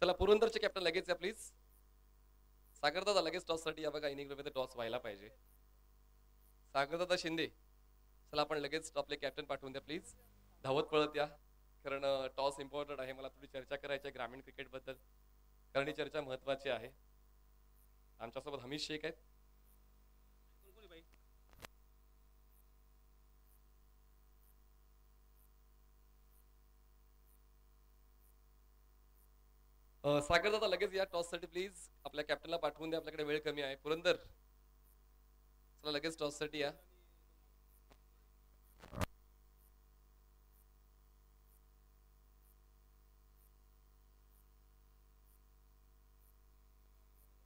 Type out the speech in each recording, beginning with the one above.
चला पुरंदरचे कॅप्टन लगेच या प्लीज. सागरदादा लगेच टॉससाठी या बघा. इनिंग मध्ये टॉस व्हायला पाहिजे. सागरदादा शिंदे चला आपण लगेच आपले कॅप्टन पाठवून द्या प्लीज. धावत पळत या कारण टॉस इम्पॉर्टंट आहे. मला थोडी चर्चा करायची आहे ग्रामीण क्रिकेट बद्दल कारण ही चर्चा महत्वाची आहे. आमच्यासोबत हमीद शेख आहेत. सागरदादा लगेच या टॉस साठी प्लीज. आपल्या कॅप्टनला पाठवून द्या. आपल्याकडे वेळ कमी आहे. पुरंदर चला लगेच टॉस साठी या.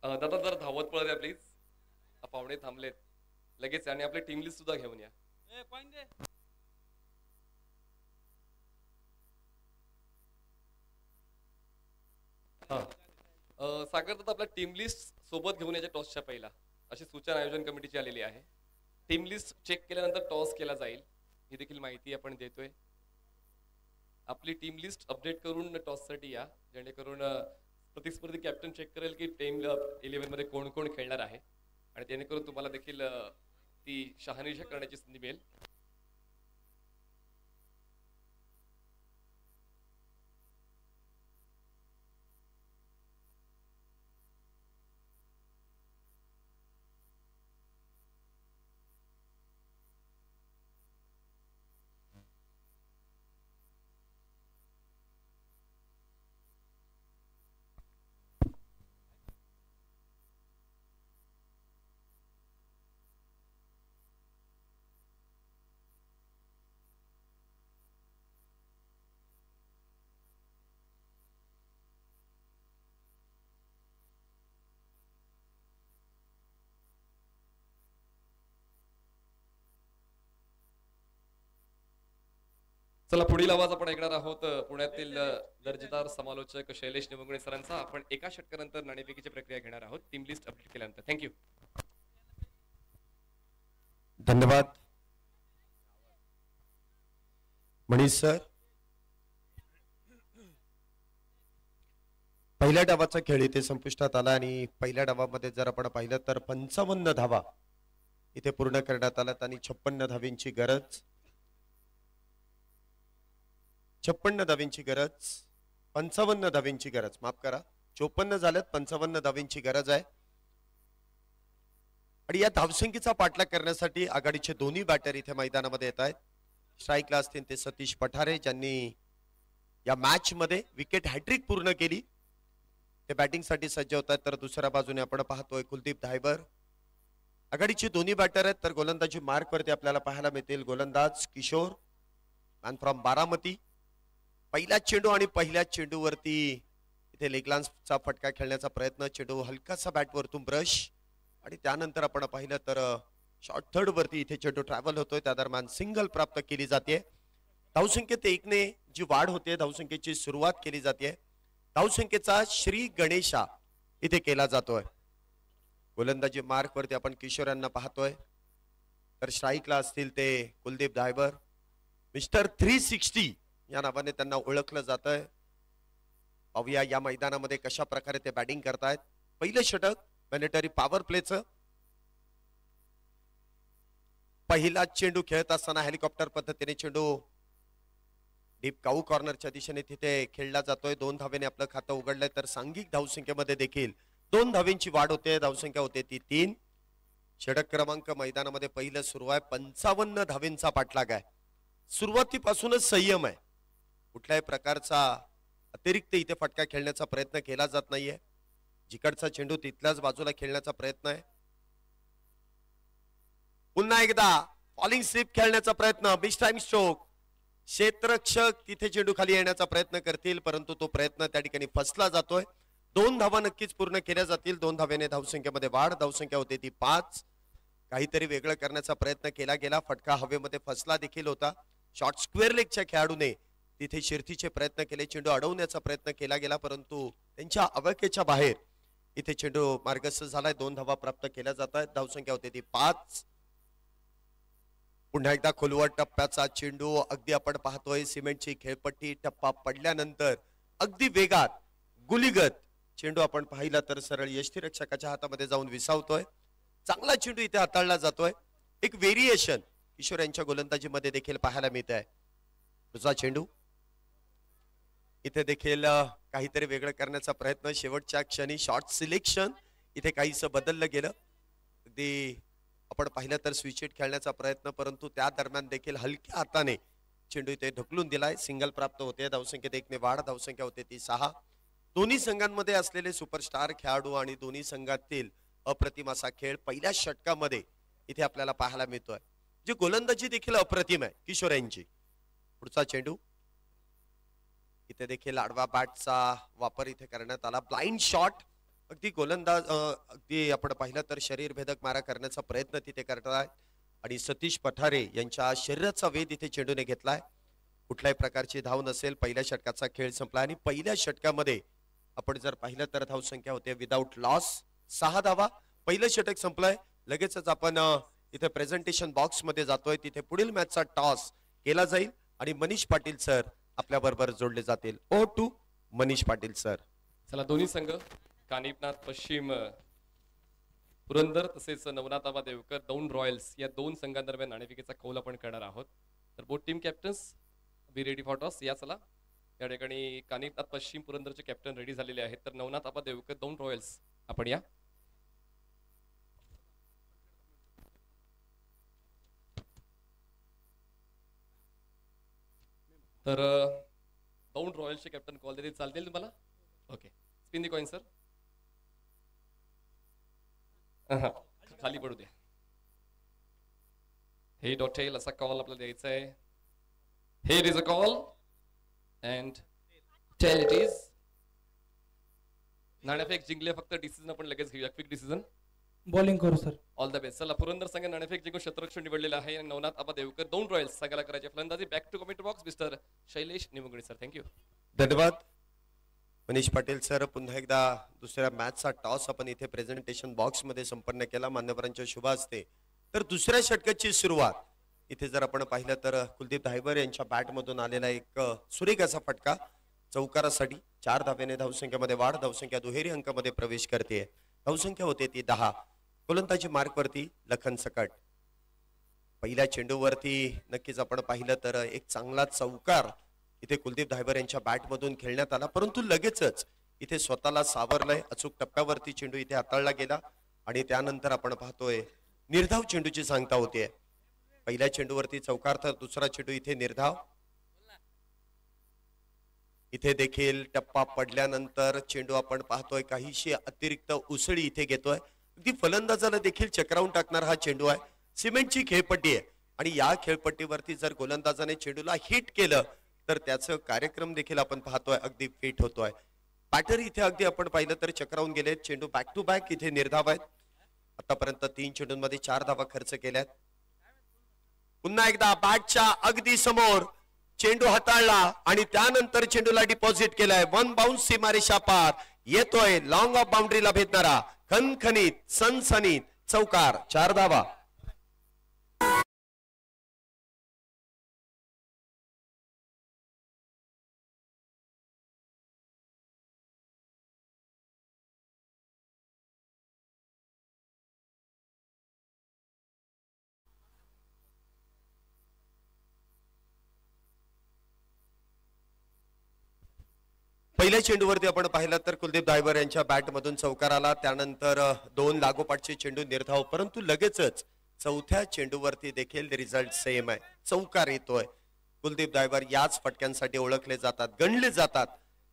दादा जर धावत पळत या प्लीज. पाहुणे थांबलेत लगेच आणि आपली टीम लिस्ट सुद्धा घेऊन या. सागर दादा आपल्या टीम लिस्ट सोबत घेऊन याच्या टॉसच्या पहिला अशी सूचना आयोजन कमिटीची आलेली आहे. टीम लिस्ट चेक केल्यानंतर टॉस केला जाईल ही देखील माहिती आपण देतोय. आपली टीम लिस्ट अपडेट करून टॉस साठी या जेणेकरून प्रतिस्पर्धी कॅप्टन चेक करेल की टीम 11 मध्ये कोण कोण खेळणार आहे आणि जेणेकरून तुम्हाला देखील ती शहानिशा करण्याची संधी मिळेल. चला पुढील आवाज आपण ऐकणार आहोत पुण्यातील दर्जेदार समालोचक शैलेश निवंगणे सरांचा. आपण एका षटकानंतर नाणेफेकीची प्रक्रिया घेणार आहोत टीम लिस्ट अपडेट केल्यानंतर. थँक्यू. धन्यवाद मनीष सर. पहिल्या डावाचा खेळ इथे संपुष्टात आला आणि पहिल्या डावामध्ये जर आपण पाहिलं तर 55 धावा इथे पूर्ण करण्यात आल्यात आणि 56 धावींची गरज 56 धावींची गरज 55 धावींची गरज माफ करा 54 झाल्यात 55 धावींची गरज आहे. आणि या धावसंख्येचा पाठलाग करण्यासाठी आघाडीचे दोन्ही बॅटर इथे मैदानामध्ये येत आहेत. स्ट्राईकला असतील ते सतीश पठारे ज्यांनी या मॅच मध्ये विकेट हॅट्रिक पूर्ण केली ते बॅटिंग साठी सज्ज होत आहेत. तर दुसऱ्या बाजूने आपण पाहतोय कुलदीप धायबर. आघाडीचे दोन्ही बॅटर आहेत तर गोलंदाजी मार्क वरती आपल्याला पाहायला मिळतील गोलंदाज किशोर मॅन फ्रॉम बारामती. पहिला चेंडू आणि पहिल्या चेंडूवरती इथे लेगलान्सचा फटका खेळण्याचा प्रयत्न. चेंडू हलकासा बॅट वरतून ब्रश आणि त्यानंतर आपण पाहिलं तर शॉर्ट थर्ड वरती इथे चेंडू ट्रॅव्हल होतोय. त्या दरम्यान सिंगल प्राप्त केली जाते. धावसंख्येत 1 ने जी वाढ होते धावसंख्येची सुरुवात केली जाते. धावसंख्येचा श्री गणेशा इथे केला जातोय. गोलंदाजी मार्क वरती आपण किशोर यांना पाहतोय तर स्ट्राईकला असतील ते कुलदीप धायबर. मिस्टर 360 या नावाने त्यांना ओळखलं जातंय. पाहूया या मैदानामध्ये कशा प्रकारे ते बॅटिंग करतायत. पहिलं षटक मॅन्डेटरी पॉवर प्लेचं. पहिला चेंडू खेळत असताना हेलिकॉप्टर पद्धतीने चेंडू डीप काऊ कॉर्नरच्या दिशेने तिथे खेळला जातोय. 2 धावेने आपलं खातं उघडलंय तर सांघिक धावसंख्येमध्ये देखील 2 धावेंची वाढ होते. धावसंख्या होते ती 3. षटक क्रमांक मैदानामध्ये पहिलं सुरू आहे. 55 धावेंचा पाठलाग आहे. सुरुवातीपासूनच संयम आहे. कुठल्याही प्रकारचा अतिरिक्त इथे फटका खेळण्याचा प्रयत्न केला जात नाहीये. जिकडचा चेंडू तिथल्याच बाजूला खेळण्याचा प्रयत्न आहे. पुन्हा एकदा फॉलिंग स्लिप खेळण्याचा प्रयत्न. Miss time stroke. क्षेत्ररक्षक तिथे चेंडू खाली येण्याचा प्रयत्न करतील परंतु तो प्रयत्न त्या ठिकाणी फसला जातोय. 2 धावा नक्कीच पूर्ण केल्या जातील. 2 धावेने धावसंख्येमध्ये वाढ. धावसंख्या होते ती 5. काहीतरी वेगळं करण्याचा प्रयत्न केला गेला. फटका हवेमध्ये फसला देखील होता. शॉर्ट स्क्वेअर लेगच्या खेळाडूने तिथे शिरतीचे प्रयत्न केले. चेंडू अडवण्याचा प्रयत्न केला गेला परंतु त्यांच्या अवकेच्या बाहेर इथे चेंडू मार्गस्थ झालाय. 2 धावा प्राप्त केल्या जात आहेत. धावसंख्या होते ती 5. पुन्हा एकदा खोलवर टप्प्याचा चेंडू. अगदी आपण पाहतोय सिमेंटची खेळपट्टी. टप्पा पडल्यानंतर अगदी वेगात गुलीगत चेंडू आपण पाहिला तर सरळ यष्टीरक्षकाच्या हातामध्ये जाऊन विसावतोय. चांगला चेंडू इथे हाताळला जातोय. एक व्हेरिएशन किशोर यांच्या गोलंदाजीमध्ये देखील पाहायला मिळत आहे. तुझा चेंडू इथे देखील काहीतरी वेगळं करण्याचा प्रयत्न. शेवटच्या क्षणी शॉट सिलेक्शन इथे काहीसं बदललं गेलं. अगदी आपण पाहिलं तर स्विच हिट खेळण्याचा प्रयत्न, परंतु त्या दरम्यान देखील हलक्या हाताने चेंडू इथे ढकलून दिलाय. सिंगल प्राप्त होते. धावसंख्येत 1 ने वाढ. धावसंख्या होते ती 6. दोन्ही संघांमध्ये असलेले सुपरस्टार खेळाडू आणि दोन्ही संघातील अप्रतिम असा खेळ पहिल्या षटकामध्ये इथे आपल्याला पाहायला मिळतोय. जी गोलंदाजी देखील अप्रतिम आहे किशोर यांची. पुढचा चेंडू इथे देखील आडवा बॅटचा वापर इथे करण्यात आला. Blind shot. अगदी गोलंदाज अगदी आपण पाहिलं तर शरीर भेदक मारा करण्याचा प्रयत्न तिथे करताय आणि सतीश पठारे यांच्या शरीराचा वेध इथे चेंडूने घेतलाय. कुठल्याही प्रकारची धाव नसेल. पहिल्या षटकाचा खेळ संपला आणि पहिल्या षटकामध्ये आपण जर पाहिलं तर धावसंख्या होते विदाउट लॉस 6 धावा. पहिलं षटक संपलंय. लगेचच आपण इथे प्रेझेंटेशन बॉक्स मध्ये जातोय. तिथे पुढील मॅचचा टॉस केला जाईल आणि मनीष पाटील सर आपल्या बरोबर जोडले जातील. Over to Manish Patil sir. चला दोन्ही संघ कानिपनाथ पश्चिम पुरंदर तसेच नवनाथाबा देवकर दौंड रॉयल्स या दोन संघांदरम्यान नाणेफेकीचा कौल आपण करणार आहोत. तर both team captains be ready for toss. या चला या ठिकाणी कानिपनाथ पश्चिम पुरंदरचे कॅप्टन रेडी झालेले आहेत. तर नवनाथाबा देवकर दौंड रॉयल्स आपण या. तर दौंड रॉयल्सचे कॅप्टन कॉल देतील, चालतील तुम्हाला? ओके, स्पिन दी कॉइन सर. खाली पडू द्या. हे डॉटेल असा कॉल आपल्याला द्यायचा आहे. Here is a call and tell it is. नाणेफेक जिंकले, फक्त डिसिजन आपण लगेच घेऊया. Quick decision. बॉलिंग करू सर. All the best. चला पुरंदर संघ नाणेफेक जिंकून क्षेत्ररक्षण निवडलेलं आहे. नवनाथ आबा देवकर दौंड रॉयल्स संघाला करायचे फलंदाजी. Back to comment box mister Shailesh Nimugane sir. Thank you. धन्यवाद मनीष पाटील सर. पुन्हा एकदा दुसऱ्या मॅचचा टॉस आपण इथे प्रेझेंटेशन बॉक्स मध्ये संपन्न केला मान्यवरांच्या शुभ हस्ते. तर दुसऱ्या षटकाची सुरुवात इथे जर आपण पाहिलं तर कुलदीप धायबर यांच्या बॅट मधून आलेला एक सुरेख असा फटका चौकारासाठी. 4 धावेने धावसंख्येमध्ये वाढ. धावसंख्या दुहेरी अंकामध्ये प्रवेश करते. धावसंख्या होते ती 10. गोलंदाजी मार्क वरती लखन सकट. पहिल्या चेंडूवरती नक्कीच आपण पाहिलं तर एक चांगला चौकार इथे कुलदीप धायबर यांच्या बॅट मधून खेळण्यात आला, परंतु लगेचच इथे स्वतःला सावरलंय. अचूक टप्प्यावरती चेंडू इथे हाताळला गेला आणि त्यानंतर आपण पाहतोय निर्धाव चेंडूची सांगता होतीये. पहिल्या चेंडूवरती चौकार तर दुसरा चेंडू इथे निर्धाव. इथे देखील टप्पा पडल्यानंतर चेंडू आपण पाहतोय काहीशी अतिरिक्त उसळी इथे घेतोय. अगदी फलंदाजाला देखील चक्रावून टाकणार हा चेंडू आहे. सिमेंटची खेळपट्टी आहे आणि या खेळपट्टीवरती जर गोलंदाजाने चेंडूला हिट केलं तर त्याचं कार्यक्रम देखील आपण पाहतोय अगदी फिट होतोय. बॅटर इथे अगदी आपण पाहिलं तर चक्रावून गेले. चेंडू बॅक टू बॅक इथे निर्धाव आहेत. आतापर्यंत 3 चेंडूंमध्ये 4 धावा खर्च केल्यात. पुन्हा एकदा बॅटच्या अगदी समोर चेंडू हाताळला आणि त्यानंतर चेंडूला डिपॉझिट केलाय. 1 बाउन्स सीमारेषा पार येतोय. लॉंग ऑफ बाउंड्रीला भेटणारा खनखनीत सनसनीत चौकार. 4 धावा. पहिल्या चेंडूवरती आपण पाहिलं तर कुलदीप धायबर यांच्या बॅट मधून चौकार आला. त्यानंतर 2 लागोपाठचे चेंडू निर्धाव, परंतु लगेचच चौथ्या चेंडूवरती देखील रिझल्ट सेम आहे. चौकार येतोय. कुलदीप धायबर याच फटक्यांसाठी ओळखले जातात, गणले जातात.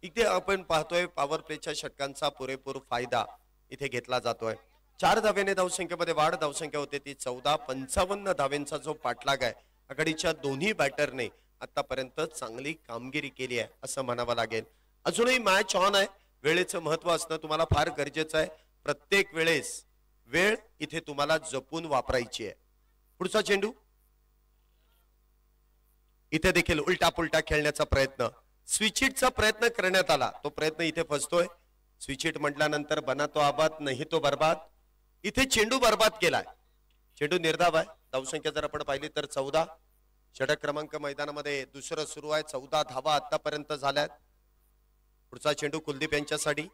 इथे आपण पाहतोय पॉवर प्लेच्या षटकांचा पुरेपूर फायदा इथे घेतला जातोय. 4 धावेने धावसंख्येमध्ये वाढ. धावसंख्या होते ती 14. 55 धावेंचा जो पाठलाग आहे आघाडीच्या दोन्ही बॅटरने आतापर्यंत चांगली कामगिरी केली आहे असं म्हणावं लागेल. अजूनही मॅच ऑन आहे. वेळेचं महत्व असणं तुम्हाला फार गरजेचं आहे. प्रत्येक वेळेस वेळ इथे तुम्हाला जपून वापरायची आहे. पुढचा चेंडू इथे देखील उलटा पुलटा खेळण्याचा प्रयत्न. स्विचिटचा प्रयत्न करण्यात आला, तो प्रयत्न इथे फसतोय. स्विचिट म्हटल्यानंतर बना तो आबाद नाही तो बर्बाद. इथे चेंडू बर्बाद केलाय. चेंडू निर्धाव आहे. धावसंख्या जर आपण पाहिली तर 14. षटक क्रमांक मैदानामध्ये दुसरं सुरू आहे. 14 धावा आतापर्यंत झाल्यात. पुढचा चेंडू कुलदीप यांच्यासाठी.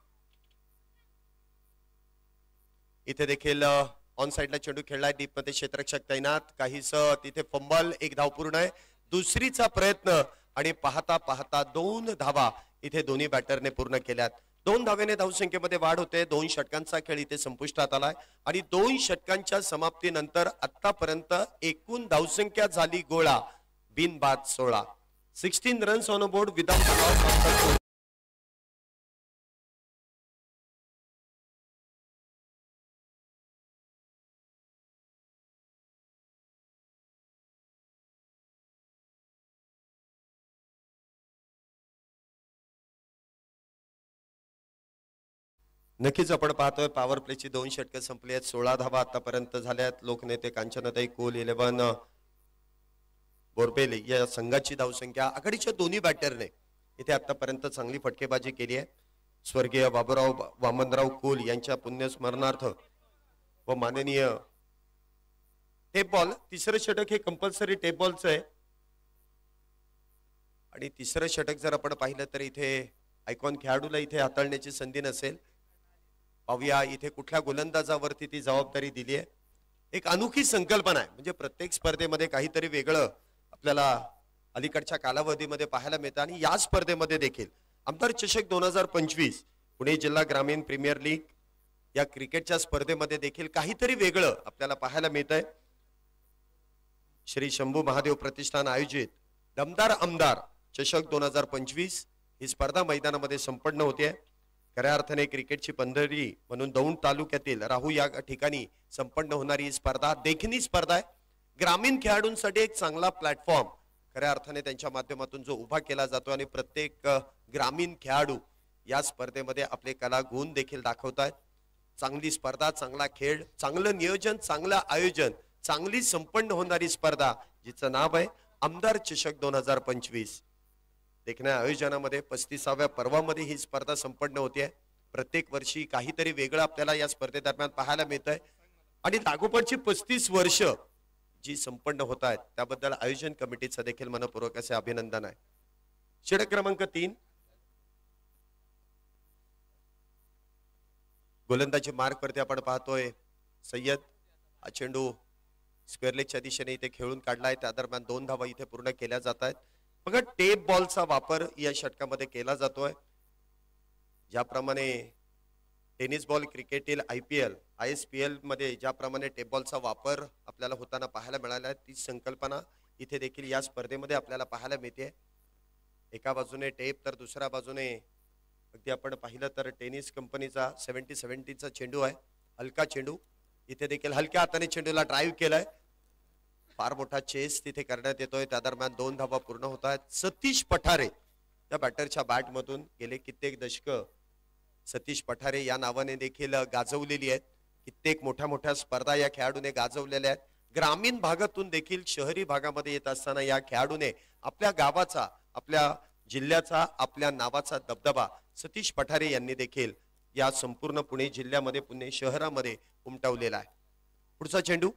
इथे देखील ऑन साइडला चेंडू खेळलाय, डीप मध्ये क्षेत्ररक्षक तैनात, काहीस तिथे फंबल, एक धाव पूर्ण आहे. दुसरीचा प्रयत्न आणि पाहता पाहता 2 धावा इथे दोन्ही बॅटरने पूर्ण केल्यात. 2 धावेने धावसंख्येमध्ये वाढ होते. 2 षटकांचा खेळ इथे संपुष्टात आलाय आणि 2 षटकांच्या समाप्तीनंतर आतापर्यंत एकूण धावसंख्या झाली गोळा बिनबाद 16. 16 runs on board without loss. नक्कीच आपण पाहतोय पॉवर प्लेची 2 षटकं संपली आहेत. 16 धावा आतापर्यंत झाल्यात. लोकनेते कांचनाताई कोल 11 बोरबेले या संघाची धावसंख्या. आघाडीच्या दोन्ही बॅटरने इथे आतापर्यंत चांगली फटकेबाजी केली आहे. स्वर्गीय बाबूराव वामनराव कोल यांच्या पुण्यस्मरणार्थ व माननीय टेप बॉल. तिसरं षटक हे कंपल्सरी टेप बॉलचं आहे आणि तिसरं षटक जर आपण पाहिलं तर इथे आयकॉन खेळाडूला इथे हाताळण्याची संधी नसेल. पाहूया इथे कुठल्या गोलंदाजावरती ती जबाबदारी दिली आहे. एक अनोखी संकल्पना आहे, म्हणजे प्रत्येक स्पर्धेमध्ये काहीतरी वेगळं आपल्याला अलीकडच्या कालावधीमध्ये पाहायला मिळतं आणि या स्पर्धेमध्ये देखील आमदार चषक 2025 पुणे जिल्हा ग्रामीण प्रीमियर लीग या क्रिकेटच्या स्पर्धेमध्ये देखील काहीतरी वेगळं आपल्याला पाहायला मिळतंय. श्री शंभू महादेव प्रतिष्ठान आयोजित दमदार आमदार चषक 2025 ही स्पर्धा मैदानामध्ये संपन्न होते. खऱ्या अर्थाने क्रिकेटची पंढरी म्हणून दौंड तालुक्यातील राहू या ठिकाणी संपन्न होणारी ही स्पर्धा देखणी स्पर्धा आहे. ग्रामीण खेळाडूंसाठी एक चांगला प्लॅटफॉर्म खऱ्या अर्थाने त्यांच्या माध्यमातून जो उभा केला जातो आणि प्रत्येक ग्रामीण खेळाडू या स्पर्धेमध्ये आपले कला गुण देखील दाखवतात. चांगली स्पर्धा, चांगला खेळ, चांगलं नियोजन, चांगलं आयोजन, चांगली संपन्न होणारी स्पर्धा जिचं नाव आहे आमदार चषक 2025. देखण्या आयोजनामध्ये 35व्या पर्वामध्ये ही स्पर्धा संपन्न होते. प्रत्येक वर्षी काहीतरी वेगळं आपल्याला या स्पर्धेदरम्यान पाहायला मिळत आहे आणि लागोपाठची 35 वर्ष जी संपन्न होत आहेत त्याबद्दल आयोजन कमिटीचं देखील मनपूर्वक असे अभिनंदन आहे. षटक क्रमांक 3 गोलंदाजी मार्क वरती आपण पाहतोय सय्यद. हा चेंडू स्क्वेअर लेगच्या दिशेने इथे खेळून काढलाय. त्या दरम्यान 2 धावा इथे पूर्ण केल्या जात आहेत. बघा टेप बॉलचा वापर या षटकामध्ये केला जातोय. ज्याप्रमाणे टेनिस बॉल क्रिकेटील IPL ISPL मध्ये ज्याप्रमाणे टेप बॉलचा वापर आपल्याला होताना पाहायला मिळाला आहे तीच संकल्पना इथे देखील या स्पर्धेमध्ये आपल्याला पाहायला मिळते. एका बाजूने टेप तर दुसऱ्या बाजूने अगदी आपण पाहिलं तर टेनिस कंपनीचा 70-70चा चेंडू आहे. हलका चेंडू. इथे देखील हलक्या हाताने चेंडूला ड्राईव्ह केलाय. फार मोठा चेस तिथे करण्यात येतोय. त्या दरम्यान 2 धावा पूर्ण होत आहेत. सतीश पठारे या बॅटरच्या बॅट मधून गेले कित्येक दशक सतीश पठारे या नावाने देखील गाजवलेली आहेत. कित्येक मोठ्या मोठ्या स्पर्धा या खेळाडूने गाजवलेल्या आहेत. ग्रामीण भागातून देखील शहरी भागामध्ये येत असताना या खेळाडूने आपल्या गावाचा, आपल्या जिल्ह्याचा, आपल्या नावाचा दबदबा सतीश पठारे यांनी देखील या संपूर्ण पुणे जिल्ह्यामध्ये, पुणे शहरामध्ये उमटवलेला आहे. पुढचा चेंडू.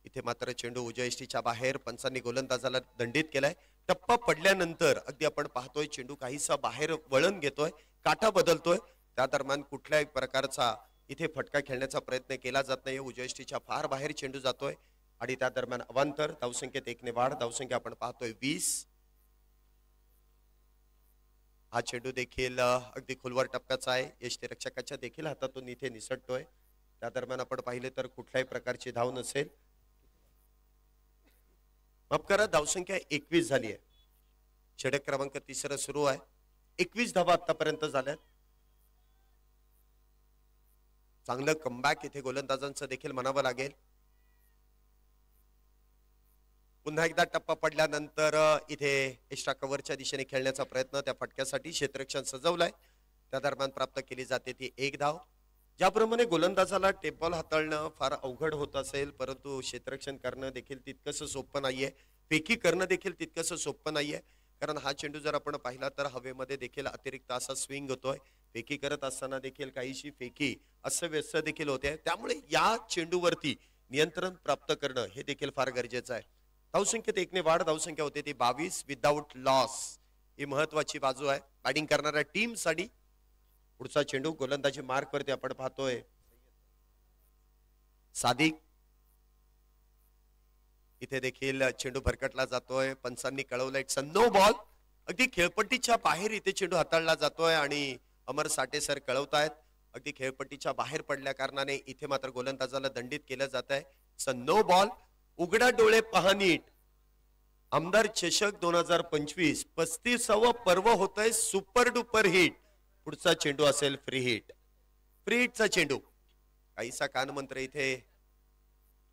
इथे मात्र चेंडू उजयष्टीच्या बाहेर. पंचांनी गोलंदाजाला दंडित केलाय. टप्पा पडल्यानंतर अगदी आपण पाहतोय चेंडू काहीसा बाहेर वळण घेतोय, काटा बदलतोय. त्या दरम्यान कुठल्याही प्रकारचा इथे फटका खेळण्याचा प्रयत्न केला जात नाही. उजयष्टीच्या फार बाहेर चेंडू जातोय आणि त्या दरम्यान अवांतर. धावसंख्येत 1 ने वाढ. धावसंख्या आपण पाहतोय 20. हा चेंडू देखील अगदी खोलवर टप्प्याचा आहे. यष्टीरक्षकाच्या देखील हातातून इथे निसटतोय. त्या दरम्यान आपण पाहिले तर कुठल्याही प्रकारची धाव नसेल. माफ करा, धावसंख्या 21 झाली आहे. षटक क्रमांक 3 सुरू आहे. 21 धावा आतापर्यंत झाल्यात. चांगलं कमबॅक इथे गोलंदाजांचं देखील म्हणावं लागेल. पुन्हा एकदा टप्पा पडल्यानंतर इथे एक्स्ट्रा कव्हरच्या दिशेने खेळण्याचा प्रयत्न. त्या फटक्यासाठी क्षेत्ररक्षण सजवलंय. त्या दरम्यान प्राप्त केली जाते ती 1 धाव. ज्याप्रमाणे गोलंदाजाला टेप बॉल हाताळणं फार अवघड होत असेल, परंतु क्षेत्ररक्षण करणं देखील तितकंसं सोपं नाहीये. फेकी करणं देखील तितकंसं सोपं नाहीये. कारण हा चेंडू जर आपण पाहिला तर हवेमध्ये देखील अतिरिक्त असा स्विंग होतोय. फेकी करत असताना देखील काहीशी फेकी अस्वस्थ देखील होते. त्यामुळे या चेंडूवरती नियंत्रण प्राप्त करणं हे देखील फार गरजेचं आहे. धावसंख्येत 1 ने वाढ. धावसंख्या होते ती 22 विदाउट लॉस. ही महत्वाची बाजू आहे बॅटिंग करणाऱ्या टीम साठी. पुढचा चेंडू गोलंदाजी मार्क वरती आपण पाहतोय सादिक. इथे देखील चेंडू भरकटला जातोय. पंचांनी कळवलं इट्स अ नो बॉल. अगदी खेळपट्टीच्या बाहेर इथे चेंडू हाताळला जातोय आणि अमर साठे सर कळवतायत अगदी खेळपट्टीच्या बाहेर पडल्या कारणाने इथे मात्र गोलंदाजाला दंडित केलं जात आहे. It's a no ball. उघडा डोळे पहा नीट. आमदार चषक 2025 35व पर्व होतंय सुपर डुपर हिट. पुढचा चेंडू असेल फ्री हिट. फ्री हिटचा चेंडू काहीसा कानमंत्र इथे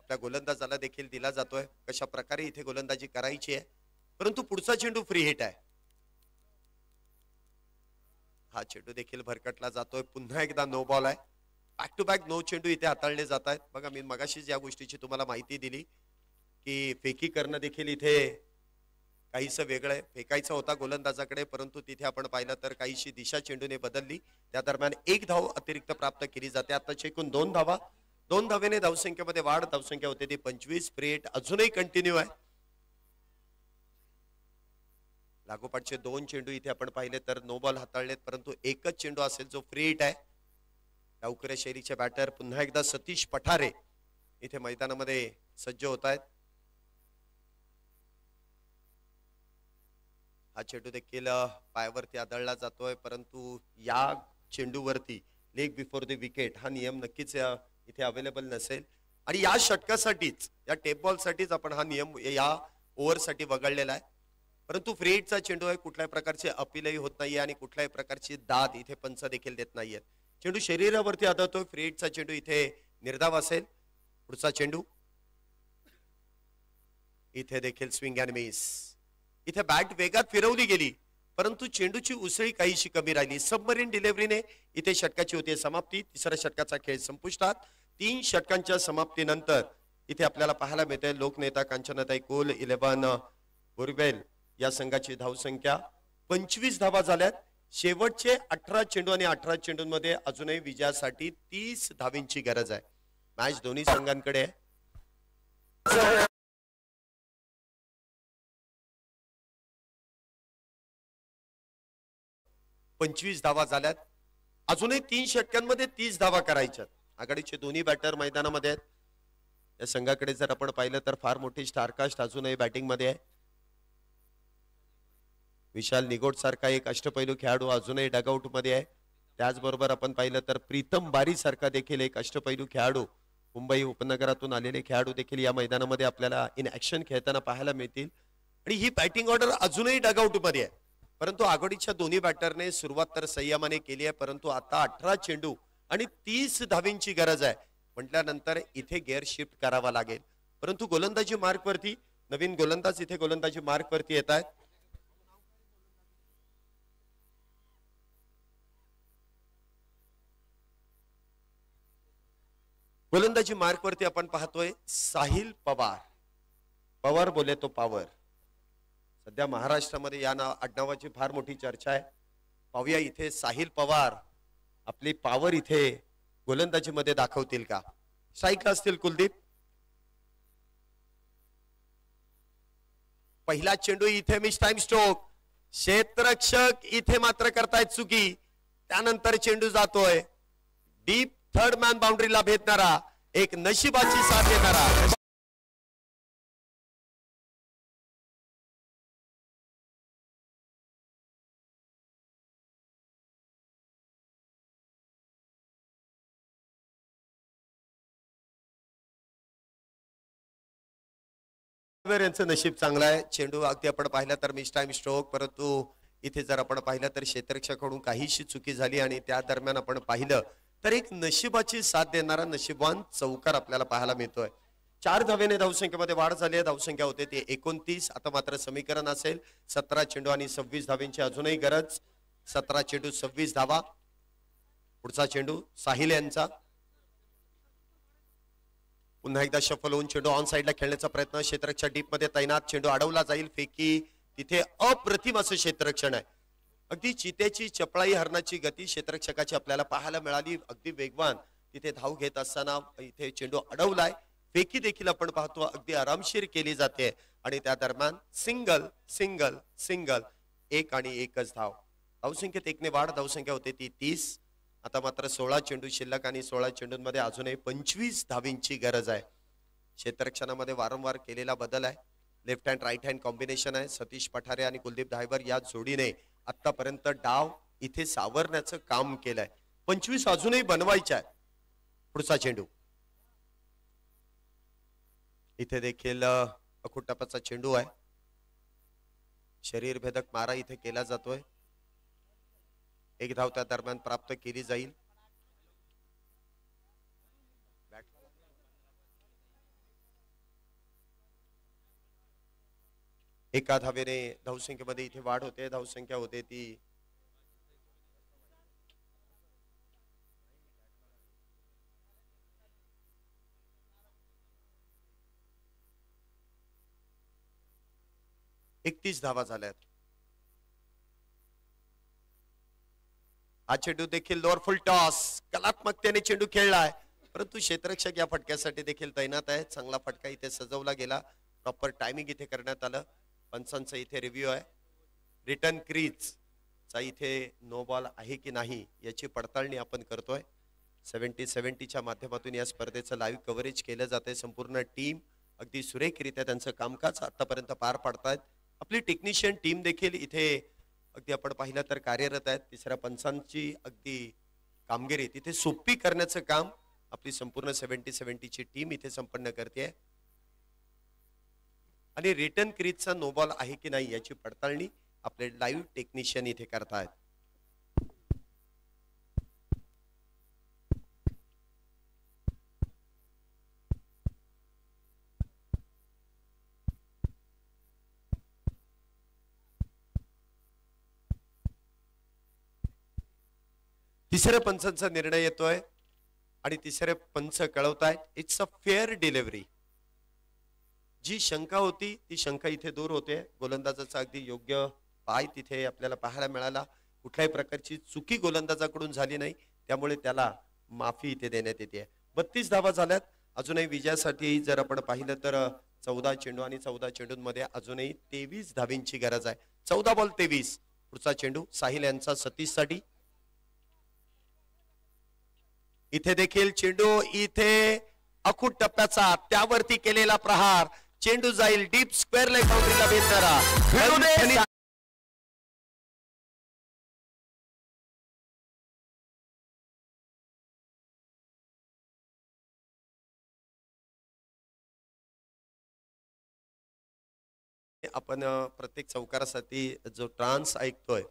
आपल्या गोलंदाजाला देखील दिला जातोय कशा प्रकारे इथे गोलंदाजी करायची आहे. परंतु पुढचा चेंडू फ्री हिट आहे. हा चेंडू देखील भरकटला जातोय. पुन्हा एकदा नो बॉल आहे. बॅक टू बॅक नो चेंडू इथे हाताळले जात आहेत. बघा मी मगाशीच या गोष्टीची तुम्हाला माहिती दिली की फेकी करणं देखील इथे काहीसं वेगळं आहे. फेकायचा होता गोलंदाजाकडे परंतु तिथे आपण पाहिलं तर काहीशी दिशा चेंडूने बदलली. त्या दरम्यान एक धाव अतिरिक्त प्राप्त केली जाते. आता एकूण 2 धावा. 2 धावेने धावसंख्येमध्ये वाढ. धावसंख्या होते ती 25. फ्री हिट अजूनही कंटिन्यू आहे. लागोपाठचे 2 चेंडू इथे आपण पाहिले तर नो बॉल हाताळलेत परंतु एकच चेंडू असेल जो फ्री हिट आहे. डावखुऱ्या शैलीचे बॅटर पुन्हा एकदा सतीश पठारे इथे मैदानामध्ये सज्ज होत आहेत. हा चेंडू देखील पायावरती आदळला जातोय परंतु या चेंडूवरती लेग बिफोर द विकेट हा नियम नक्कीच इथे अवेलेबल नसेल आणि या षटकासाठीच या टेप बॉल साठीच आपण हा नियम या ओव्हरसाठी वगळलेला आहे. परंतु फ्री हिटचा चेंडू आहे. कुठल्याही प्रकारचे अपीलही होत नाहीये आणि कुठल्याही प्रकारची दाद इथे पंच देखील देत नाहीयेत. चेंडू शरीरावरती आदळतोय. फ्री हिटचा चेंडू इथे निर्धाव असेल. पुढचा चेंडू इथे देखील स्विंग अँड मिस. इथे बॅट वेगात फिरवली गेली परंतु चेंडूची उसळी काहीशी कमी राहिली. सबमरीन डिलिव्हरीने इथे षटकाची होती समाप्ती. तिसऱ्या षटकाचा खेळ संपुष्टात. 3 षटकांच्या समाप्तीनंतर इथे आपल्याला पाहायला मिळते लोकनेता कांचनाताई कोल 11 बोरवेल या संघाची धावसंख्या 25 धावा झाल्यात. शेवटचे 18 चेंडू आणि 18 चेंडूंमध्ये अजूनही विजयासाठी 30 धावींची गरज आहे. मॅच दोन्ही संघांकडे आहे. 25 धावा झाल्यात. अजूनही 3 षटकांमध्ये 30 धावा करायच्यात. आघाडीचे दोन्ही बॅटर मैदानामध्ये आहेत. या संघाकडे जर आपण पाहिलं तर फार मोठी स्टारकास्ट अजूनही बॅटिंग मध्ये आहे. विशाल निगोड सारखा एक अष्टपैलू खेळाडू अजूनही डगआउट मध्ये आहे. त्याचबरोबर आपण पाहिलं तर प्रीतम बारी सारखा देखील एक अष्टपैलू खेळाडू मुंबई उपनगरातून आलेले खेळाडू देखील या मैदानामध्ये आपल्याला इन ऍक्शन खेळताना पाहायला मिळतील. आणि ही बॅटिंग ऑर्डर अजूनही डगआउट मध्ये आहे. परंतु आघाडीच्या दोन्ही बॅटरने सुरुवात तर संयमाने केली आहे परंतु आता 18 चेंडू आणि 30 धावींची गरज आहे म्हटल्यानंतर इथे गिअर शिफ्ट करावा लागेल. परंतु गोलंदाजी मार्क वरती नवीन गोलंदाज इथे गोलंदाजी मार्क वरती येत आहेत. गोलंदाजी मार्क वरती आपण पाहतोय साहिल पवार. पवार बोले तो पावर. सध्या महाराष्ट्रामध्ये या आडनावाची फार मोठी चर्चा आहे. पाहूया इथे साहिल पवार आपली पॉवर इथे गोलंदाजी मध्ये दाखवतील का. स्ट्राईकला असतील कुलदीप. पहिला चेंडू इथे मिस टाइम स्ट्रोक. क्षेत्ररक्षक इथे मात्र करतायत चुकी. त्यानंतर चेंडू जातोय डीप थर्ड मॅन बाउंड्रीला भेटणारा एक नशिबाची साथ देणारा. यांचं नशीब चांगलं आहे. चेंडू अगदी आपण पाहिलं तर मिस टाइम स्ट्रोक परंतु इथे जर आपण पाहिलं तर क्षेत्ररक्षकाकडून काहीशी चुकी झाली आणि त्या दरम्यान आपण पाहिलं तर एक नशिबाची साथ देणारा नशिबवान चौकार आपल्याला पाहायला मिळतोय. 4 धावेने धावसंख्येमध्ये वाढ झाली आहे. धावसंख्या होते ती 29. आता मात्र समीकरण असेल 17 चेंडू आणि 26 धावेंची अजूनही गरज. 17 चेंडू 26 धावा. पुढचा चेंडू साहिल यांचा. पुन्हा एकदा शफल होऊन चेंडू ऑन साइडला खेळण्याचा प्रयत्न. क्षेत्ररक्षक डीप मध्ये तैनात. चेंडू अडवला जाईल. फेकी तिथे अप्रतिम असं क्षेत्ररक्षण आहे. अगदी चितेची चपळाई हरणाची गती क्षेत्ररक्षकाची आपल्याला पाहायला मिळाली. अगदी वेगवान तिथे धाव घेत असताना इथे चेंडू अडवलाय. फेकी देखील आपण पाहतो अगदी आरामशीर केली जाते आणि त्या दरम्यान सिंगल सिंगल सिंगल एक आणि एकच धाव. धावसंख्येत एकने वाढ, धावसंख्या होते ती 30. आता मात्र 16 चेंडू शिल्लक आणि 16 चेंडूंमध्ये अजूनही 25 धावींची गरज आहे. क्षेत्ररक्षणामध्ये वारंवार केलेला बदल आहे. Left hand right hand combination आहे. सतीश पठारे आणि कुलदीप धायवर या जोडीने आतापर्यंत डाव इथे सावरण्याचं काम केलंय. 25 अजूनही बनवायचे आहे. पुढचा चेंडू इथे देखील अखूट टप्प्याचा चेंडू आहे. शरीर भेदक मारा इथे केला जातोय. एक धाव त्या दरम्यान प्राप्त केली जाईल. एका धावेने धावसंख्येमध्ये इथे वाढ होते. धावसंख्या होते ती 31 धावा झाल्यात. हा चेंडू देखील लोअर फुल टॉस कलात्मकतेने चेंडू खेळलाय, परंतु क्षेत्ररक्षक या फटक्यासाठी देखील तैनात आहे. चांगला फटका इथे सजवला गेला. प्रॉपर टायमिंग इथे करण्यात आलं. पंचांचा इथे रिव्ह्यू आहे. रिटर्न क्रीज चा इथे नो बॉल आहे की नाही याची पडताळणी आपण करतोय. 70-70च्या माध्यमातून या स्पर्धेचं लाईव्ह कव्हरेज केलं जाते. संपूर्ण टीम अगदी सुरेखरित्या त्यांचं कामकाज आतापर्यंत पार पाडतायत. आपली टेक्निशियन टीम देखील इथे अगदी आपण पाहिलं तर कार्यरत आहेत. तिसऱ्या पंचांची अगदी कामगिरी तिथे सोपी करण्याचं काम आपली संपूर्ण 70-70ची टीम इथे संपन्न करते. आणि रिटर्न क्रीजचा नो बॉल आहे की नाही याची पडताळणी आपले लाईव्ह टेक्निशियन इथे करतायत. तिसऱ्या पंचांचा निर्णय येतोय आणि तिसरे पंच कळवतायत इट्स अ फेअर डिलिव्हरी. जी शंका होती ती शंका इथे दूर होते. गोलंदाजाचा अगदी योग्य पाय तिथे आपल्याला पाहायला मिळाला. कुठल्याही प्रकारची चुकी गोलंदाजाकडून झाली नाही, त्यामुळे त्याला माफी इथे देण्यात येते. 32 धावा झाल्यात. अजूनही विजयासाठी जर आपण पाहिलं तर 14 चेंडू आणि 14 चेंडूंमध्ये अजूनही 23 धावींची गरज आहे. 14 बॉल 23. पुढचा चेंडू साहिल यांचा सतीश साठी. इथे देखील चेंडू इथे अखूट टप्प्याचा त्यावरती केलेला प्रहार. चेंडू जाईल डीप स्क्वेअर लेग बाउंड्रीला भेटणारा. आपण प्रत्येक चौकारासाठी जो ट्रान्स ऐकतोय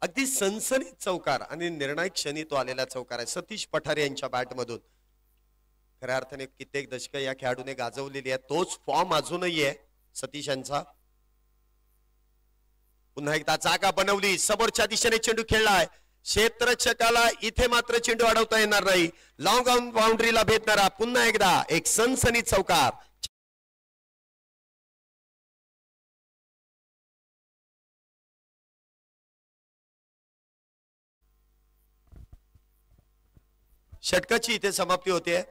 अगदी सनसनीत चौकार आणि निर्णायक क्षणी तो आलेला चौकार आहे सतीश पठारे यांच्या बॅट मधून. खऱ्या अर्थाने कित्येक दशक या खेळाडूने गाजवलेली आहे. तोच फॉर्म अजूनही आहे सतीश यांचा. पुन्हा एकदा जागा बनवली. समोरच्या दिशेने चेंडू खेळलाय. क्षेत्ररक्षकाला इथे मात्र चेंडू अडवता येणार नाही. लॉंग ऑन बाउंड्रीला भेटणारा पुन्हा एकदा एक सनसनीत चौकार. षटकाची इथे समाप्ती होते.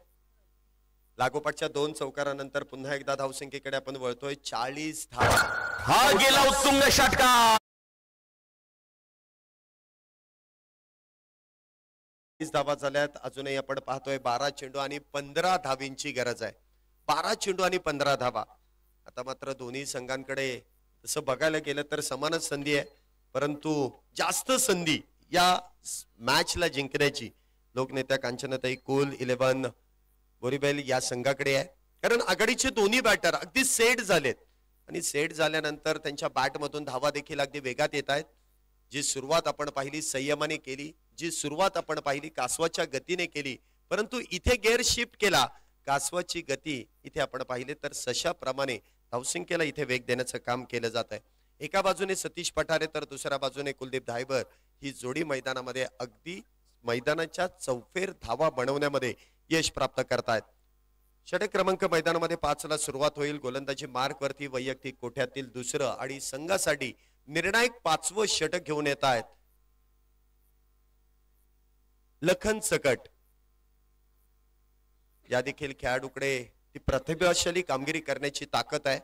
लागोपाठच्या 2 चौकारानंतर पुन्हा एकदा धावसंख्येकडे आपण वळतोय. 40 धावा. हा गेला उत्तुंग षटका. 30 धावा झाल्यात. अजूनही आपण पाहतोय 12 चेंडू आणि 15 धावींची गरज आहे. 12 चेंडू आणि 15 धावा. आता मात्र दोन्ही संघांकडे तसं बघायला गेलं तर समानच संधी आहे, परंतु जास्त संधी या मॅचला जिंकण्याची लोकनेत्या कांचनाताई कुल 11 बोरीबेल या संघाकडे आहे. कारण आघाडीचे दोन्ही बॅटर अगदी सेट झालेत आणि सेट झाल्यानंतर त्यांच्या बॅटमधून धावा देखील अगदी वेगात येत आहेत. जी सुरुवात आपण पाहिली संयमाने केली, जी सुरुवात आपण पाहिली कासवाच्या गतीने केली, परंतु इथे गेअर शिफ्ट केला. कासवाची गती इथे आपण पाहिले तर सशाप्रमाणे धावसंख्येला इथे वेग देण्याचं काम केलं जात आहे. एका बाजूने सतीश पठारे तर दुसऱ्या बाजूने कुलदीप धायबर ही जोडी मैदानामध्ये अगदी मैदानाच्या चौफेर धावा बनवण्यामध्ये यश प्राप्त करतायत. षटक क्रमांक मैदानामध्ये 5 ला सुरुवात होईल. गोलंदाजी मार्क वरती वैयक्तिक कोठ्यातील दुसरं आणि संघासाठी निर्णायक 5वं षटक घेऊन येत आहेत लखन सकट. या देखील खेळाडूकडे ती प्रतिभाशाली कामगिरी करण्याची ताकद आहे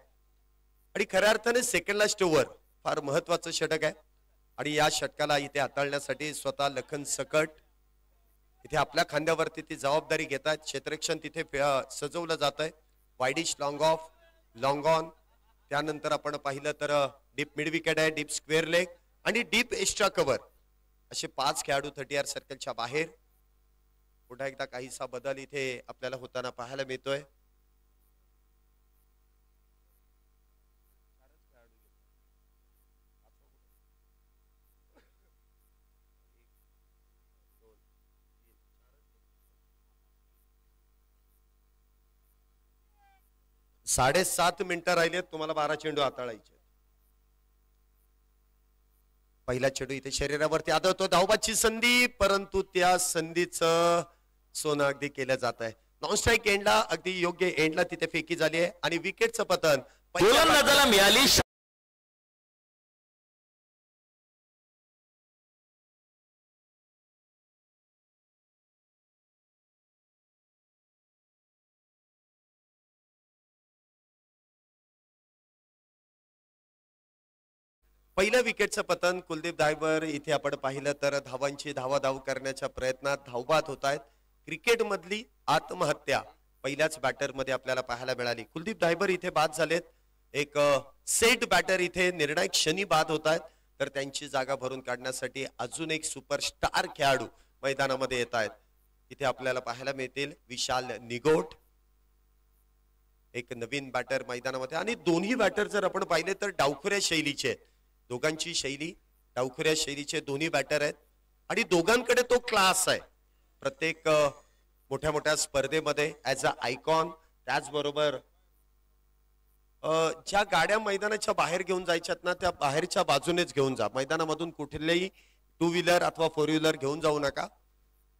आणि खऱ्या अर्थाने सेकंड लास्ट ओव्हर फार महत्वाचं षटक आहे. आणि या षटकाला इथे हाताळण्यासाठी स्वतः लखन सकट इथे आपल्या खांद्यावरती ती जबाबदारी घेतात. क्षेत्ररक्षण तिथे सजवलं जात आहे. Widish long of, long on, त्यानंतर आपण पाहिलं तर डीप मिड विकेट आहे, डीप स्क्वेअर लेग आणि डीप एक्स्ट्रा कव्हर, असे 5 खेळाडू 30 सर्कलच्या बाहेर. पुन्हा एकदा काहीसा बदल इथे आपल्याला होताना पाहायला मिळतोय. साडेसात मिनिटं राहिलेत, तुम्हाला 12 चेंडू हाताळायचे. पहिला चेंडू इथे शरीरावरती आदळतो, धावबाची संधी, परंतु त्या संधीचं सोनं अगदी केलं जात आहे. नॉन स्ट्राईक एंडला, अगदी योग्य एंडला तिथे फेकी झाली आहे आणि विकेटचं पतन गोलंदाजाला मिळाली. पहिल्या विकेटचं पतन कुलदीप धायबर. इथे आपण पाहिलं तर धावांची धावाधाव करण्याच्या प्रयत्नात धावबाद होत आहेत. क्रिकेट मधली आत्महत्या पहिल्याच बॅटर मध्ये आपल्याला पाहायला मिळाली. कुलदीप धायबर इथे बाद झालेत. एक सेट बॅटर इथे निर्णायक क्षणी बाद होत आहेत, तर त्यांची जागा भरून काढण्यासाठी अजून एक सुपरस्टार खेळाडू मैदानामध्ये येत आहेत. इथे आपल्याला पाहायला मिळतील विशाल निगोट, एक नवीन बॅटर मैदानामध्ये. आणि दोन्ही बॅटर जर आपण पाहिले तर डावखुऱ्या शैलीचे आहेत. दोघांची शैली डावखुऱ्या शैलीचे दोन्ही बॅटर आहेत आणि दोघांकडे तो क्लास आहे. प्रत्येक मोठ्या मोठ्या स्पर्धेमध्ये ऍज अ आयकॉन, त्याचबरोबर ज्या गाड्या मैदानाच्या बाहेर घेऊन जायच्यात ना, त्या बाहेरच्या बाजूनेच घेऊन जा. मैदानामधून कुठलेही 2 व्हीलर अथवा 4 व्हीलर घेऊन जाऊ नका,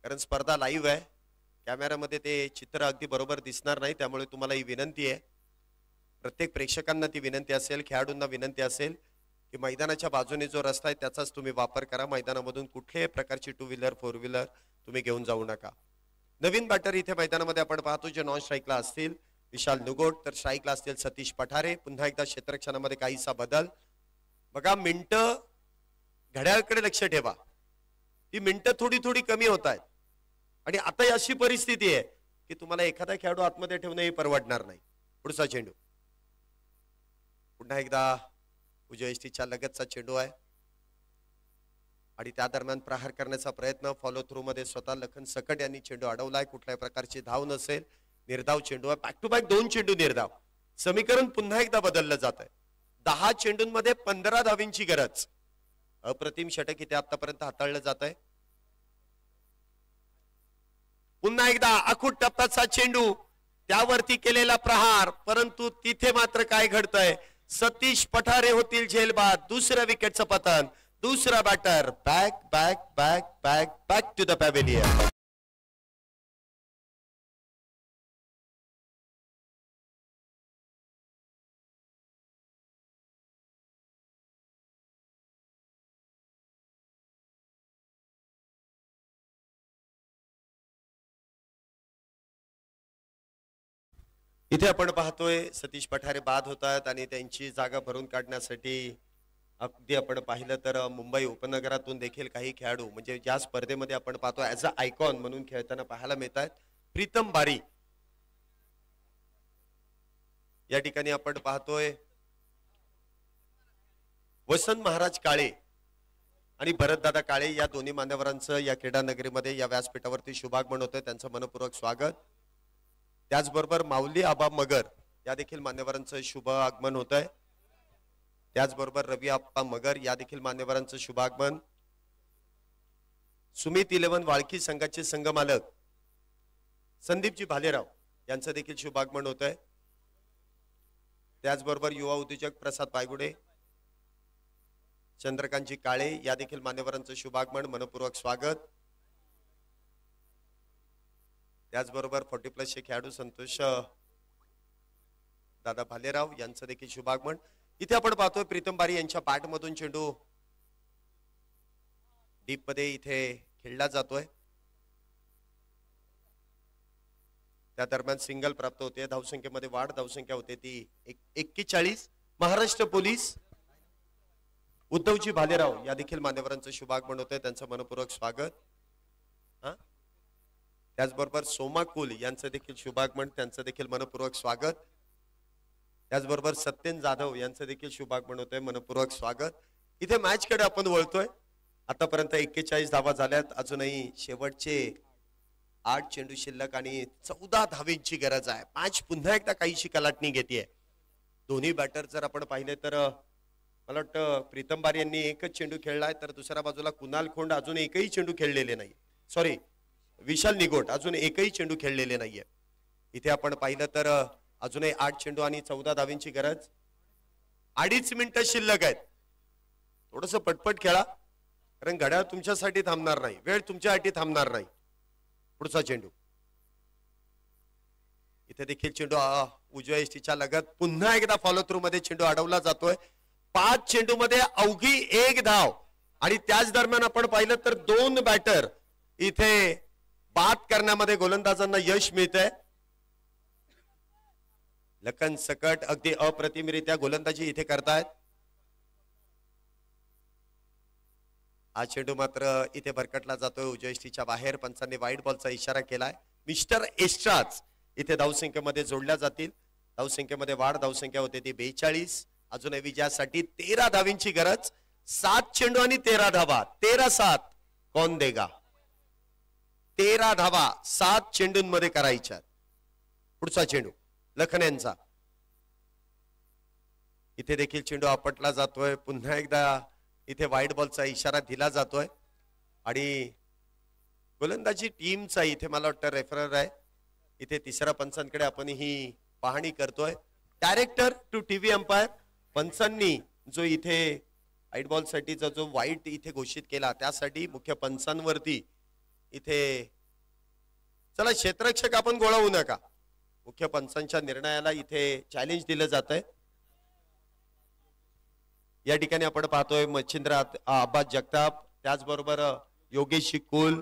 कारण स्पर्धा लाईव्ह आहे. कॅमेऱ्यामध्ये ते चित्र अगदी बरोबर दिसणार नाही, त्यामुळे तुम्हाला ही विनंती आहे. प्रत्येक प्रेक्षकांना ती विनंती असेल, खेळाडूंना विनंती असेल की मैदानाच्या बाजूने जो रस्ता आहे त्याचाच तुम्ही वापर करा. मैदानामधून कुठल्याही प्रकारची 2 व्हीलर 4 व्हीलर तुम्ही घेऊन जाऊ नका. नवीन बॅटर इथे मैदानामध्ये आपण पाहतो जे नॉन स्ट्राईकला असतील विशाल नुगोट, तर स्ट्राईकला असतील सतीश पठारे. पुन्हा एकदा क्षेत्ररक्षणामध्ये काहीसा बदल. बघा, मिनिटं घड्याळकडे लक्ष ठेवा, ती मिनिटं थोडी थोडी कमी होत आहेत आणि आता अशी परिस्थिती आहे की तुम्हाला एखादा खेळाडू आतमध्ये ठेवणं हे परवडणार नाही. पुढचा चेंडू पुन्हा एकदा उजव्या यष्टीच्या लगतचा चेंडू आहे आणि त्या दरम्यान प्रहार करण्याचा प्रयत्न. फॉलो थ्रू मध्ये स्वतः लखन सकट यांनी चेंडू अडवलाय. कुठल्याही प्रकारची धाव नसेल, निर्धाव चेंडू आहे. बॅक टू बॅक 2 चेंडू निर्धाव. समीकरण पुन्हा एकदा बदललं जात आहे. 10 चेंडूंमध्ये 15 धावींची गरज. अप्रतिम षटक इथे आतापर्यंत हाताळलं जात आहे. पुन्हा एकदा अखूट टप्प्याचा चेंडू, त्यावरती केलेला प्रहार, परंतु तिथे मात्र काय घडतंय, सतीश पठारे होतील झेलबाद. दुसऱ्या विकेटचं पतन. दुसरा batter back back back back back to the pavilion. इथे आपण पाहतोय सतीश पठारे बाद होत आहेत आणि त्यांची जागा भरून काढण्यासाठी अगदी आपण पाहिलं तर मुंबई उपनगरातून देखील काही खेळाडू, म्हणजे ज्या स्पर्धेमध्ये आपण पाहतो ऍज अ आयकॉन म्हणून खेळताना पाहायला मिळत आहेत. प्रीतम बारी या ठिकाणी आपण पाहतोय. वसंत महाराज काळे आणि भरतदादा काळे या दोन्ही मान्यवरांचं या क्रीडा नगरीमध्ये या व्यासपीठावरती शुभागमन होतं. त्यांचं मनपूर्वक स्वागत. त्याचबरोबर माऊली आबा मगर या देखील मान्यवरांचं शुभ आगमन होत आहे. त्याचबरोबर रवी आप्पा मगर या देखील मान्यवरांचं शुभागमन. सुमित 11 वाळकी संघाचे संघमालक संदीपजी भालेराव यांचं देखील शुभागमन होत आहे. त्याचबरोबर युवा उद्योजक प्रसाद पायगुडे, चंद्रकांतजी काळे या देखील मान्यवरांचं शुभागमन, मनपूर्वक स्वागत. त्याचबरोबर 40+ चे खेळाडू संतोष दादा भालेराव यांचं देखील शुभागमन. इथे आपण पाहतोय प्रीतम बारी यांच्या बॅट मधून चेंडू डीप मध्ये इथे खेळला जातोय. त्या दरम्यान सिंगल प्राप्त होते. धावसंख्येमध्ये वाढ, धावसंख्या होते ती 41. महाराष्ट्र पोलीस उद्धवजी भालेराव या देखील मान्यवरांचं शुभागमन होतंय, त्यांचं मनपूर्वक स्वागत. त्याचबरोबर सोमा कुल यांचं देखील शुभागमन, त्यांचं देखील मनपूर्वक स्वागत. त्याचबरोबर सत्येन जाधव यांचं देखील शुभागमन होतंय, मनपूर्वक स्वागत. इथे मॅच कडे आपण वळतोय. आतापर्यंत 41 धावा झाल्यात, अजूनही शेवटचे 8 चेंडू शिल्लक आणि 14 धावेंची गरज आहे. मॅच पुन्हा एकदा काहीशी कलाटणी घेतेय. दोन्ही बॅटर जर आपण पाहिले तर मला वाटतं प्रीतम बारी यांनी एकच चेंडू खेळलाय, तर दुसऱ्या बाजूला कुणाल खोंड अजून एकही चेंडू खेळलेले नाही. सॉरी, विशाल निगोट अजून एकही चेंडू खेळलेले नाहीये. इथे आपण पाहिलं तर अजूनही 8 चेंडू आणि 14 धावेंची गरज. 2.5 मिनिटं शिल्लक आहेत. थोडस पटपट खेळा, कारण घड्याळ तुमच्यासाठी थांबणार नाही, वेळ तुमच्यासाठी थांबणार नाही. पुढचा चेंडू इथे देखील चेंडू उजव्या एसटीच्या लगत पुन्हा एकदा फॉलो थ्रू मध्ये चेंडू अडवला जातोय. 5 चेंडू मध्ये अवघी 1 धाव आणि त्याच दरम्यान आपण पाहिलं तर 2 बॅटर इथे बाद करण्यामध्ये गोलंदाजांना यश मिळतंय. लखन सकट अगदी अप्रतिमरित्या गोलंदाजी इथे करतायत. हा चेंडू मात्र इथे भरकटला जातोय उजव्या एसटीच्या बाहेर. पंचांनी वाईट बॉलचा इशारा केलाय. मिस्टर एक्स्ट्राच इथे धावसंख्येमध्ये जोडल्या जातील. धावसंख्येमध्ये वाढ, धावसंख्या होते ती 42. अजूनही विजयासाठी 13 धावींची गरज. 7 चेंडू आणि 13 धावा. 13-7 कोण देगा. 13 धावा 7 चेंडूंमध्ये करायच्या. पुढचा चेंडू लखन यांचा. इथे देखील चेंडू आपटला जातोय. पुन्हा एकदा इथे वाईट बॉलचा इशारा दिला जातोय आणि गोलंदाजी टीमचा इथे मला वाटतं रेफरर आहे. इथे तिसऱ्या पंचांकडे आपण ही पाहणी करतोय. Director to TV umpire. पंचांनी जो इथे वाईट बॉल साठीचा जो वाईट इथे घोषित केला त्यासाठी मुख्य पंचांवरती इथे चला क्षेत्ररक्षक आपण गोळा होऊ नका. मुख्य पंचांच्या निर्णयाला इथे चॅलेंज दिलं जात आहे. या ठिकाणी आपण पाहतोय मच्छिंद्र अब्बास जगताप, त्याचबरोबर योगेश कुल,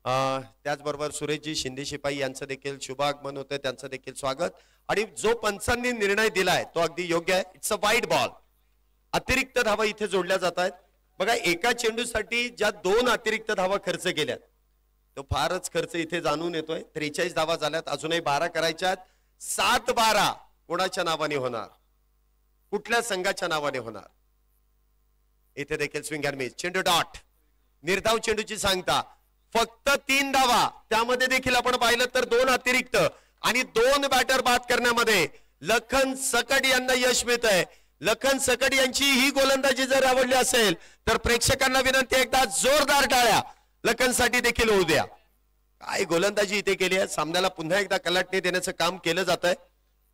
त्याचबरोबर सुरेशजी शिंदे शिपाई यांचं देखील शुभागमन होतं, त्यांचं देखील स्वागत. आणि जो पंचांनी निर्णय दिलाय तो अगदी योग्य आहे. इट्स अ वाईट बॉल. अतिरिक्त धावा इथे जोडल्या जात आहेत. बघा, एका चेंडूसाठी ज्या 2 अतिरिक्त धावा खर्च केल्यात तो फारच खर्च इथे जाणून येतोय. 43 धावा झाल्यात, अजूनही 12 करायच्यात. 7-12 कोणाच्या नावाने होणार, कुठल्या संघाच्या नावाने होणार. इथे देखील स्विंग अँड मिस. चेंडू डॉट. निर्धाव चेंडूची सांगता फक्त 3 धावा. त्यामध्ये देखील आपण पाहिलं तर 2 अतिरिक्त आणि 2 बॅटर बाद करण्यामध्ये लखन सकट यांना यश मिळत आहे. लखन सकट यांची ही गोलंदाजी जर आवडली असेल तर प्रेक्षकांना विनंती, एकदा जोरदार टाळ्या लखनसाठी देखील होऊ द्या. काय गोलंदाजी इथे केली आहे. सामन्याला पुन्हा एकदा कलाटणी देण्याचं काम केलं जात आहे.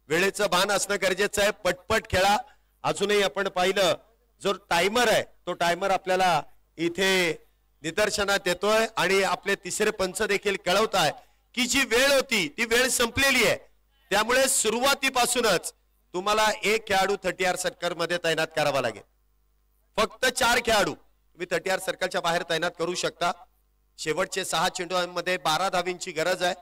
वेळेचं भान असणं गरजेचं आहे. पटपट खेळा. अजूनही आपण पाहिलं जो टायमर आहे तो टायमर आपल्याला इथे निदर्शनात येतोय आणि आपले तिसरे पंच देखील कळवत आहे की जी वेळ होती ती वेळ संपलेली आहे. त्यामुळे सुरुवातीपासूनच तुम्हाला एक खेळाडू 30R सर्कल मध्ये तैनात करावा लागेल. फक्त 4 खेळाडू तुम्ही 30R सर्कलच्या बाहेर तैनात करू शकता. शेवटचे 6 चेंडूंमध्ये 12 धावींची गरज आहे.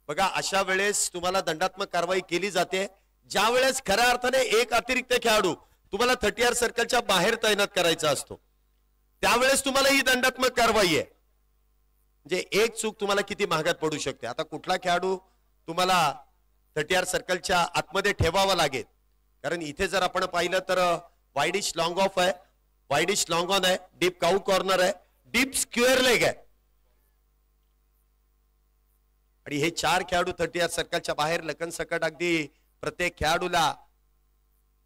बघा, अशा वेळेस तुम्हाला दंडात्मक कारवाई केली जाते. ज्या वेळेस खऱ्या अर्थाने एक अतिरिक्त खेळाडू तुम्हाला 30R सर्कलच्या बाहेर तैनात करायचा असतो त्यावेळेस तुम्हाला ही दंडात्मक कारवाई आहे. म्हणजे एक चूक तुम्हाला किती महागात पडू शकते. आता कुठला खेळाडू तुम्हाला 30R सर्कलच्या आतमध्ये ठेवावा लागेल, कारण इथे जर आपण पाहिलं तर वाईडिश लॉंग ऑफ आहे, वाईडिश लॉंग ऑन आहे, डीप काऊ कॉर्नर आहे, डीप स्क्वेअर लेग आहे आणि हे 4 खेळाडू 30R सर्कलच्या बाहेर. लखन सकट अगदी प्रत्येक खेळाडूला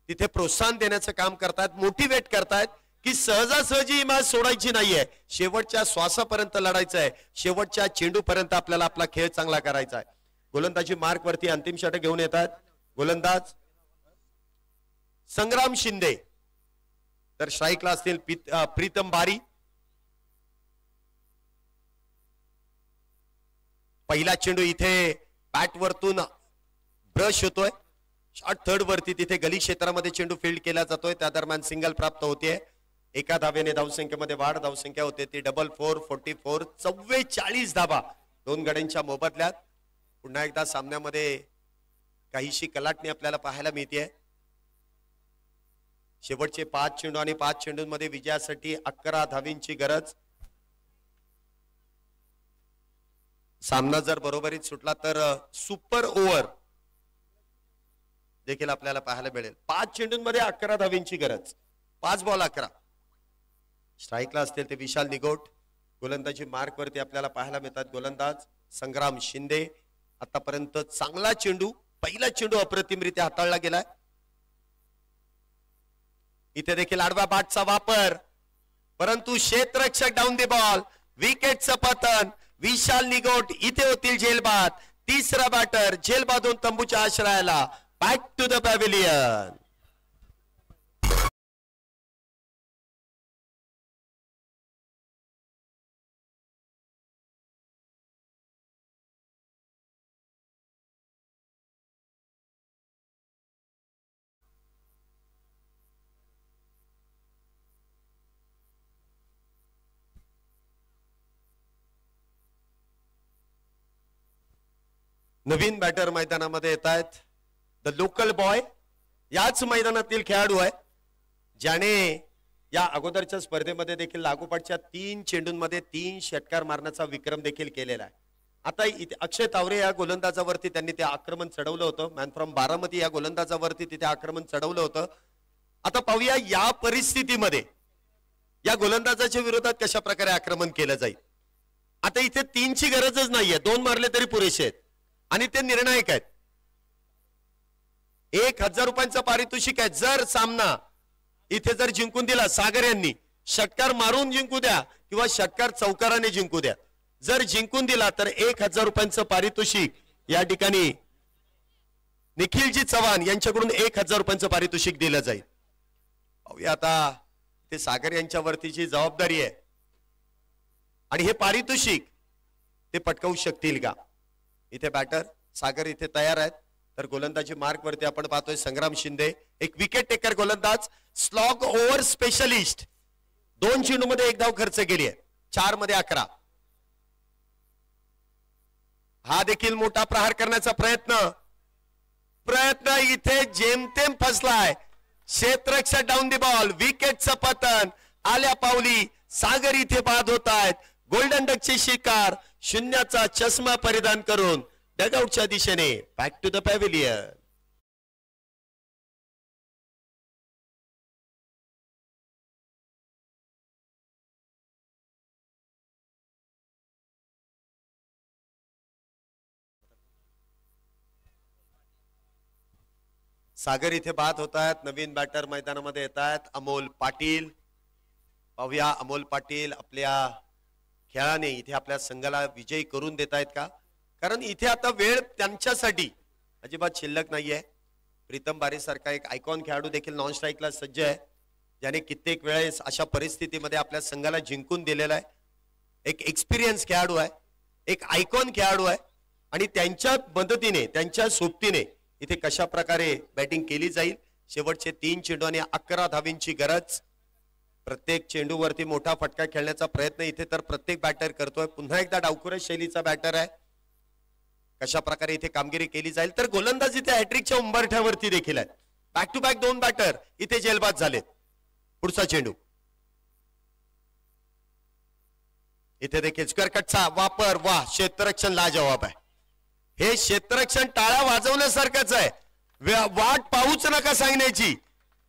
तिथे प्रोत्साहन देण्याचं काम करतात, मोटिवेट करतात की सहजासहजी ही मॅच सोडायची नाहीये. शेवटच्या श्वासापर्यंत लढायचं आहे. शेवटच्या चेंडूपर्यंत आपल्याला आपला खेळ चांगला करायचा आहे. गोलंदाजी मार्क वरती अंतिम षटक घेऊन येतात गोलंदाज संग्राम शिंदे. तर स्ट्राईकला असतील प्रीतम बारी. पहिला चेंडू इथे बॅट वरतून ब्रश होतोय. शॉट थर्ड वरती तिथे गली क्षेत्रामध्ये चेंडू फील्ड केला जातोय. त्या दरम्यान सिंगल प्राप्त होते. एका धावेने धावसंख्येमध्ये वाढ. धावसंख्या होते ती 4-4 44 44 धावा 2 गड्यांच्या मोबदल्यात. पुन्हा एकदा सामन्यामध्ये काहीशी कलाटणी आपल्याला पाहायला मिळते. शेवटचे 5 चेंडू आणि 5 चेंडूंमध्ये विजयासाठी 11 धावींची गरज. सामना जर बरोबरीत सुटला तर सुपर ओव्हर देखील आपल्याला पाहायला मिळेल. 5 चेंडूंमध्ये 11 धावींची गरज. 5 बॉल 11. स्ट्राईकला असतील ते विशाल निगोट. गोलंदाजी मार्क वरती आपल्याला पाहायला मिळतात गोलंदाज संग्राम शिंदे. आतापर्यंत चांगला चेंडू, पहिला चेंडू अप्रतिमरित्या हाताळला गेलाय. इथे देखील आडव्या बॅटचा वापर, परंतु क्षेत्ररक्षक डाऊन द बॉल. विकेटचं पतन. विशाल निगोट इथे होतील झेलबाद. तिसरा बॅटर झेलबादून तंबूच्या आश्रयाला. Back to the pavilion. नवीन बॅटर मैदानामध्ये येत आहेत. द लोकल बॉय याच मैदानातील खेळाडू आहे ज्याने या अगोदरच्या स्पर्धेमध्ये देखील लागोपाठच्या 3 चेंडूंमध्ये 3 षटकार मारण्याचा विक्रम देखील केलेला आहे. आता इथे अक्षय तावरे या गोलंदाजावरती त्यांनी ते आक्रमण चढवलं होतं. मॅन फ्रॉम बारामती या गोलंदाजावरती तिथे आक्रमण चढवलं होतं. आता पाहूया या परिस्थितीमध्ये या गोलंदाजाच्या विरोधात कशा प्रकारे आक्रमण केलं जाईल. आता इथे 3ची गरजच नाहीये, 2 मारले तरी पुरेसे आहेत आणि ते निर्णायक आहेत. 1000 रुपयांचं पारितोषिक आहे. जर सामना इथे जर जिंकून दिला सागर यांनी, षटकार मारून जिंकू द्या किंवा षटकार चौकाराने जिंकू द्या, जर जिंकून दिला तर 1000 रुपयांचं पारितोषिक या ठिकाणी निखिलजी चव्हाण यांच्याकडून 1000 रुपयांचं पारितोषिक दिलं जाईल. आता ते सागर यांच्यावरतीची जबाबदारी आहे आणि हे पारितोषिक ते पटकावू शकतील का. इथे बॅटर सागर इथे तयार आहेत. तर गोलंदाजी मार्क वरती आपण पाहतोय संग्राम शिंदे, एक विकेट टेकर गोलंदाज, स्लॉग ओव्हर स्पेशलिस्ट. 2 चेंडू मध्ये 1 धाव खर्च केली आहे, 4 मध्ये 11. हा देखील मोठा प्रहार करण्याचा प्रयत्न इथे जेमतेम फसलाय. क्षेत्ररक्षक डाऊन द बॉल. विकेटचं पतन. आल्या पावली सागर इथे बाद होत आहेत. गोल्डन डकचे शिकार शून्याचा चष्मा परिधान करून डगआउटच्या दिशेने बॅक टू द पॅव्हिलियन. सागर इथे बाद होत आहेत. नवीन बॅटर मैदानामध्ये येत आहेत अमोल पाटील. पाहूया अमोल पाटील आपल्या खेळाने इथे आपल्या संघाला विजयी करून देत आहेत का, कारण इथे आता वेळ त्यांच्यासाठी अजिबात शिल्लक नाहीये. प्रीतम बारे सारखा एक आयकॉन खेळाडू देखील नॉन स्ट्राईकला सज्ज आहे, ज्याने कित्येक वेळेस अशा परिस्थितीमध्ये आपल्या संघाला जिंकून दिलेला आहे. एक एक्सपिरियन्स खेळाडू आहे, एक आयकॉन खेळाडू आहे आणि त्यांच्या मदतीने त्यांच्या सोबतीने इथे कशा प्रकारे बॅटिंग केली जाईल. शेवटचे 3 चेंडू आणि 11 धावींची गरज. प्रत्येक चेंडूवरती मोठा फटका खेळण्याचा प्रयत्न इथे तर प्रत्येक बॅटर करतोय. पुन्हा एकदा डावखुरस शैलीचा बॅटर आहे. कशा प्रकारे इथे कामगिरी केली जाईल. तर गोलंदाज इथे हॅट्रिकच्या उंबरठ्यावरती देखील आहेत. बॅक टू बॅक 2 बॅटर इथे जेलबाद झालेत. पुढचा चेंडू इथे देखील स्क्वेअरकटचा वापर. वाह, क्षेत्ररक्षण लाजवाब आहे. हे क्षेत्ररक्षण टाळ्या वाजवण्यासारखंच आहे. वाट पाहूच नका सांगण्याची.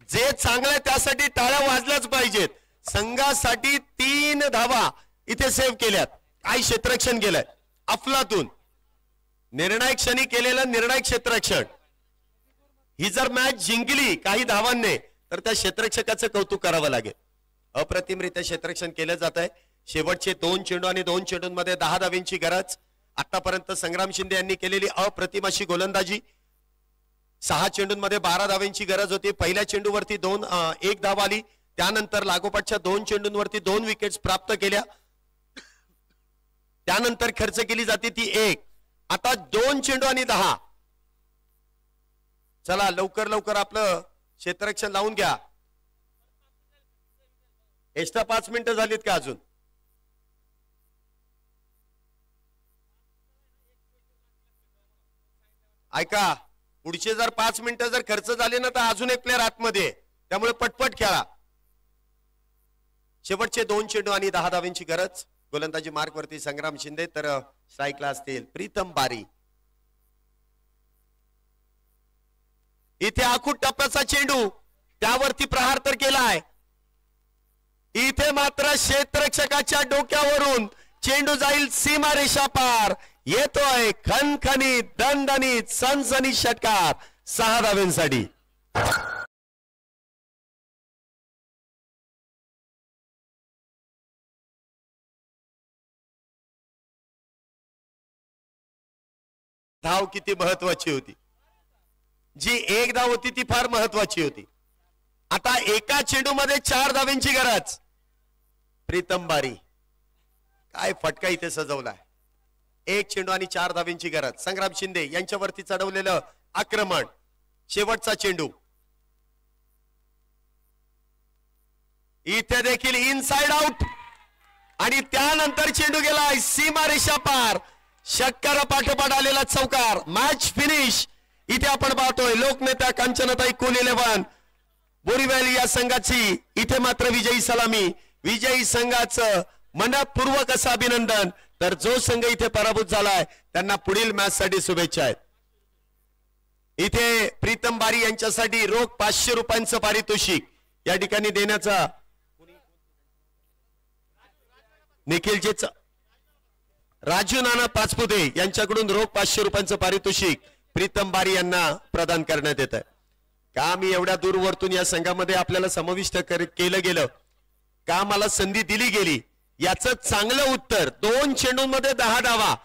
जे चांगलं आहे त्यासाठी टाळ्या वाजल्याच पाहिजेत. संघासाठी 3 धावा इथे सेव्ह केल्यात. काय क्षेत्ररक्षण केलंय अफलातून. निर्णायक क्षणी केलेलं निर्णायक क्षेत्ररक्षण. ही जर मॅच जिंकली काही धावांनी तर त्या क्षेत्ररक्षकाचं कौतुक करावं लागेल. अप्रतिमरित्या क्षेत्ररक्षण केलं जात आहे. शेवटचे 2 चेंडू आणि 2 चेंडूंमध्ये 10 धावींची गरज. आतापर्यंत संग्राम शिंदे यांनी केलेली अप्रतिम अशी गोलंदाजी. 6 चेंडूंमध्ये 12 धावांची गरज होती. पहिल्या चेंडूवरती 1 धाव आली. त्यानंतर लागोपाठच्या 2 चेंडूंवरती 2 विकेट्स प्राप्त केल्या. त्यानंतर खर्च केली जाते ती 1. आता 2 चेंडू आणि 10. चला लवकर लवकर आपलं क्षेत्ररक्षण लावून घ्या. एक्स्ट्रा 5 मिनिटं झालीत का अजून. ऐका, पुढचे जर 5 मिनिटं जर खर्च झाले ना तर अजून एक प्लेअर आतमध्ये. त्यामुळे पटपट खेळा. शेवटचे 2 चेंडू आणि 10 धावांची गरज. गोलंदाजी मार्क वरती संग्राम शिंदे तर स्ट्राईकला असतील प्रीतम बारी. इथे आखूड टप्प्याचा चेंडू, त्यावरती प्रहार तर केलाय. इथे मात्र क्षेत्ररक्षकाच्या डोक्यावरून चेंडू जाईल सीमारेषा पार. येतोय खणखणीत दणदणीत सनसनी षटकार 6 धावांसाठी. धाव किती महत्वाची होती. जी 1 धाव होती ती फार महत्वाची होती. आता एका चेंडू मध्ये 4 धावांची गरज. प्रीतम बारी काय फटका इथे सजवलाय. 1 चेंडू आणि 4 धावांची गरज. संग्राम शिंदे यांच्यावरती चढवलेलं आक्रमण. शेवटचा चेंडू इथे देखील इनसाइड आउट आणि त्यानंतर चेंडू गेलाय सीमारेषा पार. षटकारा पाठोपाठ आलेला चौकार. मॅच फिनिश इथे आपण पाहतोय. लोकनेता कांचनताई कोल 11 बोरीवली या संघाची इथे मात्र विजयी सलामी. विजयी संघाचं मनपूर्वक असं अभिनंदन. तर जो संघ इथे पराभूत झालाय त्यांना पुढील मॅच साठी शुभेच्छा आहेत. इथे प्रीतम बारी यांच्यासाठी रोख 500 रुपयांचं पारितोषिक या ठिकाणी देण्याचा निखिलचे राजू नाना पाचपुते यांच्याकडून रोख 500 रुपयांचं पारितोषिक प्रीतम बारी यांना प्रदान करण्यात येत आहे. का मी एवढ्या दूरवरतून या संघामध्ये आपल्याला समाविष्ट केलं गेलं, का मला संधी दिली गेली, याचं चांगलं उत्तर 2 चेंडूंमध्ये 10 धावा,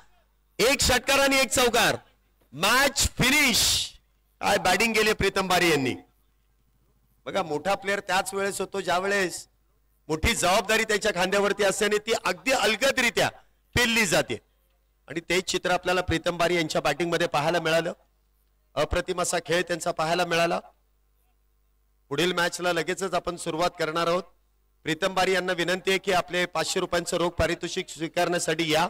1 षटकार आणि 1 चौकार. Match finish. काय बॅटिंग केली प्रीतम बारी यांनी. बघा मोठा प्लेअर त्याच वेळेस होतो ज्या वेळेस मोठी जबाबदारी त्याच्या खांद्यावरती असल्याने ती अगदी अलगदरित्या पेलली जाते. आणि तेच चित्र आपल्याला प्रीतम बारी यांच्या बॅटिंग मध्ये पाहायला मिळालं. अप्रतिम असा खेळ त्यांचा पाहायला मिळाला. पुढील मॅचला लगेचच आपण सुरुवात करणार आहोत. प्रीतम बारी यांना विनंती आहे की आपले 500 रुपयांचं रोख पारितोषिक स्वीकारण्यासाठी या.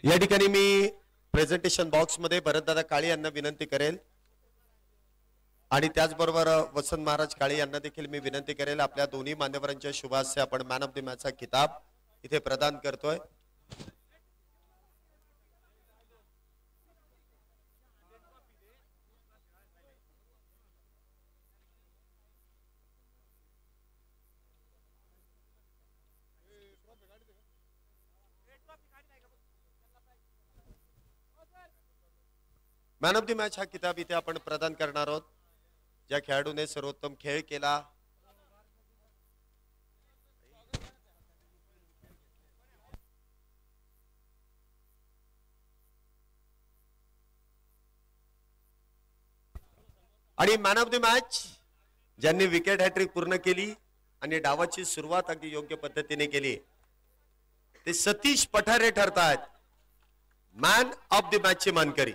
या ठिकाणी मी प्रेझेंटेशन बॉक्स मध्ये भरतदादा काळे यांना विनंती करेल आणि त्याचबरोबर वसंत महाराज काळे यांना देखील मी विनंती करेल. आपल्या दोन्ही मान्यवरांच्या शुभ हस्ते आपण मॅन ऑफ द मॅचचा किताब इथे प्रदान करतोय. मॅन ऑफ द मॅच हा किताब इथे आपण प्रदान करणार आहोत ज्या खेळाडूने सर्वोत्तम खेळ केला, आणि मॅन ऑफ द मॅच ज्यांनी विकेट हॅट्रिक पूर्ण केली आणि डावाची सुरुवात अगदी योग्य पद्धतीने केली ते सतीश पठारे ठरतात मॅन ऑफ द मॅच चे मानकरी.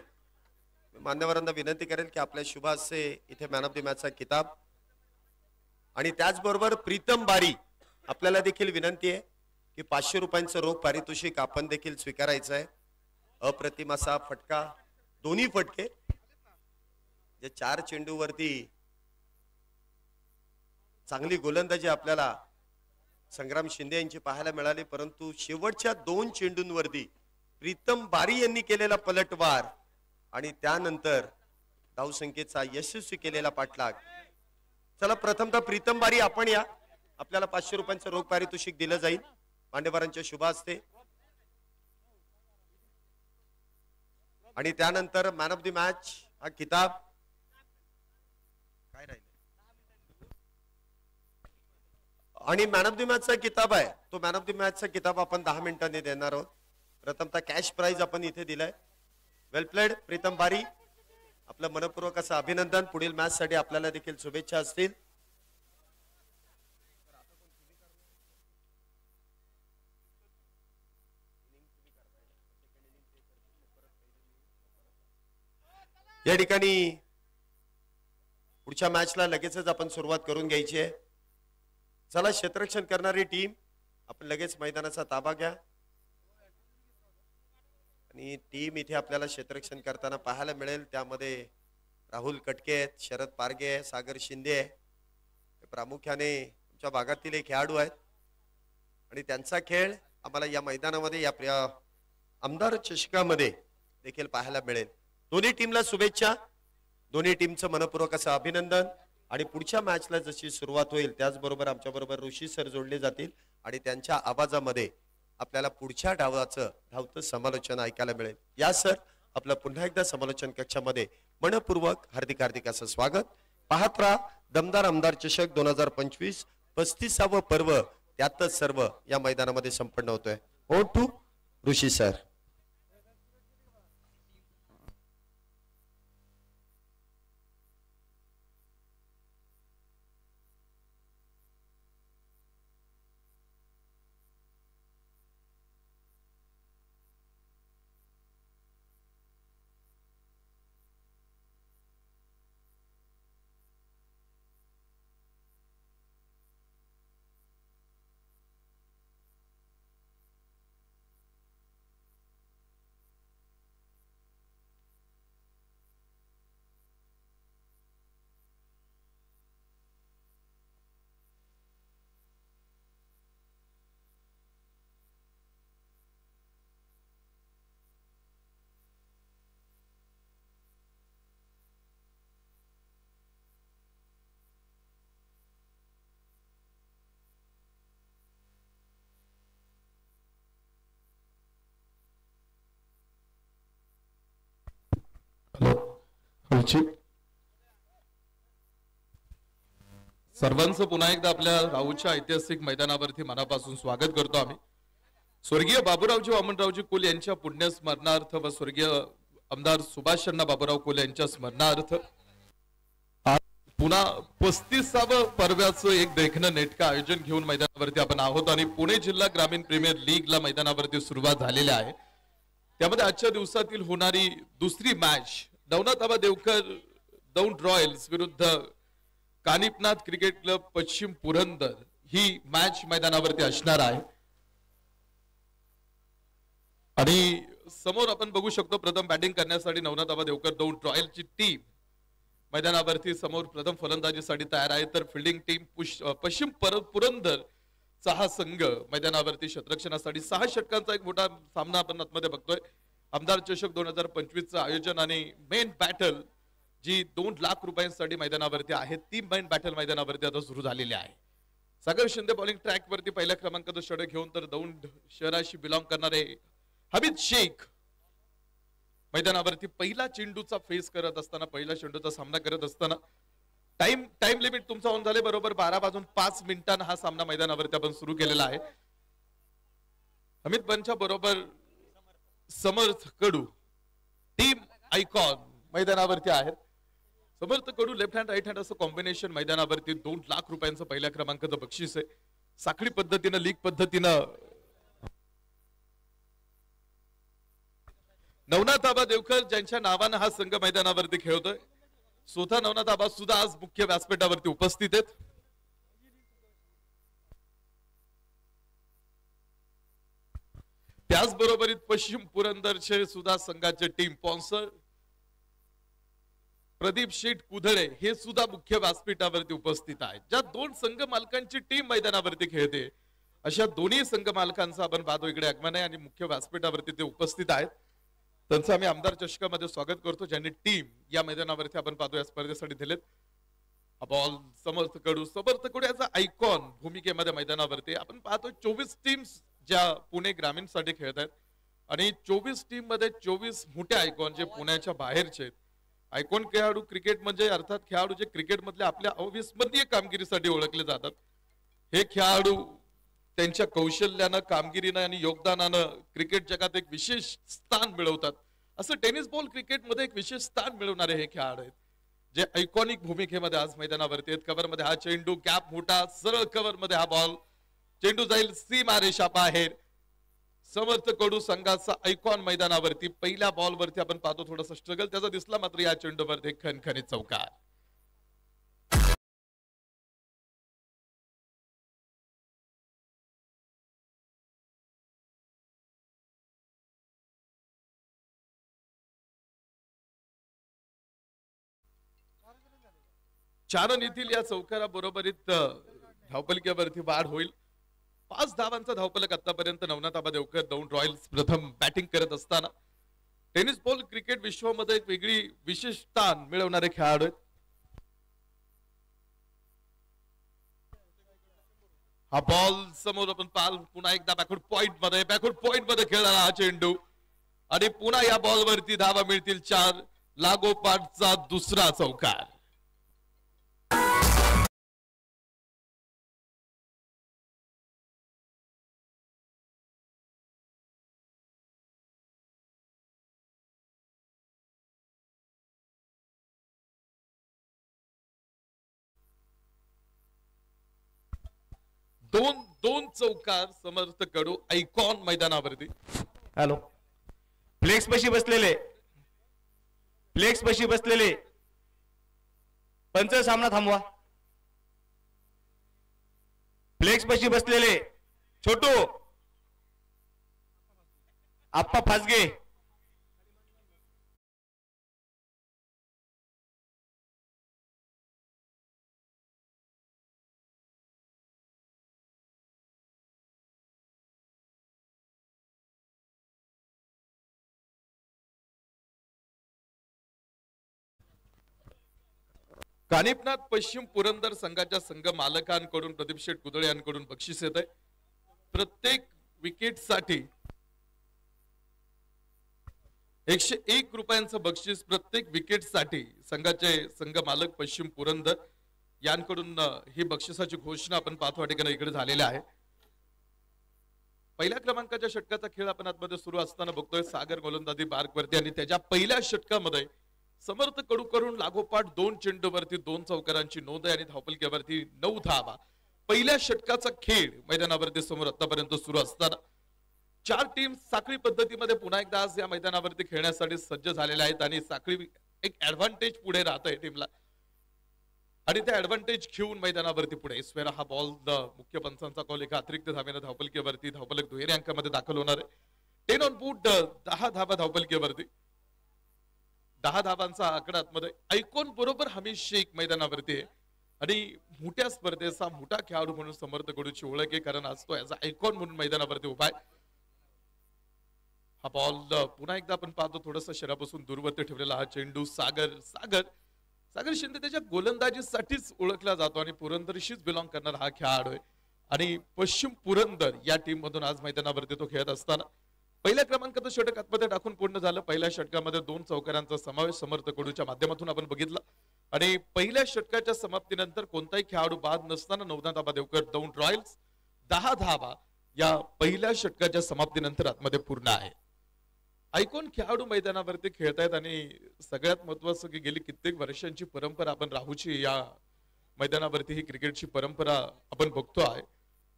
मान्यवरांना विनंती करेल की आपल्या शुभ हस्ते इथे मॅन ऑफ द मॅचचा किताब आणि त्याचबरोबर प्रीतम बारी आपल्याला देखील विनंती आहे की 500 रुपयांचं रोख पारितोषिक आपण देखील स्वीकारायचं आहे. अप्रतिम असा फटका, दोन्ही फटके जे 4 चेंडूवरती चांगली गोलंदाजी आपल्याला संग्राम शिंदे यांची पाहायला मिळाली, परंतु शेवटच्या 2 चेंडूंवरती प्रीतम बारी यांनी केलेला पलटवार आणि त्यानंतर धावसंख्येचा यशस्वी केलेला पाठलाग. चला प्रथमतः प्रीतम बारी आपण या, आपल्याला 500 रुपयांचं रोख पारितोषिक दिलं जाईल मान्यवरांच्या शुभ हस्ते आणि त्यानंतर मॅन ऑफ द मॅच हा किताब काय राहील आणि मॅन ऑफ द मॅचचा किताब आहे तो मॅन ऑफ द मॅचचा किताब आपण 10 मिनिटांनी देणार आहोत. प्रथमतः कॅश प्राइज आपण इथे दिलाय. वेल प्लेड प्रीतम बारी. आपलं मनपूर्वक असं अभिनंदन. पुढील मॅच साठी आपल्याला देखील शुभेच्छा असतील. या ठिकाणी पुढच्या मॅचला लगेचच आपण सुरुवात करून घ्यायची आहे. चला, क्षेत्ररक्षण करणारी टीम आपण लगेच मैदानाचा ताबा घ्या. आणि टीम इथे आपल्याला क्षेत्ररक्षण करताना पाहायला मिळेल. त्यामध्ये राहुल कटके आहेत, शरद पारगे आहे, सागर शिंदे आहे. प्रामुख्याने तुमच्या भागातील एक खेळाडू आहेत आणि त्यांचा खेळ आम्हाला या मैदानामध्ये या आमदार चषकामध्ये देखील पाहायला मिळेल. दोन्ही टीमला शुभेच्छा. दोन्ही टीमचं मनपूर्वक असं अभिनंदन. आणि पुढच्या मॅचला जशी सुरुवात होईल त्याचबरोबर आमच्या बरोबर ऋषी सर जोडले जातील आणि त्यांच्या आवाजामध्ये आपल्याला पुढच्या डावाचं धावतं समालोचन ऐकायला मिळेल. या सर, आपलं पुन्हा एकदा समालोचन कक्षामध्ये मनपूर्वक हार्दिक हार्दिक असं स्वागत. पाहत राहा दमदार आमदार चषक 2025 35वे पर्व त्यातच सर्व या मैदानामध्ये संपन्न होतोय. ओ टू ऋषी सर. सर्वांचं पुन्हा एकदा आपल्या राऊच्या ऐतिहासिक मैदानावरती मनापासून स्वागत करतो आम्ही. स्वर्गीय बाबूरावजी वामनरावजी कुल यांच्या पुण्य स्मरणार्थ व स्वर्गीय आमदार सुभाष अण्णा बाबूराव कुल यांच्या स्मरणार्थ पुन्हा 35वे पर्वाचं एक देखणं नेटकं आयोजन घेऊन मैदानावरती आपण आहोत. आणि पुणे जिल्हा ग्रामीण प्रीमियर लीगला मैदानावरती सुरुवात झालेली आहे. त्यामध्ये आजच्या दिवसातील होणारी दुसरी मॅच नवनाथ आबा देवकर दौंड रॉयल्स विरुद्ध कानिपनाथ क्रिकेट क्लब पश्चिम पुरंदर ही मॅच मैदानावरती असणार आहे. आणि समोर आपण बघू शकतो प्रथम बॅटिंग करण्यासाठी नवनाथ आबा देवकर दौंड रॉयल्सची टीम मैदानावरती समोर प्रथम फलंदाजीसाठी तयार आहे. तर फिल्डिंग टीम पश्चिम पुरंदरचा हा संघ मैदानावरती क्षेत्ररक्षणासाठी 6 षटकांचा एक मोठा सामना आपण आतमध्ये बघतोय. आमदार चषक 2025चं आयोजन आणि मेन बॅटल जी 2 लाख रुपयांसाठी मैदानावरती आहे ती मेन बॅटल मैदानावरती आता सुरू झालेली आहे. सागर शिंदे बॉलिंग ट्रॅक वरती पहिल्या क्रमांकाचं षटक घेऊन तर दौंड शहराशी बिलॉंग करणारे हमीद शेख मैदानावरती पहिला चेंडूचा फेस करत असताना पहिला चेंडूचा सामना करत असताना टाइम लिमिट तुमचा ऑन झाले बरोबर 12:05 हा सामना मैदानावरती आपण सुरू केलेला आहे. हमीद पंच्या बरोबर समर्थ कडू टीम आयकॉन मैदानावरती आहेत. समर्थ कडू लेफ्ट हँड राईट हँड असं कॉम्बिनेशन मैदानावरती 2 लाख रुपयांचं पहिल्या क्रमांकाचं बक्षीस आहे. साखळी पद्धतीनं लीग पद्धतीनं नवनाथ आबा देवकर ज्यांच्या नावानं हा संघ मैदानावरती खेळतोय स्वतः नवनाथ आबा सुद्धा आज मुख्य व्यासपीठावरती उपस्थित आहेत. त्याचबरोबरीत पश्चिम पुरंदरचे सुद्धा संघाचे टीम स्पॉन्सर प्रदीप शेठ कुधळे हे सुद्धा मुख्य व्यासपीठावरती उपस्थित आहेत. ज्या 2 संघ मालकांची टीम मैदानावरती खेळते अशा दोन्ही संघ मालकांचा आपण पाहतो इकडे आगमन आहे आणि मुख्य व्यासपीठावरती ते उपस्थित आहेत. त्यांचं आम्ही आमदार चषकामध्ये स्वागत करतो ज्यांनी टीम या मैदानावरती आपण पाहतो या स्पर्धेसाठी दिलेत. बॉल समर्थ कडू याचा आयकॉन भूमिकेमध्ये मैदानावरती आपण पाहतो. 24 टीम्स ज्या पुणे ग्रामीण साठी खेळत आहेत आणि 24 टीम मध्ये 24 मोठे आयकॉन जे पुण्याच्या बाहेरचे आहेत. आयकॉन खेळाडू क्रिकेट म्हणजे अर्थात खेळाडू जे क्रिकेट मधल्या आपल्या अविस्मरणीय कामगिरीसाठी ओळखले जातात. हे खेळाडू त्यांच्या कौशल्यानं कामगिरीनं आणि योगदानानं क्रिकेट जगात एक विशेष स्थान मिळवतात असं टेनिस बॉल क्रिकेटमध्ये एक विशेष स्थान मिळवणारे हे खेळाडू आहेत जे आयकॉनिक भूमिकेमध्ये आज मैदानावरती आहेत. कव्हरमध्ये हा चेंडू, गॅप मोठा, सरळ कव्हरमध्ये हा बॉल, चेंडू जाईल सीमारेषा बाहेर. समर्थ कडू संघाचा आयकॉन मैदानावरती पहिल्या बॉल वरती आपण पाहतो थोडासा स्ट्रगल त्याचा दिसला, मात्र या चेंडूवरती खणखणीत चौकार. चारण येथील या चौकारा बरोबरीत धावपलक्यावरती वाढ होईल. 5 धावांचा धावपलक आतापर्यंत नवनाथ आबा देवकर दौंड रॉयल्स प्रथम बॅटिंग करत असताना टेनिस बॉल क्रिकेट विश्वामध्ये एक वेगळी विशेष स्थान मिळवणारे खेळाडू आहेत. हा बॉल समोर आपण पाल पुन्हा एकदा बॅकवर्ड पॉइंट मध्ये खेळणारा हा चेंडू आणि पुन्हा या बॉल वरती धावा मिळतील 4. लागोपाठचा दुसरा चौकार. दोन चौकार समर्थ कडू आयकॉन मैदानावरती. हॅलो, फ्लेक्स पशी बसलेले पंच सामना थांबवा. फ्लेक्स पशी बसलेले छोटू, आप्पा फासगे, कानिपनाथ पश्चिम पुरंदर संघाच्या संघ मालकांकडून प्रदीप शेठ कुदळे यांकडून बक्षीस येत आहे. प्रत्येक विकेटसाठी 101 रुपयांचं बक्षीस प्रत्येक विकेटसाठी संघाचे संघ मालक पश्चिम पुरंदर यांकडून ही बक्षिसाची घोषणा आपण पाहतो ठिकाणी इकडे झालेली आहे. पहिल्या क्रमांकाच्या षटकाचा खेळ आपण आतमध्ये सुरू असताना बघतोय सागर गोलंदाजी बार्कवरती आणि त्याच्या पहिल्या षटकामध्ये समर्थ कडूकडून लागोपाठ 2 चेंडूवरती 2 चौकारांची नोंद आहे आणि धावपलक्यावरती 9 धावा. पहिल्या षटकाचा खेळ मैदानावरती समोर आतापर्यंत सुरू असताना 4 टीम साखळी पद्धतीमध्ये पुन्हा एकदा आज या मैदानावरती खेळण्यासाठी सज्ज झालेल्या आहेत आणि साखळी एक ऍडव्हान्टेज पुढे राहत आहे टीमला आणि त्या ऍडव्हान्टेज घेऊन मैदानावरती पुढे स्वेरा हा बॉल मुख्य पंचांचा कॉल एका अतिरिक्त धावेनं धावपलक्यावरती धावपलक दुहेरी अंकामध्ये दाखल होणार आहे. 10 ऑन बूट 10 धावा धावपलक्यावरती 10 धावांचा आकडा आतमध्ये आयकॉन बरोबर हमीद शेख मैदानावरती आहे आणि मोठ्या स्पर्धेचा मोठा खेळाडू म्हणून समर्थ कडूची ओळख आहे कारण आज तो याचा आयकॉन म्हणून मैदानावरती उभा आहे. हा बॉल पुन्हा एकदा आपण पाहतो थोडस शरीरापासून दूरवरती ठेवलेला हा चेंडू सागर शिंदे त्याच्या गोलंदाजीसाठीच ओळखला जातो आणि पुरंदरशीच बिलॉंग करणारा हा खेळाडू आहे आणि पश्चिम पुरंदर या टीम मधून आज मैदानावरती तो खेळत असताना पहिल्या क्रमांकाचं षटक आतमध्ये टाकून पूर्ण झालं. पहिल्या षटकामध्ये 2 चौकारांचा समावेश समर्थ कडूच्या माध्यमातून आपण बघितला आणि पहिल्या षटकाच्या समाप्तीनंतर कोणताही खेळाडू बाद नसताना नवनाथ आबा देवकर दौंड रॉयल्स 10 धावा या पहिल्या षटकाच्या समाप्तीनंतर आतमध्ये पूर्ण आहे. आयकॉन खेळाडू मैदानावरती खेळतायत आणि सगळ्यात महत्वाचं की गेली कित्येक वर्षांची परंपरा आपण राहूची या मैदानावरती ही क्रिकेटची परंपरा आपण बघतो आहे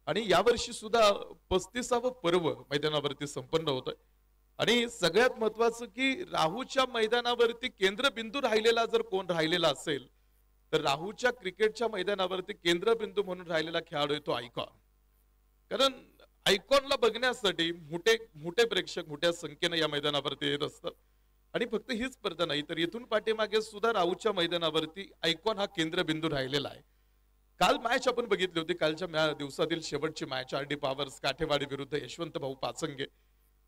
आणि यावर्षी सुद्धा 35वे पर्व मैदानावरती संपन्न होत आहे आणि सगळ्यात महत्वाचं की राहूच्या मैदानावरती केंद्रबिंदू राहिलेला जर कोण राहिलेला असेल तर राहूच्या क्रिकेटच्या मैदानावरती केंद्रबिंदू म्हणून राहिलेला खेळाडू आहे तो आयकॉन. कारण आयकॉनला बघण्यासाठी मोठे प्रेक्षक मोठ्या संख्येने या मैदानावरती येत असतात आणि फक्त ही स्पर्धा नाही तर इथून पाठीमागे सुद्धा राहूच्या मैदानावरती आयकॉन हा केंद्रबिंदू राहिलेला आहे. काल मॅच आपण बघितली होती. कालच्या दिवसातील शेवटची match R D Powers Kathewadi विरुद्ध यशवंत भाऊ पाचंगे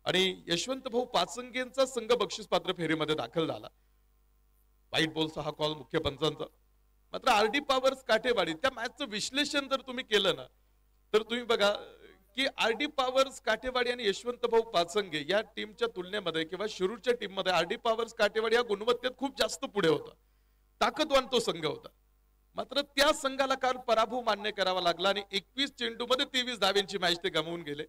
आणि यशवंत भाऊ पाचंगेंचा संघ बक्षीस पात्र फेरीमध्ये दाखल झाला. व्हाईट बॉलचा हा कॉल मुख्य पंचांचा. मात्र आर डी पॉवर्स काठेवाडी त्या मॅचचं विश्लेषण जर तुम्ही केलं ना तर तुम्ही बघा की आर डी पॉवर्स काठेवाडी आणि यशवंत भाऊ पाचंगे या टीमच्या तुलनेमध्ये किंवा शिरूरच्या टीम मध्ये आर डी पॉवर्स काठेवाडी या गुणवत्तेत खूप जास्त पुढे होता. ताकदवान तो संघ होता. मात्र त्या संघाला काल पराभव मान्य करावा लागला आणि 21 चेंडूमध्ये 23 धाव्यांची मॅच ते गमावून गेले.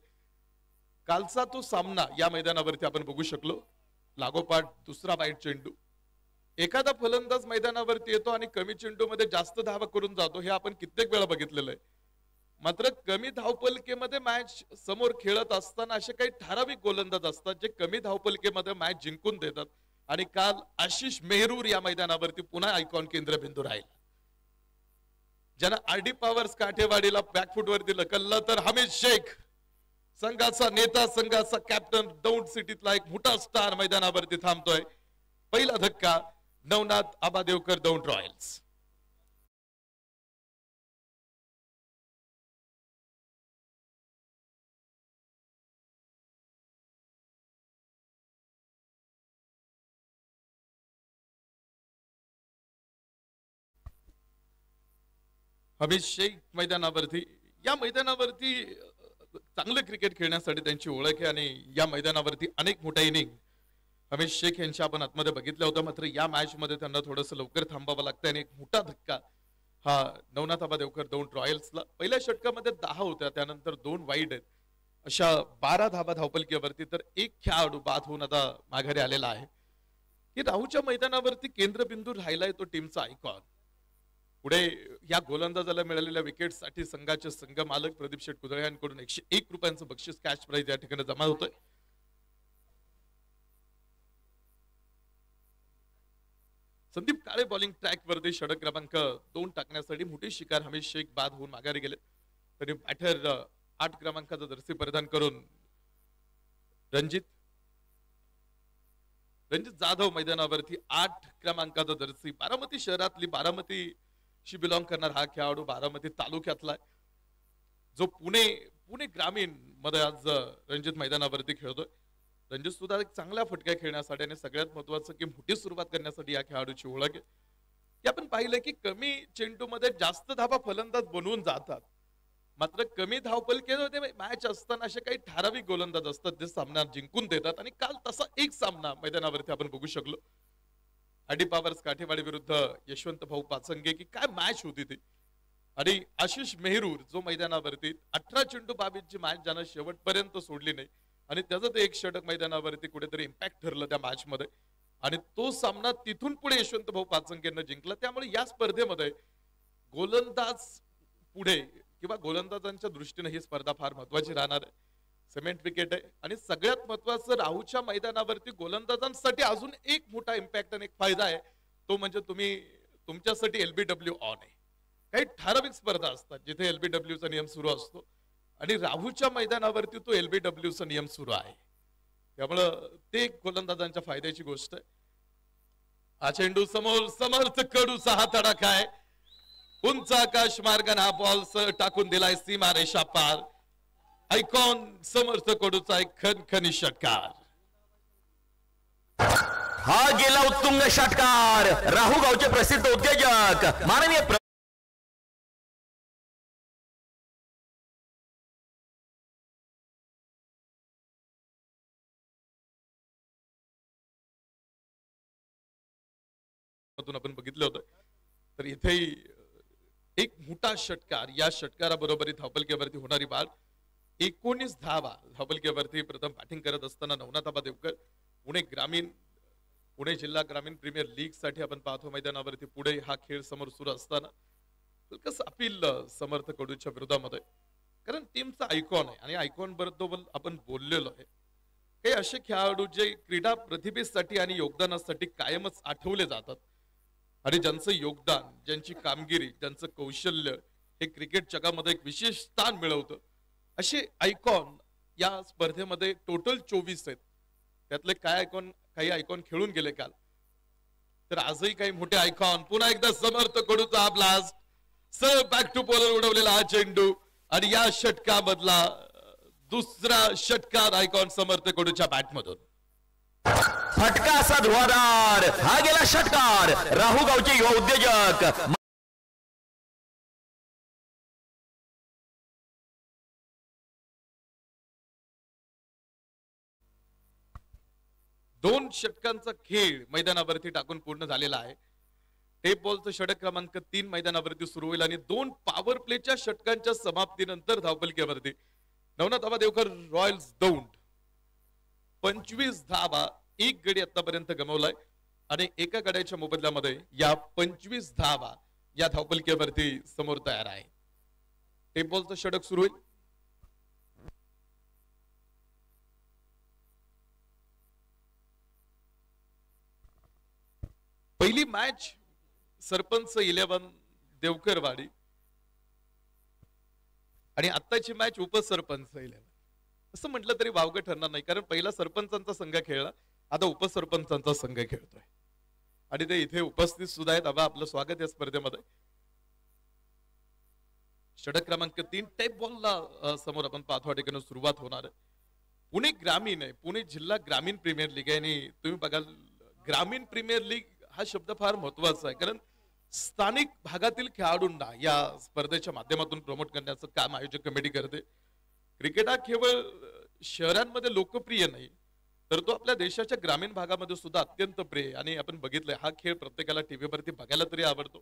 कालचा तो सामना या मैदानावरती आपण बघू शकलो. लागोपाठ दुसरा वाईट चेंडू. एखादा फलंदाज मैदानावरती येतो आणि कमी चेंडूमध्ये जास्त धावा करून जातो, हे आपण कित्येक वेळा बघितलेलं आहे. मात्र कमी धावपलकेमध्ये मॅच समोर खेळत असताना असे काही ठराविक गोलंदाज असतात जे कमी धावपलकेमध्ये मॅच जिंकून देतात. आणि काल आशिष मेहरूर या मैदानावरती पुन्हा आयकॉन केंद्रबिंदू राहील. ज्यानं आरडी पॉवर्स काठेवाडीला बॅकफुटवरती लकललं, तर हमीद शेख संघाचा नेता, संघाचा कॅप्टन, दौंड सिटीतला एक मोठा स्टार मैदानावरती थांबतोय. पहिला धक्का नवनाथ आबादेवकर, दौंड रॉयल्स. हमीद शेख मैदानावरती. या मैदानावरती चांगलं क्रिकेट खेळण्यासाठी त्यांची ओळख आहे आणि या मैदानावरती अनेक मोठ्या इनिंग हमीद शेख यांच्या आपण आतमध्ये बघितल्या होत्या. मात्र या मॅच मध्ये त्यांना थोडंसं लवकर थांबावं लागतं आणि एक मोठा धक्का हा नवनाथ आबादेवकर, दौंड रॉयल्सला. पहिल्या षटकामध्ये 10 होत्या, त्यानंतर 2 वाईड आहेत, अशा 12 धाबा धावपलकीवरती. तर एक खेळाडू बाद होऊन आता माघारी आलेला आहे. की राहूच्या मैदानावरती केंद्रबिंदू राहिलाय तो टीमचा आयकॉन. पुढे या गोलंदाजाला मिळालेल्या विकेटसाठी संघाचे संघ मालक प्रदीप शेठ कुदळे यांकडून 101 रुपयांचं बक्षीस कॅश प्राइज या ठिकाणी जमा होतोय. संदीप काळे बॉलिंग ट्रॅक वरती षटक क्रमांक 2 टाकण्यासाठी मोठी शिकार हमीद शेख बाद होऊन माघारी गेले. तरी बॅटर 8 क्रमांकाचा जर्सी परिधान करून रणजित जाधव मैदानावरती 8 क्रमांकाचा जर्सी. बारामती शहरातली, बारामती शी बिलॉंग करणार हा खेळाडू बारामती तालुक्यातला जो पुणे ग्रामीण मध्ये आज रणजित मैदानावरती खेळतोय. रणजित सुद्धा एक चांगल्या फटक्या खेळण्यासाठी आणि सगळ्यात महत्वाचं की मोठी सुरुवात करण्यासाठी या खेळाडूची ओळख आहे. की आपण पाहिलं की कमी चेंडूमध्ये जास्त धावा फलंदाज बनवून जातात, मात्र कमी धावपलकेमध्ये मॅच असताना असे काही ठराविक गोलंदाज असतात जे सामना जिंकून देतात. आणि काल तसा एक सामना मैदानावरती आपण बघू शकलो. आरडी पॉवर्स काठेवाडी विरुद्ध यशवंत भाऊ पाचंगे. की काय मॅच होती ती. आणि आशिष मेहरूर जो मैदानावरती 18 चेंडू 22 ची मॅच ज्यानं शेवटपर्यंत सोडली नाही आणि त्याचं ते एक षटक मैदानावरती कुठेतरी इम्पॅक्ट ठरलं त्या मॅच मध्ये. आणि तो सामना तिथून पुढे यशवंत भाऊ पाचंगेनं जिंकला. त्यामुळे या स्पर्धेमध्ये गोलंदाज पुढे किंवा गोलंदाजांच्या दृष्टीने ही स्पर्धा फार महत्वाची राहणार आहे. सिमेंट विकेट आहे आणि सगळ्यात महत्वाचं राहूच्या मैदानावरती गोलंदाजांसाठी अजून एक मोठा इम्पॅक्ट आणि एक फायदा आहे, तो म्हणजे तुमच्यासाठी LBW ऑन आहे. काही ठराविक स्पर्धा असतात जिथे LBWचा नियम सुरू असतो आणि राहूच्या मैदानावरती तो LBWचा नियम सुरू आहे. त्यामुळं ते गोलंदाजांच्या फायद्याची गोष्ट आहे. हा चेंडू समोर, समर्थ कडूचा हा तडाखा आहे. उंच आकाश मार्गाने हा बॉल टाकून दिलाय सीमा रेषा पार. आयकॉन समर्थ कडूचा एक खणखणी षटकार. हा गेला उत्तुंग षटकार. राहू गावचे प्रसिद्ध उद्योजक माननीय आपण बघितलं होतं. तर इथेही एक मोठा षटकार. या षटकाराबरोबर धावपलकेवरती होणारी बाद. 19 धावा धावपलकेवरती प्रथम बॅटिंग करत असताना नवनाथ आबादेवकर. पुणे जिल्हा ग्रामीण प्रीमियर लीग साठी आपण पाहतो मैदानावरती. पुढे हा खेळ समोर सुरू असताना हलकस अपील समर्थ कडूच्या विरोधामध्ये, कारण टीमचा आयकॉन आहे आणि आयकॉन बरोबर आपण बोललेलो आहे. काही असे खेळाडू जे क्रीडा प्रतिभेसाठी आणि योगदानासाठी कायमच आठवले जातात आणि ज्यांचं योगदान, ज्यांची कामगिरी, ज्यांचं कौशल्य हे क्रिकेट जगामध्ये एक विशेष स्थान मिळवतं, असे आयकॉन या स्पर्धेमध्ये टोटल 24 आहेत. त्यातले काही आयकॉन खेळून गेले काल. तर आजही काही मोठे आयकॉन. पुन्हा एकदा समर्थ कडूचा हा blast, sir back to bowler उडवलेला हा चेंडू आणि या षटकामधला दुसरा षटकार आयकॉन समर्थ कडूच्या बॅटमधून. फटका असा धुवाधार. हा गेला षटकार. राहू गावचे युवा उद्योजक 2 षटकांचा खेळ मैदानावरती टाकून पूर्ण झालेला आहे. टेप बॉलचं षटक क्रमांक 3 मैदानावरती सुरू होईल आणि 2 पॉवर प्लेच्या षटकांच्या समाप्तीनंतर धावपलकेवरती नवनाथ आबादेवकर रॉयल्स दौंड 25 धावा एक गडी आतापर्यंत गमावलाय आणि एका गड्याच्या मोबदल्यामध्ये या 25 धावा या धावपलकीवरती समोर तयार आहे. टेप बॉलचं षटक सुरू होईल. पहिली मॅच सरपंच 11 देवकरवाडी आणि आत्ताची मॅच उपसरपंच 11. असं म्हटलं तरी वावगं ठरणार नाही, कारण पहिला सरपंचांचा संघ खेळला, आता उपसरपंचांचा संघ खेळतोय आणि ते इथे उपस्थित सुद्धा आहेत. आबा आपलं स्वागत या स्पर्धेमध्ये. षटक क्रमांक 3 टेप बॉलला समोर आपण पाहतो ठिकाणी सुरुवात होणार आहे. पुणे ग्रामीण आहे, पुणे जिल्हा ग्रामीण प्रीमियर लीग आहे आणि तुम्ही बघाल ग्रामीण प्रीमियर लीग हा शब्द फार महत्वाचा आहे, कारण स्थानिक भागातील खेळाडूंना या स्पर्धेच्या माध्यमातून प्रमोट करण्याचं काम आयोजक कमिटी करते. क्रिकेट हा केवळ शहरांमध्ये लोकप्रिय नाही, तर तो आपल्या देशाच्या ग्रामीण भागामध्ये सुद्धा अत्यंत प्रिय. आणि आपण बघितलंय हा खेळ प्रत्येकाला टीव्हीवरती बघायला तरी आवडतो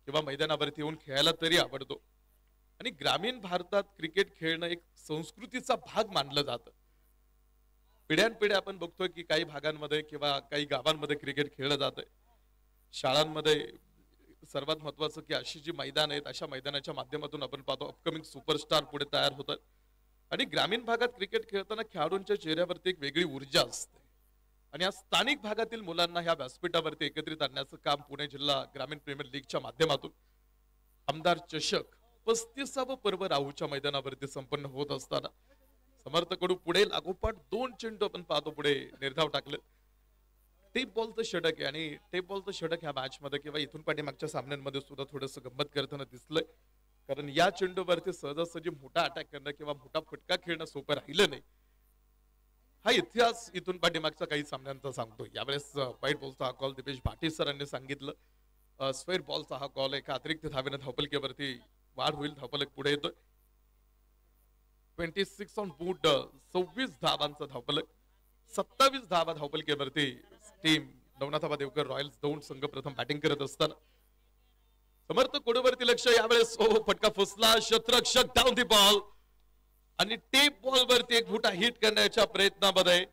किंवा मैदानावरती येऊन खेळायला तरी आवडतो. आणि ग्रामीण भारतात क्रिकेट खेळणं एक संस्कृतीचा भाग मानलं जातं. पिढ्यानपिढ्या आपण बघतोय की काही भागांमध्ये किंवा काही गावांमध्ये क्रिकेट खेळलं जातंय. शाळांमध्ये सर्वात महत्वाचं की अशी जी मैदान आहेत अशा मैदानाच्या माध्यमातून आपण पाहतो अपकमिंग सुपरस्टार पुढे तयार होतात. आणि ग्रामीण भागात क्रिकेट खेळताना खेळाडूंच्या चेहऱ्यावरती एक वेगळी ऊर्जा असते आणि या स्थानिक भागातील मुलांना ह्या व्यासपीठावरती एकत्रित आणण्याचं काम पुणे जिल्हा ग्रामीण प्रीमियर लीगच्या माध्यमातून आमदार चषक 35वे पर्व राहूच्या मैदानावरती संपन्न होत असताना समर्थकडू पुढे लागोपाठ 2 चेंडू आपण पाहतो पुढे निर्धाव टाकले. टेप बॉलचं षटक आहे आणि टेप बॉलचं षटक ह्या मॅच मध्ये किंवा इथून पाठीमागच्या सामन्यांमध्ये सुद्धा थोडंसं गंमत करताना दिसलंय, कारण या चेंडूवरती सहजासहजी मोठा अटॅक करणं किंवा मोठा फटका खेळणं सोपं राहिलं नाही. हा इतिहास इथून पाठीमागचा काही सामन्यांचा सांगतो. यावेळेस व्हाईट बॉलचा हा कॉल दिपेश भाटी सरांनी सांगितलं. स्क्वेअर बॉलचा हा कॉल एका अतिरिक्त धावेनं धावपलकीवरती वाढ होईल. धावपलक पुढे येतोय. 26 ऑन बूट 26 धावांचा धावपलक. 27 धावा धावपलकीवरती टीम नवनाथाबा देवकर रॉयल्स दौंड संघ प्रथम बॅटिंग करत असताना समर्थ कोडवरती लक्ष. यावेळेस फटका फसला. शतरक्षक डाऊन दी बॉल आणि टेप बॉल वरती एक मोठा हिट करण्याच्या प्रयत्नामध्ये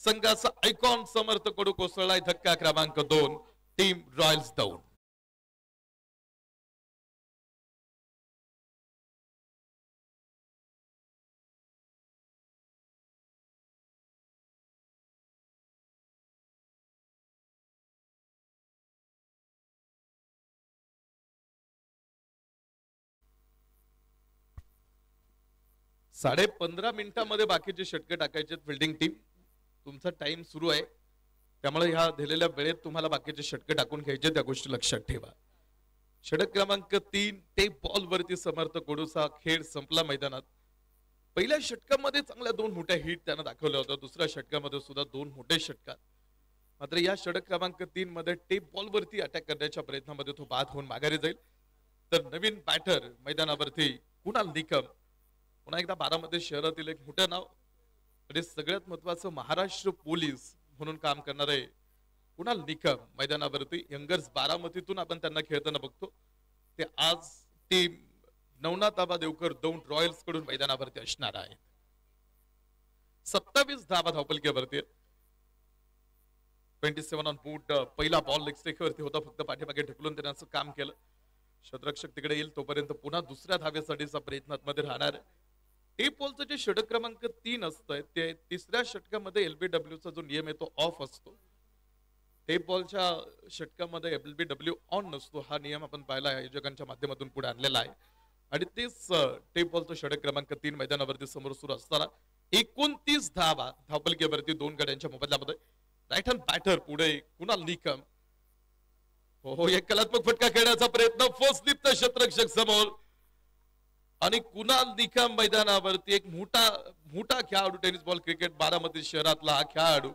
संघाचा आयकॉन समर्थ कोडू कोसळलाय. धक्का क्रमांक 2 टीम रॉयल्स दौंड. साडे 15 मिनिटांमध्ये बाकीचे षटके टाकायचे. फिल्डिंग टीम तुमचा टाइम सुरू आहे, त्यामुळे ह्या दिलेल्या वेळेत तुम्हाला बाकीचे षटके टाकून घ्यायचे, त्या गोष्टी लक्षात ठेवा. षटक क्रमांक 3 टेप बॉल वरती समर्थ कोडूचा खेळ संपला मैदानात. पहिल्या षटकामध्ये चांगल्या 2 मोठ्या हिट त्यानं दाखवल्या होत्या. दुसऱ्या षटकामध्ये सुद्धा 2 मोठे षटकार. मात्र या षटक क्रमांक 3 मध्ये टेप बॉल वरती अटॅक करण्याच्या प्रयत्नामध्ये तो बाद होऊन माघारी जाईल. तर नवीन बॅटर मैदानावरती कुणाल निकम, पुन्हा एकदा बारामती शहरातील एक मोठं नाव आणि सगळ्यात महत्वाचं महाराष्ट्र पोलीस म्हणून काम करणारे कुणाल निकम मैदानावरती. यंगर्स बारामतीतून आपण त्यांना खेळताना बघतो. ते आज टीम नवनाथाबा देवकर दौंड रॉयल्स कडून मैदानावरती असणार आहे. 27 धावा धावपलकीवरती. 27 ऑन बूट. पहिला बॉल लेग स्टेकवरती होता, फक्त पाठीमागे ढकलून त्याने असं काम केलं. शतरक्षक तिकडे येईल तोपर्यंत पुन्हा दुसऱ्या धावेसाठीचा प्रयत्नामध्ये राहणार. टेप बॉलचं जे षटक क्रमांक 3 असतंय ते तिसऱ्या षटकामध्ये LBWचा जो नियम आहे तो ऑफ असतो. टेप बॉलच्या षटकामध्ये LBW ऑन नसतो. हा नियम आपण पाहिला आयोजकांच्या माध्यमातून पुढे आणलेला आहे आणि तेच टेप बॉलचं षटक क्रमांक 3 मैदानावरती समोर सुरू असताना 29 धावा धावपलकीवरती 2 गड्यांच्या मोबदल्यामध्ये. राईट हँड बॅटर पुढे कुणाल निकम. हो, एक कलात्मक फटका खेळण्याचा प्रयत्न. फर्स्ट लिफ्ट शतरक्षक समोर आणि कुणाल निकम मैदानावरती एक मोठा खेळाडू. टेनिस बॉल क्रिकेट बारामती शहरातला हा खेळाडू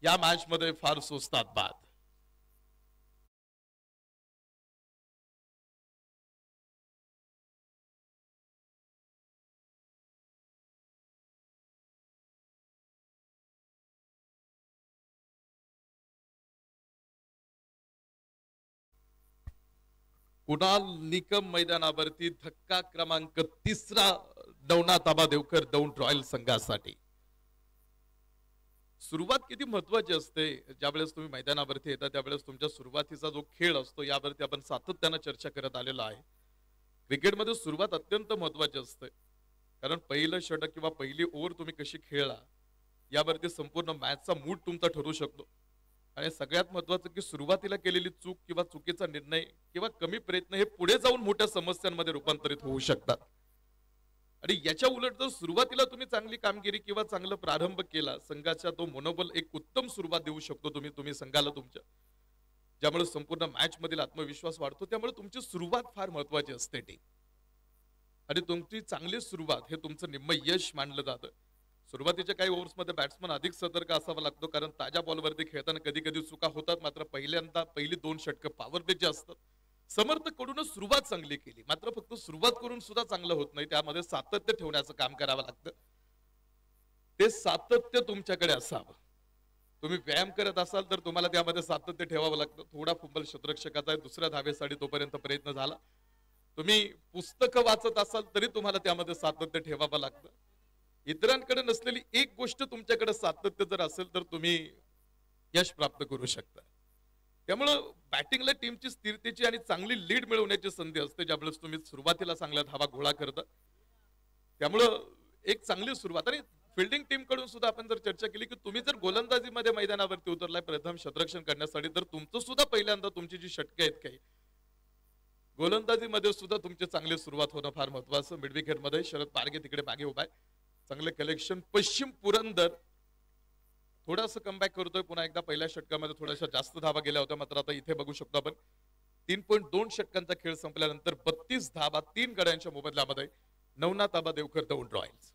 या मॅच मध्ये फार सोसतात बाद. कुणाल निकम मैदानावरती. धक्का क्रमांक 3 नवनाथाबा देवकर दौंड रॉयल संघासाठी. सुरुवात किती महत्वाची असते. ज्यावेळेस तुम्ही मैदानावरती येता त्यावेळेस तुमच्या सुरुवातीचा जो खेळ असतो यावरती आपण सातत्यानं चर्चा करत आलेलो आहे. क्रिकेटमध्ये सुरुवात अत्यंत महत्वाची असते, कारण पहिलं षटक किंवा पहिली ओव्हर तुम्ही कशी खेळला यावरती संपूर्ण मॅचचा मूड तुमचा ठरू शकतो. आणि सगळ्यात महत्वाचं की सुरुवातीला केलेली चूक किंवा चुकीचा निर्णय किंवा कमी प्रयत्न हे पुढे जाऊन मोठ्या समस्यांमध्ये रूपांतरित होऊ शकतात. आणि याच्या उलट जर सुरुवातीला तुम्ही चांगली कामगिरी किंवा चांगला प्रारंभ केला, संघाचा तो मनोबल एक उत्तम सुरुवात देऊ शकतो तुम्ही संघाला तुमच्या, ज्यामुळे संपूर्ण मॅच मधील आत्मविश्वास वाढतो. त्यामुळे तुमची सुरुवात फार महत्वाची असते टीम, आणि तुमची चांगली सुरुवात हे तुमचं निम्म यश मानलं जातं. सुरुवातीच्या काही ओव्हर्समध्ये बॅट्समन अधिक सतर्क असावा लागतो, कारण ताज्या बॉलवरती खेळताना कधी कधी चुका होतात. मात्र पहिली 2 षटकं पॉवर प्लेचे असतात. समर्थकडूनच सुरुवात चांगली केली, मात्र फक्त सुरुवात करून सुद्धा चांगलं होत नाही. त्यामध्ये सातत्य ठेवण्याचं काम करावं लागतं. ते सातत्य तुमच्याकडे असावं. तुम्ही व्यायाम करत असाल तर तुम्हाला त्यामध्ये सातत्य ठेवावं लागतं. थोडा फुंबल क्षेत्ररक्षकाचा आहे, दुसऱ्या धावेसाठी तोपर्यंत प्रयत्न झाला. तुम्ही पुस्तकं वाचत असाल तरी तुम्हाला त्यामध्ये सातत्य ठेवावं लागतं. इतरांकडे नसलेली एक गोष्ट तुमच्याकडे सातत्य जर असेल तर तुम्ही यश प्राप्त करू शकता. त्यामुळं बॅटिंगला टीमची स्थिरतेची आणि चांगली लीड मिळवण्याची संधी असते, ज्यावेळेस तुम्ही सुरुवातीला चांगल्या धावा गोळा करता. त्यामुळं एक चांगली सुरुवात. आणि फिल्डिंग टीम कडून सुद्धा आपण जर चर्चा केली की तुम्ही जर गोलंदाजीमध्ये मैदानावरती उतरलाय प्रथम क्षेत्ररक्षण करण्यासाठी, तर तुमचं सुद्धा पहिल्यांदा तुमची जी षटके आहेत काही गोलंदाजीमध्ये सुद्धा तुमची चांगली सुरुवात होणं फार महत्वाचं. मिड विकेट मध्ये शरद पारगे तिकडे मागे उभा आहे, चांगले कलेक्शन. पश्चिम पुरंदर थोडासा कमबॅक करतोय पुन्हा एकदा. पहिल्या षटकामध्ये थोड्याशा जास्त धावा गेल्या होत्या, मात्र आता इथे बघू शकतो आपण 3.2 षटकांचा खेळ संपल्यानंतर 32 धावा 3 गड्यांच्या मोबदल्यामध्ये नवनाथ आबा देवकर दौंड रॉयल्स.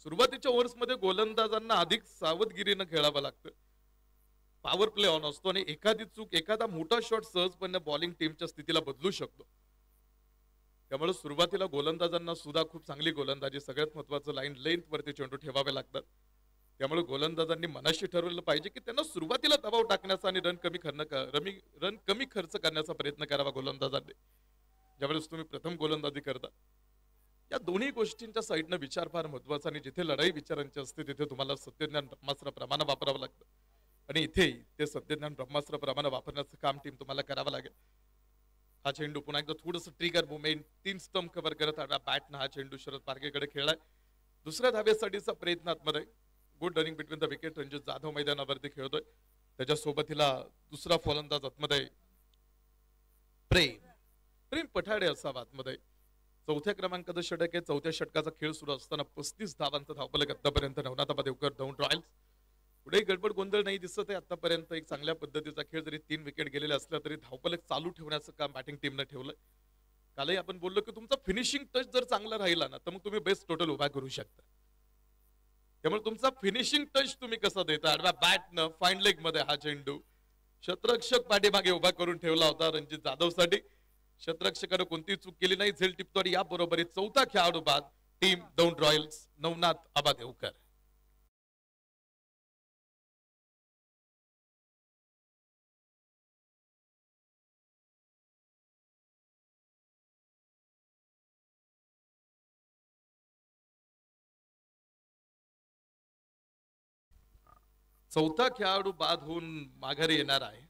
सुरुवातीच्या ओव्हर्समध्ये गोलंदाजांना अधिक सावधगिरीनं खेळावं लागतं. पॉवर प्ले ऑन असतो आणि एखादी चूक, एखादा मोठा शॉट सहजपणे बॉलिंग टीमच्या स्थितीला बदलू शकतो. त्यामुळे सुरुवातीला गोलंदाजांना सुद्धा खूप चांगली गोलंदाजी, सगळ्यात महत्वाचं लाईन लेंथ वरती चेंडू ठेवावे लागतात. त्यामुळे गोलंदाजांनी मनाशी ठरवलं पाहिजे की त्यांना सुरुवातीला दबाव टाकण्याचा आणि रन कमी खर्च करण्याचा प्रयत्न करावा गोलंदाजांनी, ज्यावेळेस तुम्ही प्रथम गोलंदाजी करता. या दोन्ही गोष्टींच्या साईडनं विचार फार महत्वाचा. आणि जिथे लढाई विचारांची असते तिथे तुम्हाला सत्यज्ञान ब्रह्मास्त्र प्रमाणे वापरावं लागतं, आणि इथे ते सत्यज्ञान ब्रह्मास्त्र प्रमाणे वापरण्याचं काम टीम तुम्हाला करावं लागेल. हा चेंडू पुन्हा एकदा थोडंसं ट्रिगर मुवमेंट, 3 स्टंप कव्हर करत बॅटनं हा चेंडू शरद पारगेकडे खेळलाय. दुसऱ्या धावेसाठीचा प्रयत्न आतमध्ये. Good running between the wicket. Ranjit Jadhav मैदानावरती खेळतोय, त्याच्यासोबत हिला दुसरा फलंदाज आतमध्ये प्रेम पठाडे असावा आतमध्ये. 4थ्या क्रमांकाचं षटक आहे. 4थ्या षटकाचा खेळ सुरू असताना 35 धावांचा धावफलक आतापर्यंत नवनाथ आबा देवकर दौंड रॉयल्स. पुढे गडबड गोंधळ नाही दिसत आहे आतापर्यंत. एक चांगल्या पद्धतीचा खेळ, जरी 3 विकेट गेलेले असल्या तरी धावफलक चालू ठेवण्याचं काम बॅटिंग टीमने ठेवलंय. कालही आपण बोललो की तुमचा फिनिशिंग टच जर चांगला राहिला ना तर मग तुम्ही बेस्ट टोटल उभा करू शकता. त्यामुळे तुमचा फिनिशिंग टच तुम्ही कसा देता. आडव्या बॅटनं फाईन लेग मध्ये हा चेंडू क्षेत्ररक्षक पाठीमागे उभा करून ठेवला होता रणजित जाधव साठी. क्षेत्ररक्षकाने कोणतीही चूक केली नाही. झेल टिपतो. आणि या बरोबरीत 4था खेळाडू बाद टीम दौंड रॉयल्स नवनाथ आबा देवकर. चौथा खेळाडू बाद होऊन माघारी येणार आहे.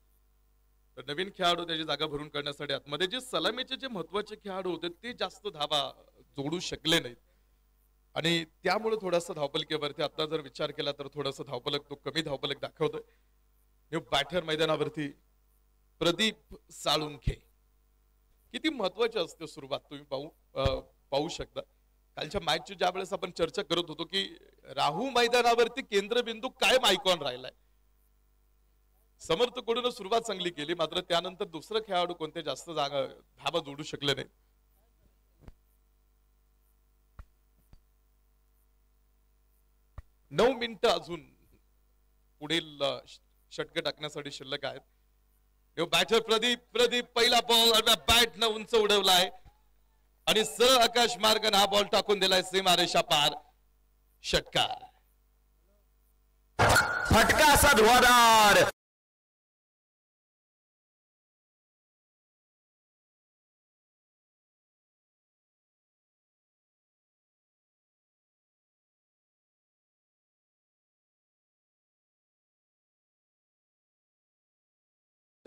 तर नवीन खेळाडू त्याची जागा भरून करण्यासाठी आतमध्ये जे सलामीचे जे महत्वाचे खेळाडू होते ते जास्त धावा जोडू शकले नाहीत, आणि त्यामुळे थोडासा धावपलकेवरती आता जर विचार केला तर थोडासा धावपलक तो कमी धावपलक दाखवतोय. न्यू बॅटर मैदानावरती प्रदीप साळुंखे. किती महत्वाची असते सुरुवात तुम्ही पाहू शकता. कालच्या मॅचची ज्या वेळेस आपण चर्चा करत होतो की राहू मैदानावरती केंद्रबिंदू कायम आयकॉन राहिलाय. समर्थकडून सुरुवात चांगली केली, मात्र त्यानंतर दुसरं खेळाडू कोणते जास्त धावा जोडू शकले नाही. नऊ मिनिटं अजून पुढील षटके टाकण्यासाठी शिल्लक आहेत. बॅटर प्रदीप पहिला बॉल बॅट न उंच उडवलाय आणि सरळ आकाश मार्गाने हा बॉल टाकून दिलाय सीमारेषा पार. षटकार. फटका असा धुवाधार.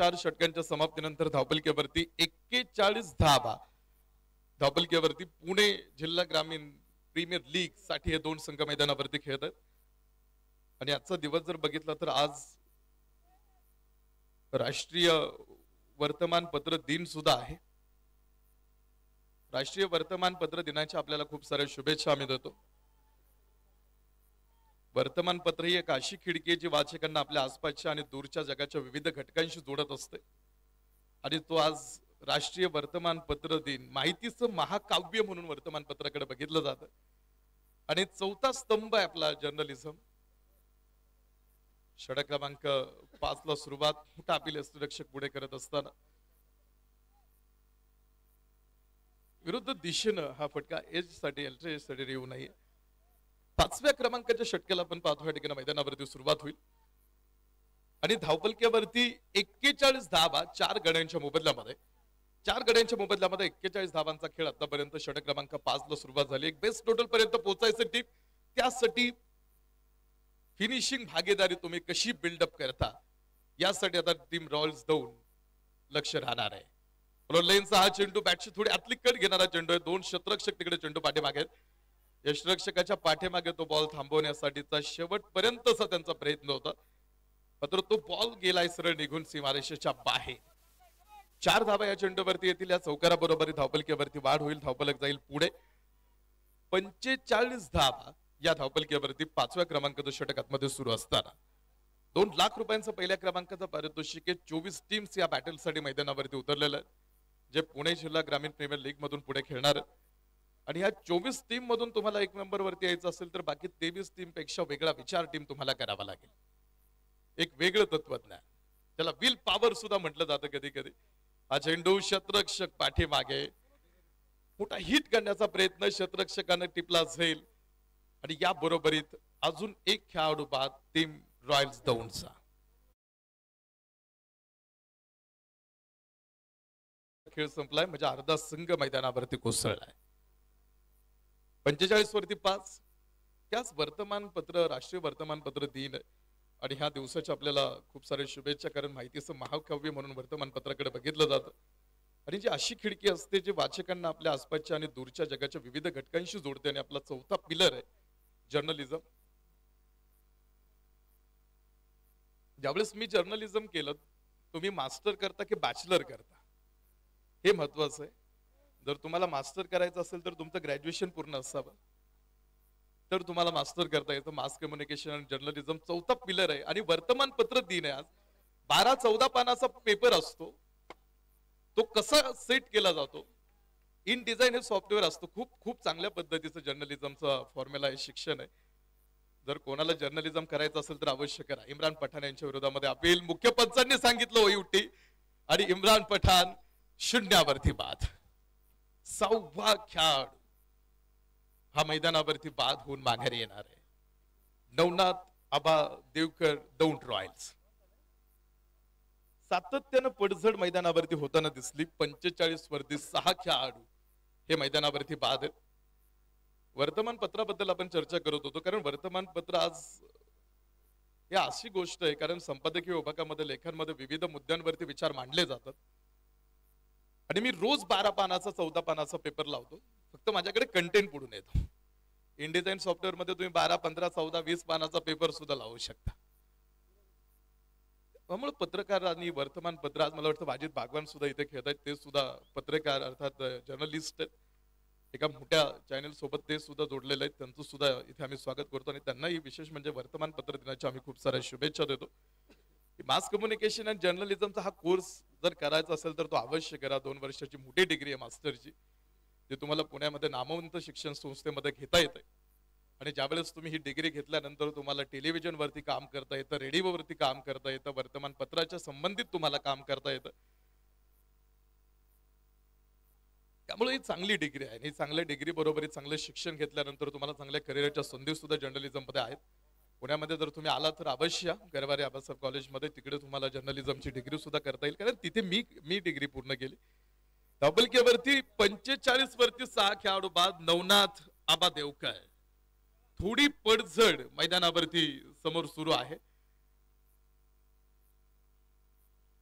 4 षटकांच्या समाप्तीनंतर धावपलकेवरती 41 धावा. धावपलकेवरती पुणे जिल्हा ग्रामीण प्रीमियर लीग साठी हे दोन संघ मैदानावरती खेळत आहेत. आणि आजचा दिवस जर बघितला तर आज राष्ट्रीय वर्तमानपत्र दिन सुद्धा आहे. राष्ट्रीय वर्तमानपत्र दिनाच्या आपल्याला खूप साऱ्या शुभेच्छा आम्ही देतो. वर्तमानपत्र ही एक अशी खिडकी आहे जी वाचकांना आपल्या आसपासच्या आणि दूरच्या जगाच्या विविध घटकांशी जोडत असते. आणि तो आज राष्ट्रीय वर्तमानपत्र दिन माहितीचं महाकाव्य म्हणून वर्तमानपत्राकडे बघितलं जातं. आणि चौथा स्तंभ आहे आपला जर्नलिझम. षटक क्रमांक 5 ला सुरुवात. मोठा अपील यष्टिरक्षक पुढे करत असताना विरुद्ध दिशेनं हा फटका एज साठी येऊ नये. 5व्या क्रमांकाच्या षटकाला आपण पाहतो या ठिकाणी मैदानावरती सुरुवात होईल. आणि धावपलक्यावरती 41 धावा 4 गड्यांच्या मोबदल्यामध्ये. 4 गड्यांच्या मोबदल्यामध्ये 41 धावांचा खेळ आतापर्यंत षटक क्रमांक 5 ला सुरुवात झाली. एक बेस्ट टोटल पर्यंत पोहोचायचं टीम. त्यासाठी फिनिशिंग भागीदारी तुम्ही कशी बिल्डअप करता यासाठी आता टीम रॉयल्स दौंड लक्ष राहणार आहे. लेनचा हा चेंडू बॅटची थोडी आतली कट घेणारा चेंडू आहे. 2 षटरक्षक तिकडे चेंडू पाठीमागे आहेत. यष्टिरक्षकाच्या पाठीमागे तो बॉल थांबवण्यासाठीचा शेवटपर्यंतचा त्यांचा प्रयत्न होता. मात्र तो बॉल गेलाय सरळ निघून सीमारेषेच्या बाहेर. 4 धावा या चेंडूवरती येतील. या चौकाराबरोबर धावपलकेवरती वाढ होईल. धावपलक जाईल पुढे. 45 धावा या धावपलकेवरती 5व्या क्रमांकाचं षटक आतमध्ये सुरू असताना 2 लाख रुपयांचं पहिल्या क्रमांकाचं पारितोषिक. 24 टीम्स या बॅटलसाठी मैदानावरती उतरलेल्या आहेत, जे पुणे जिल्हा ग्रामीण प्रीमियर लीग मधून पुढे खेळणार. आणि ह्या 24 टीम मधून तुम्हाला 1 नंबर वरती यायचं असेल तर बाकी 23 टीम पेक्षा वेगळा विचार टीम तुम्हाला करावा लागेल. एक वेगळं तत्वज्ञान, त्याला विल पॉवर सुद्धा म्हटलं जातं कधी कधी. हा चेंडू शतरक्षक पाठीमागे. मोठा हिट करण्याचा प्रयत्न शतरक्षकाने टिपला जाईल. आणि या बरोबरीत अजून एक खेळाडू बाद टीम रॉयल्स दौंडचा. खेळ संपलाय म्हणजे अर्धा संघ मैदानावरती कोसळलाय. 45 वरती 5. त्याच वर्तमानपत्र राष्ट्रीय वर्तमानपत्र दिन आहे. आणि ह्या दिवसाच्या आपल्याला खूप सारे शुभेच्छा, कारण माहितीचं महाकाव्य म्हणून वर्तमानपत्राकडे बघितलं जातं. आणि जी अशी खिडकी असते जे वाचकांना आपल्या आसपासच्या आणि दूरच्या जगाच्या विविध घटकांशी जोडते. आणि आपला चौथा पिलर आहे जर्नलिझम. ज्यावेळेस मी जर्नलिझम केलं, तुम्ही मास्टर करता की बॅचलर करता हे महत्वाचं आहे. जर तुम्हाला मास्टर करायचं असेल तर तुमचं ग्रॅज्युएशन पूर्ण असावं, तर तुम्हाला मास्टर करता येतं. मास कम्युनिकेशन आणि जर्नलिझम चौथा पिलर आहे. आणि वर्तमानपत्र दिन आहे आज. 12-14 पानाचा पेपर असतो. तो कसा सेट केला जातो, इन डिझाईन हे सॉफ्टवेअर असतो. खूप चांगल्या पद्धतीचं जर्नलिझमचा फॉर्म्युला आहे, शिक्षण आहे. जर कोणाला जर्नलिझम करायचं असेल तर अवश्य करा. इम्रान पठाण यांच्या विरोधामध्ये अपील. मुख्य पंचांनी सांगितलं होई उठी. आणि इम्रान पठाण शून्यावरती बाद. 6वा खेळाडू हा मैदानावरती बाद होऊन माघारी येणार आहे. नवनाथ आबा देवकर दौंड रॉयल्स. सातत्यानं पडझड मैदानावरती होताना दिसली. 45 वरती 6 खेळाडू हे मैदानावरती बाद आहेत. वर्तमानपत्राबद्दल आपण चर्चा करत होतो, कारण वर्तमानपत्र आज ही अशी गोष्ट आहे, कारण संपादकीय विभागामध्ये लेखांमध्ये विविध मुद्द्यांवरती विचार मांडले जातात. आणि मी रोज 12 पानाचा 14 पानाचा पेपर लावतो. फक्त माझ्याकडे कंटेंट पुढून येतो. इनडिझाईन सॉफ्टवेअर मध्ये तुम्ही 12, 15, 14, 20 पानाचा पेपर सुद्धा लावू शकता. त्यामुळे पत्रकार आणि वर्तमानपत्र, आज मला वाटतं वाजिद बागवान सुद्धा इथे खेळत आहेत. ते सुद्धा पत्रकार अर्थात जर्नलिस्ट आहेत. एका मोठ्या चॅनल सोबत ते सुद्धा जोडलेले आहेत. त्यांचं सुद्धा इथे आम्ही स्वागत करतो. आणि त्यांनाही विशेष म्हणजे वर्तमानपत्र दिनाच्या आम्ही खूप साऱ्या शुभेच्छा देतो. मास कम्युनिकेशन आणि जर्नलिझमचा हा कोर्स जर करायचा असेल तर तो अवश्य करा. 2 वर्षाची मोठी डिग्री आहे मास्टरची. ते तुम्हाला पुण्यामध्ये नामवंत शिक्षण संस्थेमध्ये घेता येते. आणि ज्यावेळेस तुम्ही ही डिग्री घेतल्यानंतर तुम्हाला टेलिव्हिजन वरती काम करता येतं, रेडिओवरती काम करता येतं, वर्तमानपत्राच्या संबंधित तुम्हाला काम करता येतं. त्यामुळे ही चांगली डिग्री आहे. आणि चांगल्या डिग्री बरोबर चांगलं शिक्षण घेतल्यानंतर तुम्हाला चांगल्या करिअरच्या संधी सुद्धा जर्नलिझम मध्ये आहेत. पुण्यामध्ये जर तुम्ही आला तर अवश्य गरवारे आबासाहेब कॉलेजमध्ये तिकडे तुम्हाला जर्नलिझमची डिग्री सुद्धा करता येईल, कारण तिथे मी डिग्री पूर्ण केली. धावपलकेवरती 45 वरती 6 खेळाडू बाद. नवनाथ आबा देवकर. थोडी पडझड मैदानावरती समोर सुरू आहे.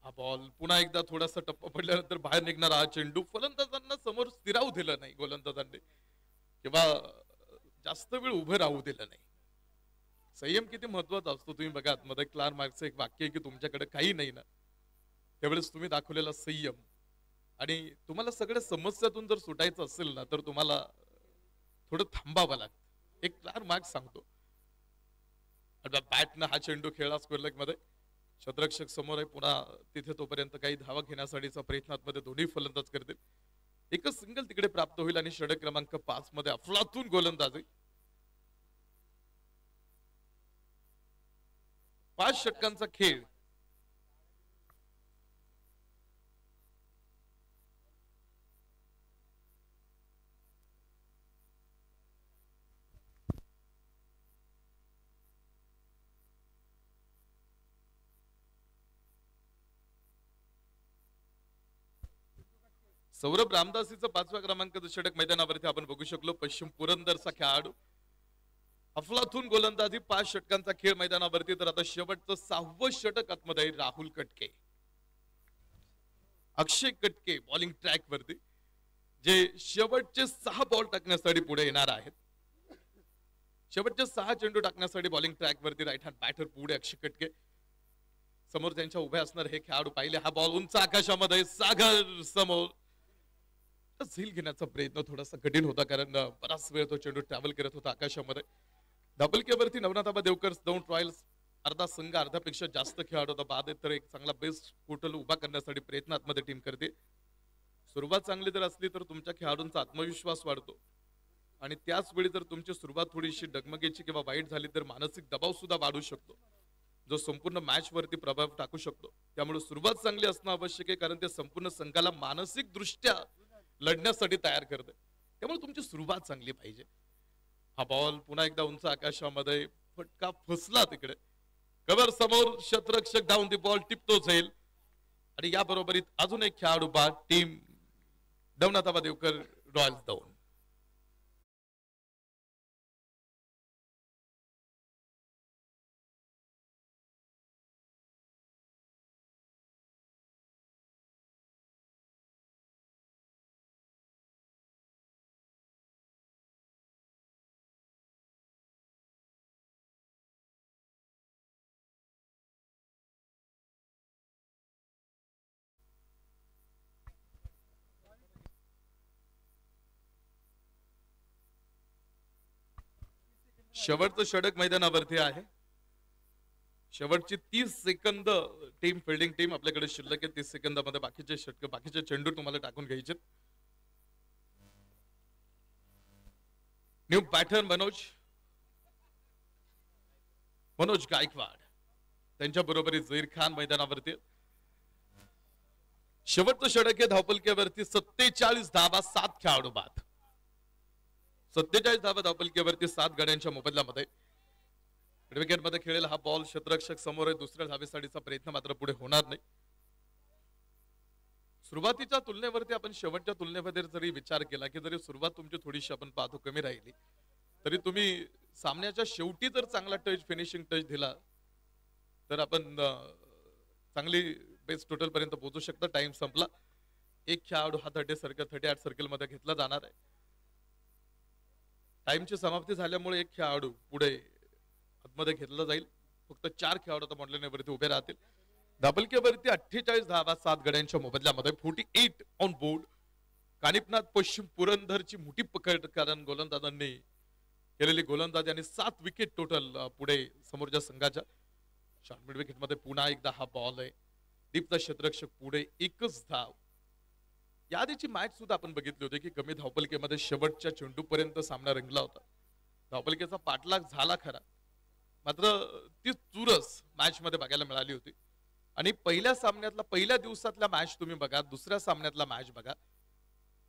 हा बॉल पुन्हा एकदा थोडासा टप्पा पडल्यानंतर बाहेर निघणारा हा चेंडू फलंदाजांना समोर स्थिरावू दिलं नाही गोलंदाजांनी किंवा जास्त वेळ उभं राहू दिलं नाही. संयम किती महत्वाचा असतो तुम्ही बघा. मध्ये क्लार्क मार्क्सचं एक वाक्य आहे की तुमच्याकडे काही नाही ना त्यावेळेस तुम्ही दाखवलेला संयम आणि तुम्हाला सगळ्या समस्यातून जर सुटायचं असेल ना तर तुम्हाला थोडं थांबावं लागतं. एक क्लार्क मार्क्स सांगतो. बॅटनं हा चेंडू खेळला स्क्वेअर लेग मध्ये. क्षेत्ररक्षक समोर आहे पुन्हा तिथे तोपर्यंत काही धावा घेण्यासाठीचा प्रयत्नात दोन्ही फलंदाज करतील. एकच सिंगल तिकडे प्राप्त होईल आणि षटक क्रमांक 5 मध्ये अफलातून गोलंदाजी. 5 षटकांचा खेळ. सौरभ रामदासीचं 5व्या क्रमांकाचं षटक मैदानावरती आपण बघू शकलो. पश्चिम पुरंदरचा खेळाडू. अफलातून गोलंदाजी. 5 षटकांचा खेळ मैदानावरती. तर आता शेवटचं 6वं षटक आतमध्ये राहुल कटके. अक्षय कटके बॉलिंग ट्रॅक वरती जे शेवटचे 6 बॉल टाकण्यासाठी पुढे येणार आहेत. शेवटचे 6 चेंडू टाकण्यासाठी बॉलिंग ट्रॅक वरती राईट हँड बॅटर पुढे अक्षय कटके. समोर त्यांच्या उभे असणार हे खेळाडू पाहिले. हा बॉल उंच आकाशामध्ये सागर समोर. झील घेण्याचा प्रयत्न थोडासा कठीण होता कारण बराच वेळ तो चेंडू ट्रॅव्हल करत होता आकाशामध्ये. धबलकेवरती नवनाथाबा देवकर डाऊन ट्रायल्स. अर्धा संघ अर्ध्यापेक्षा जास्त खेळाडू होता. बाद तर एक चांगला बेस्ट पोर्टल उभा करण्यासाठी प्रयत्नांमध्ये टीम करते. सुरुवात चांगली जर असली तर तुमच्या खेळाडूंचा आत्मविश्वास वाढतो आणि त्याच वेळी जर तुमची सुरुवात थोडीशी डगमगीची किंवा वाईट झाली तर मानसिक दबाव सुद्धा वाढू शकतो जो संपूर्ण मॅच वरती प्रभाव टाकू शकतो. त्यामुळे सुरुवात चांगली असणं आवश्यक आहे कारण ते संपूर्ण संघाला मानसिक दृष्ट्या लढण्यासाठी तयार करते. त्यामुळे तुमची सुरुवात चांगली पाहिजे. हा बॉल पुन्हा एकदा उंच आकाशामध्ये फटका फसला तिकडे. कव्हर समोर क्षेत्ररक्षक डाऊन दी बॉल टिपतो जाईल आणि या बरोबरीत अजून एक खेळाडू बाद. Team Navnathaba Devkar royals down. शेवटचं षटक मैदानावरती आहे. शेवटची 30 सेकंद टीम फिल्डिंग टीम आपल्याकडे शिल्लक आहे. 30 सेकंदामध्ये बाकीचे षटक बाकीचे चेंडू तुम्हाला टाकून घ्यायचे. न्यू पॅटर्न मनोज गायकवाड त्यांच्या बरोबरी झहीर खान मैदानावरती. शेवटचं षटक आहे धावपलकेवरती. 47 धावा 7 खेळाडू बाद. 47 धावा धावपलकेवरती 7 गड्यांच्या मोबदल्यामध्ये. विकेट मध्ये खेळेल हा बॉल क्षेत्ररक्षक समोर आहे. दुसऱ्या धावेसाठीचा प्रयत्न मात्र पुढे होणार नाही. सुरुवातीच्या तुलनेवरती आपण शेवटच्या तुलनेमध्ये जरी विचार केला की जरी सुरुवात तुमची थोडीशी आपण पाहतो कमी राहिली तरी तुम्ही सामन्याच्या शेवटी जर चांगला टच फिनिशिंग टच दिला तर आपण चांगली बेस्ट टोटल पर्यंत पोहोचू शकतो. टाइम संपला. एक खेळाडू हा 38 सर्कल मध्ये घेतला जाणार आहे. टाइमची समाप्ती झाल्यामुळे एक खेळाडू पुढे आतमध्ये घेतला जाईल. फक्त 4 खेळाडू आता मॉडलेवरती उभे राहतील. धाबलकेवरती 48 धावा 7 गड्यांच्या मोबदल्यामध्ये. 48 ऑन बोर्ड. कानिपनाथ पश्चिम पुरंदरची मोठी पकड कारण गोलंदाजांनी केलेली गोलंदाजी आणि 7 विकेट टोटल पुढे समोरच्या संघाच्या. शॉर्ट मिड विकेट मध्ये पुन्हा एकदा हा बॉल आहे. दीप्त क्षेत्ररक्षक पुढे एकच धाव. याआधीची मॅच सुद्धा आपण बघितली होती की कमी धावपलकेमध्ये शेवटच्या चेंडूपर्यंत सामना रंगला होता. धावपलकेचा पाठलाग झाला खरा मात्र ती चुरस मॅच मध्ये बघायला मिळाली होती. आणि पहिल्या सामन्यातला पहिल्या दिवसातला मॅच तुम्ही बघा. दुसऱ्या सामन्यातला मॅच बघा.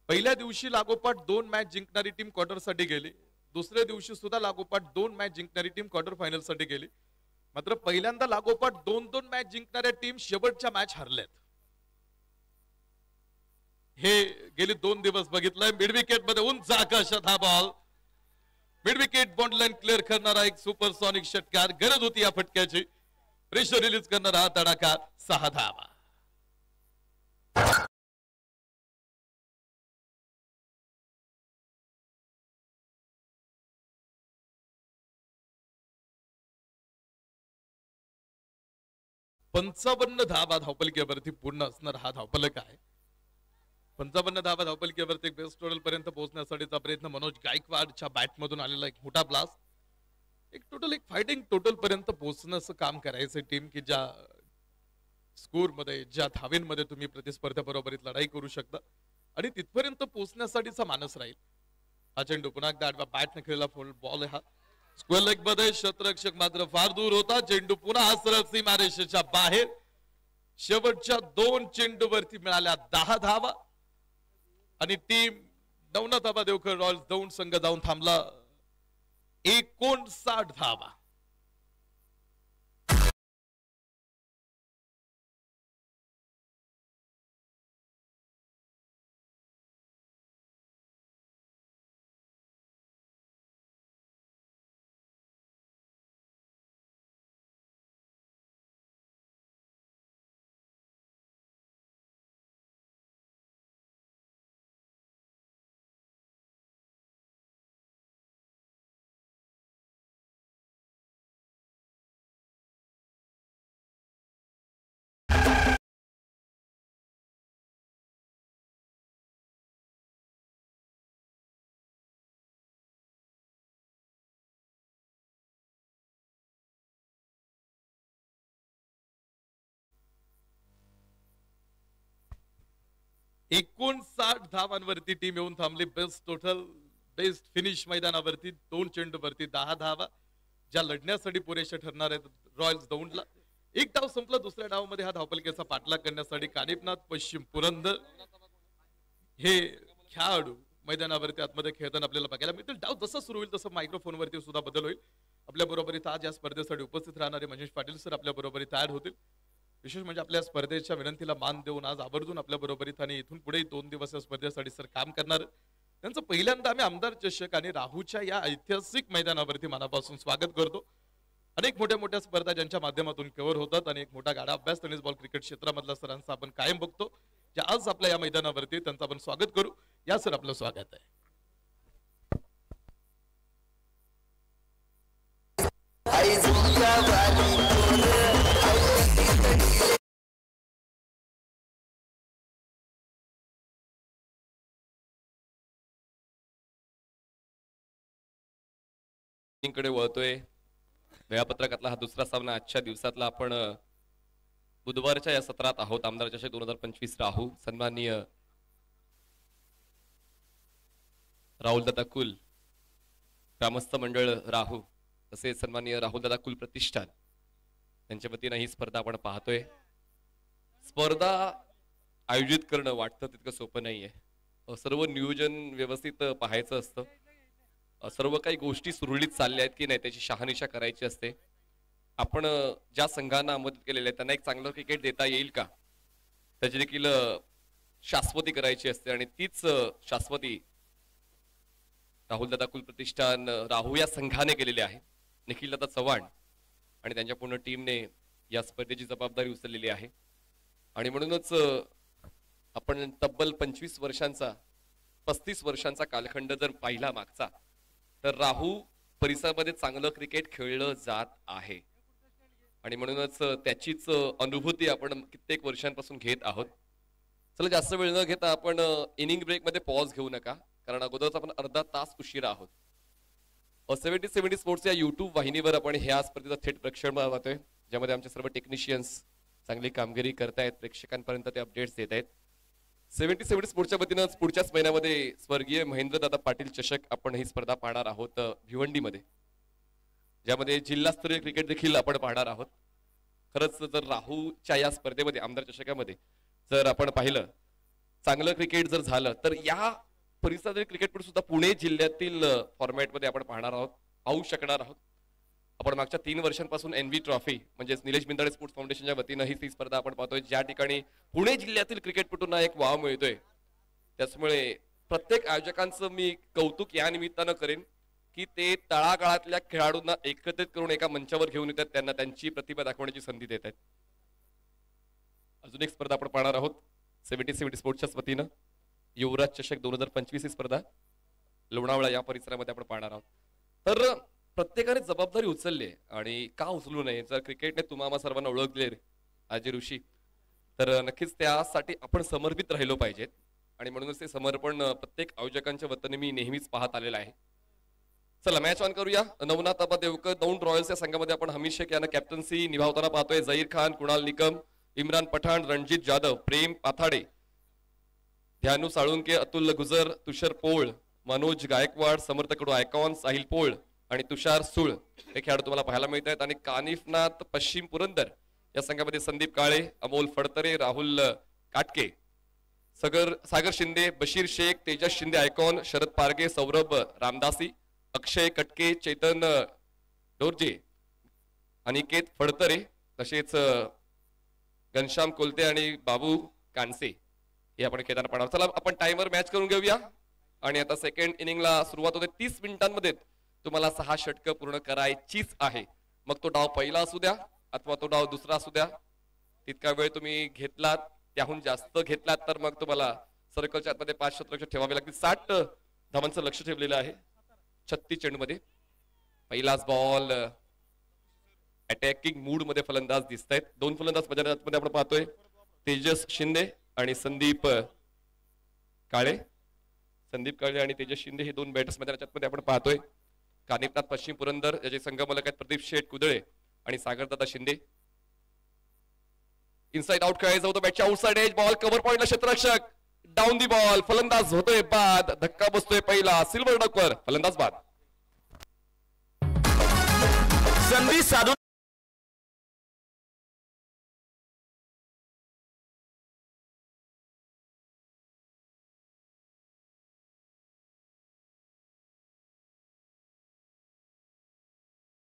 पहिल्या दिवशी लागोपाठ 2 मॅच जिंकणारी टीम क्वार्टर साठी गेली. दुसऱ्या दिवशी सुद्धा लागोपाठ 2 मॅच जिंकणारी टीम क्वार्टर फायनल साठी गेली. मात्र पहिल्यांदा लागोपाठ 2-2 मॅच जिंकणाऱ्या टीम शेवटच्या मॅच हरल्यात. हे गेले 2 दिवस बघितलंय. मिड विकेट मध्ये उंच आकाशात हा ball. Mid wicket bond line clear करणारा एक सुपरसॉनिक षटकार. गरज होती या फटक्याची. प्रेशर रिलीज करणारा हा तडाखा. 6 धावा. 55 धावा धावपलिकेवरती पूर्ण असणार हा धावपलक आहे. 55 धावा धावपलिकेवरती बेस्ट टोटल पर्यंत पोहोचण्यासाठीचा प्रयत्न मनोज गायकवाडच्या बॅट मधून आलेला एक मोठा ब्लास्ट. एक फायटिंग टोटल पर्यंत पोहोचण्याचं काम करायचं टीम की ज्या स्कोर मध्ये ज्या धावेंमध्ये तुम्ही प्रतिस्पर्ध्या बरोबरीत लढाई करू शकता आणि तिथपर्यंत पोहोचण्यासाठीचा मानस राहील. हा चेंडू पुन्हा एकदा बॅटने खेळला फुल बॉल हा स्क्वेअर लेग मध्ये क्षेत्ररक्षक मात्र फार दूर होता. चेंडू पुन्हा सरळ सीमारेषेच्या बाहेर. शेवटच्या 2 चेंडूवरती मिळाल्या 10 धावा आणि टीम नवनाथ आबा देवकर रॉयल्स दौंड संघ जाऊन थांबला 59 धावा. एकोणसाठ धावांवरती टीम येऊन थांबली. बेस्ट टोटल बेस्ट फिनिश मैदानावरती 2 चेंडूवरती 10 धावा ज्या लढण्यासाठी पुरेशा ठरणार आहेत रॉयल्स दौंडला. एक डाव संपला. दुसऱ्या डावामध्ये हा धावपलिकेचा पाठलाग करण्यासाठी कानिपनाथ पश्चिम पुरंदर हे खेळाडू मैदानावरती आतमध्ये खेळताना आपल्याला बघायला मिळतील. डाव जसा सुरू होईल तसं मायक्रोफोनवरती सुद्धा बदल होईल. आपल्या बरोबरीत आज या स्पर्धेसाठी उपस्थित राहणारे महेश पाटील सर आपल्या बरोबरीत तयार होतील. विशेष म्हणजे आपल्या स्पर्धेच्या विनंतीला मान देऊन आज आवर्जून आपल्या बरोबरीत आणि इथून पुढे 2 दिवस या स्पर्धेसाठी सर काम करणार. त्यांचं पहिल्यांदा आम्ही आमदार चषक आणि राहूच्या या ऐतिहासिक मैदानावरती मनापासून स्वागत करतो. अनेक मोठ्या स्पर्धा ज्यांच्या माध्यमातून कव्हर होतात आणि एक मोठा गाडा अभ्यास टेनिस बॉल क्रिकेट क्षेत्रामधला सरांचा आपण कायम बघतो. ज्या आज आपल्या या मैदानावरती त्यांचं आपण स्वागत करू. या सर आपलं स्वागत आहे. कडे वळतोय. वेळापत्रकातला हा दुसरा सामना आजच्या दिवसातला. आपण बुधवारच्या या सत्रात आहोत. आमदार चषक 2025 राहू सन्माननीय राहुल दादा कुल ग्रामस्थ मंडळ राहू तसेच सन्माननीय राहुल दादा कुल प्रतिष्ठान यांच्या वतीनं ही स्पर्धा आपण पाहतोय. स्पर्धा आयोजित करणं वाटतं तितकं सोपं नाहीये. सर्व नियोजन व्यवस्थित पाहायचं असतं. सर्व काही गोष्टी सुरळीत चालल्या आहेत की नाही त्याची शहानिशा करायची असते. आपण ज्या संघांना आमंत्रित केलेले आहेत त्यांना एक चांगलं क्रिकेट देता येईल का त्याची देखील शाश्वती करायची असते आणि तीच शाश्वती राहुल दादा कुल प्रतिष्ठान राहू या संघाने केलेली आहे. निखिल दादा चव्हाण आणि त्यांच्या पूर्ण टीमने या स्पर्धेची जबाबदारी उचललेली आहे. आणि म्हणूनच आपण तब्बल 25 वर्षांचा 35 वर्षांचा कालखंड जर पाहिला मागचा तर राहू परिसरामध्ये चांगलं क्रिकेट खेळलं जात आहे आणि म्हणूनच त्याचीच अनुभूती आपण कित्येक वर्षांपासून घेत आहोत. चला जास्त वेळ न घेता आपण इनिंग ब्रेक मध्ये पॉज घेऊ नका कारण अगोदरच आपण अर्धा तास उशिरा आहोत. 70 स्पोर्ट्स या युट्यूब वाहिनीवर आपण ह्या स्पर्धेचा थेट प्रक्षेपण पाहतोय ज्यामध्ये आमचे सर्व टेक्निशियन्स चांगली कामगिरी करतायत. प्रेक्षकांपर्यंत ते अपडेट्स देत आहेत. 70 स्पोर्ट्सच्या वतीनं पुढच्याच महिन्यामध्ये स्वर्गीय महेंद्र दादा पाटील चषक आपण ही स्पर्धा पाहणार आहोत भिवंडीमध्ये ज्यामध्ये जिल्हास्तरीय क्रिकेट देखील आपण पाहणार आहोत. खरंच जर राहूच्या या स्पर्धेमध्ये आमदार चषकामध्ये जर आपण पाहिलं चांगलं क्रिकेट जर झालं तर या परिसरातील क्रिकेटपटू सुद्धा पुणे जिल्ह्यातील फॉर्मॅटमध्ये आपण पाहू शकणार आहोत. आपण मागच्या 3 वर्षांपासून एनव्ही ट्रॉफी म्हणजे निलेश बिंदाडे स्पोर्ट्स फाउंडेशनच्या वतीनं ही स्पर्धा आपण पाहतोय ज्या ठिकाणी पुणे जिल्ह्यातील क्रिकेटपटूंना एक वाव मिळतोय. त्यामुळे प्रत्येक आयोजकांचं मी कौतुक या निमित्तानं करेन की ते तळागाळातल्या खेळाडूंना एकत्रित करून एका मंचावर घेऊन येतात त्यांना त्यांची प्रतिभा दाखवण्याची संधी देत आहेत. अजून एक स्पर्धा आपण पाहणार आहोत 70 स्पोर्ट्सच्या वतीनं युवराज चषक 2025 ही स्पर्धा लोणावळा या परिसरामध्ये आपण पाहणार आहोत. तर प्रत्येकाने जबाबदारी उचलली आणि का उचलू नये. जर क्रिकेटने तुम्हाला सर्वांना ओळखले आजी ऋषी, तर नक्कीच त्यासाठी आपण समर्पित राहिलो पाहिजेत आणि म्हणूनच ते समर्पण प्रत्येक आयोजकांच्या वतीने मी नेहमीच पाहत आलेला आहे. चला मॅच ऑन करूया. नवनाथ आबा देवकर दौंड रॉयल्स या संघामध्ये आपण हमीद शेख यांना कॅप्टन्सी निभावताना पाहतोय. झहीर खान, कुणाल निकम, इम्रान पठाण, रणजित जाधव, प्रेम पाथाडे, ध्यानू साळुंके, अतुल गुजर, तुषार पोळ, मनोज गायकवाड, समर्थ कडू आयकॉन, साहिल पोळ आणि तुषार सुळ हे खेळाडू तुम्हाला पाहायला मिळत आहेत. आणि कानिफनाथ पश्चिम पुरंदर या संघामध्ये संदीप काळे, अमोल फडतरे, राहुल काटके, सागर शिंदे, बशीर शेख, तेजस शिंदे आयकॉन, शरद पारगे, सौरभ रामदासी, अक्षय कटके, चैतन डोरजे, अनिकेत फडतरे, तसेच घनश्याम कोलते आणि बाबू कानसे हे आपण खेळताना पाहणार. चला आपण टाइमर मॅच करून घेऊया आणि आता सेकंड इनिंगला सुरुवात होते. 30 मिनिटांमध्ये तुम्हाला 6 षटकं पूर्ण करायचीच आहे. मग तो डाव पहिला असू द्या अथवा तो डाव दुसरा असू द्या, तितका वेळ तुम्ही घेतलात, त्याहून जास्त घेतलात तर मग तुम्हाला सर्कलच्या आतमध्ये 5 षटक ठेवावे लागतील. 60 धावांचं लक्ष ठेवलेलं आहे 36 चेंडूमध्ये. पहिलाच बॉल, अटॅकिंग मूड मध्ये फलंदाज दिसत आहेत. 2 फलंदाज मैदानामध्ये आपण पाहतोय, तेजस शिंदे आणि संदीप काळे. संदीप काळे आणि तेजस शिंदे हे 2 बॅटर्स मैदानामध्ये आपण पाहतोय. कानिफनाथ पश्चिम पुरंदर याचे संघमलक आहेत प्रदीप शेठ कुदळे आणि सागरदादा शिंदे. इनसाइड आउट खेळायचं होतं, बॅटच्या आउटसाइड एज, बॉल कव्हर पॉइंटला क्षेत्ररक्षक, डाऊन दी बॉल, फलंदाज होतोय बाद, धक्का बसतोय पहिला, सिल्वर डकवर फलंदाज बाद. संधी साधून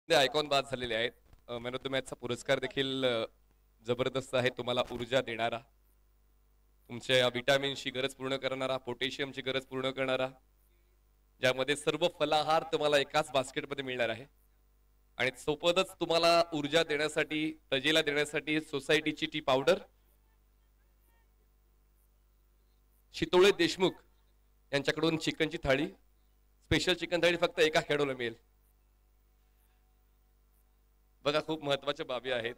आयकॉन बाद झालेले आहेत. मॅन ऑफ द मॅचचा पुरस्कार देखील जबरदस्त आहे, तुम्हाला ऊर्जा देणारा, तुमच्या विटामिनची गरज पूर्ण करणारा, पोटॅशियमची गरज पूर्ण करणारा, ज्यामध्ये सर्व फलाहार तुम्हाला एकाच बास्केटमध्ये मिळणार आहे. आणि सोबतच तुम्हाला ऊर्जा देण्यासाठी, तजेला देण्यासाठी सोसायटीची टी पावडर, शितोळे देशमुख यांच्याकडून चिकनची थाळी, स्पेशल चिकन थाळी फक्त एका खेळाडूला मिळेल. बघा खूप महत्वाच्या बाबी आहेत.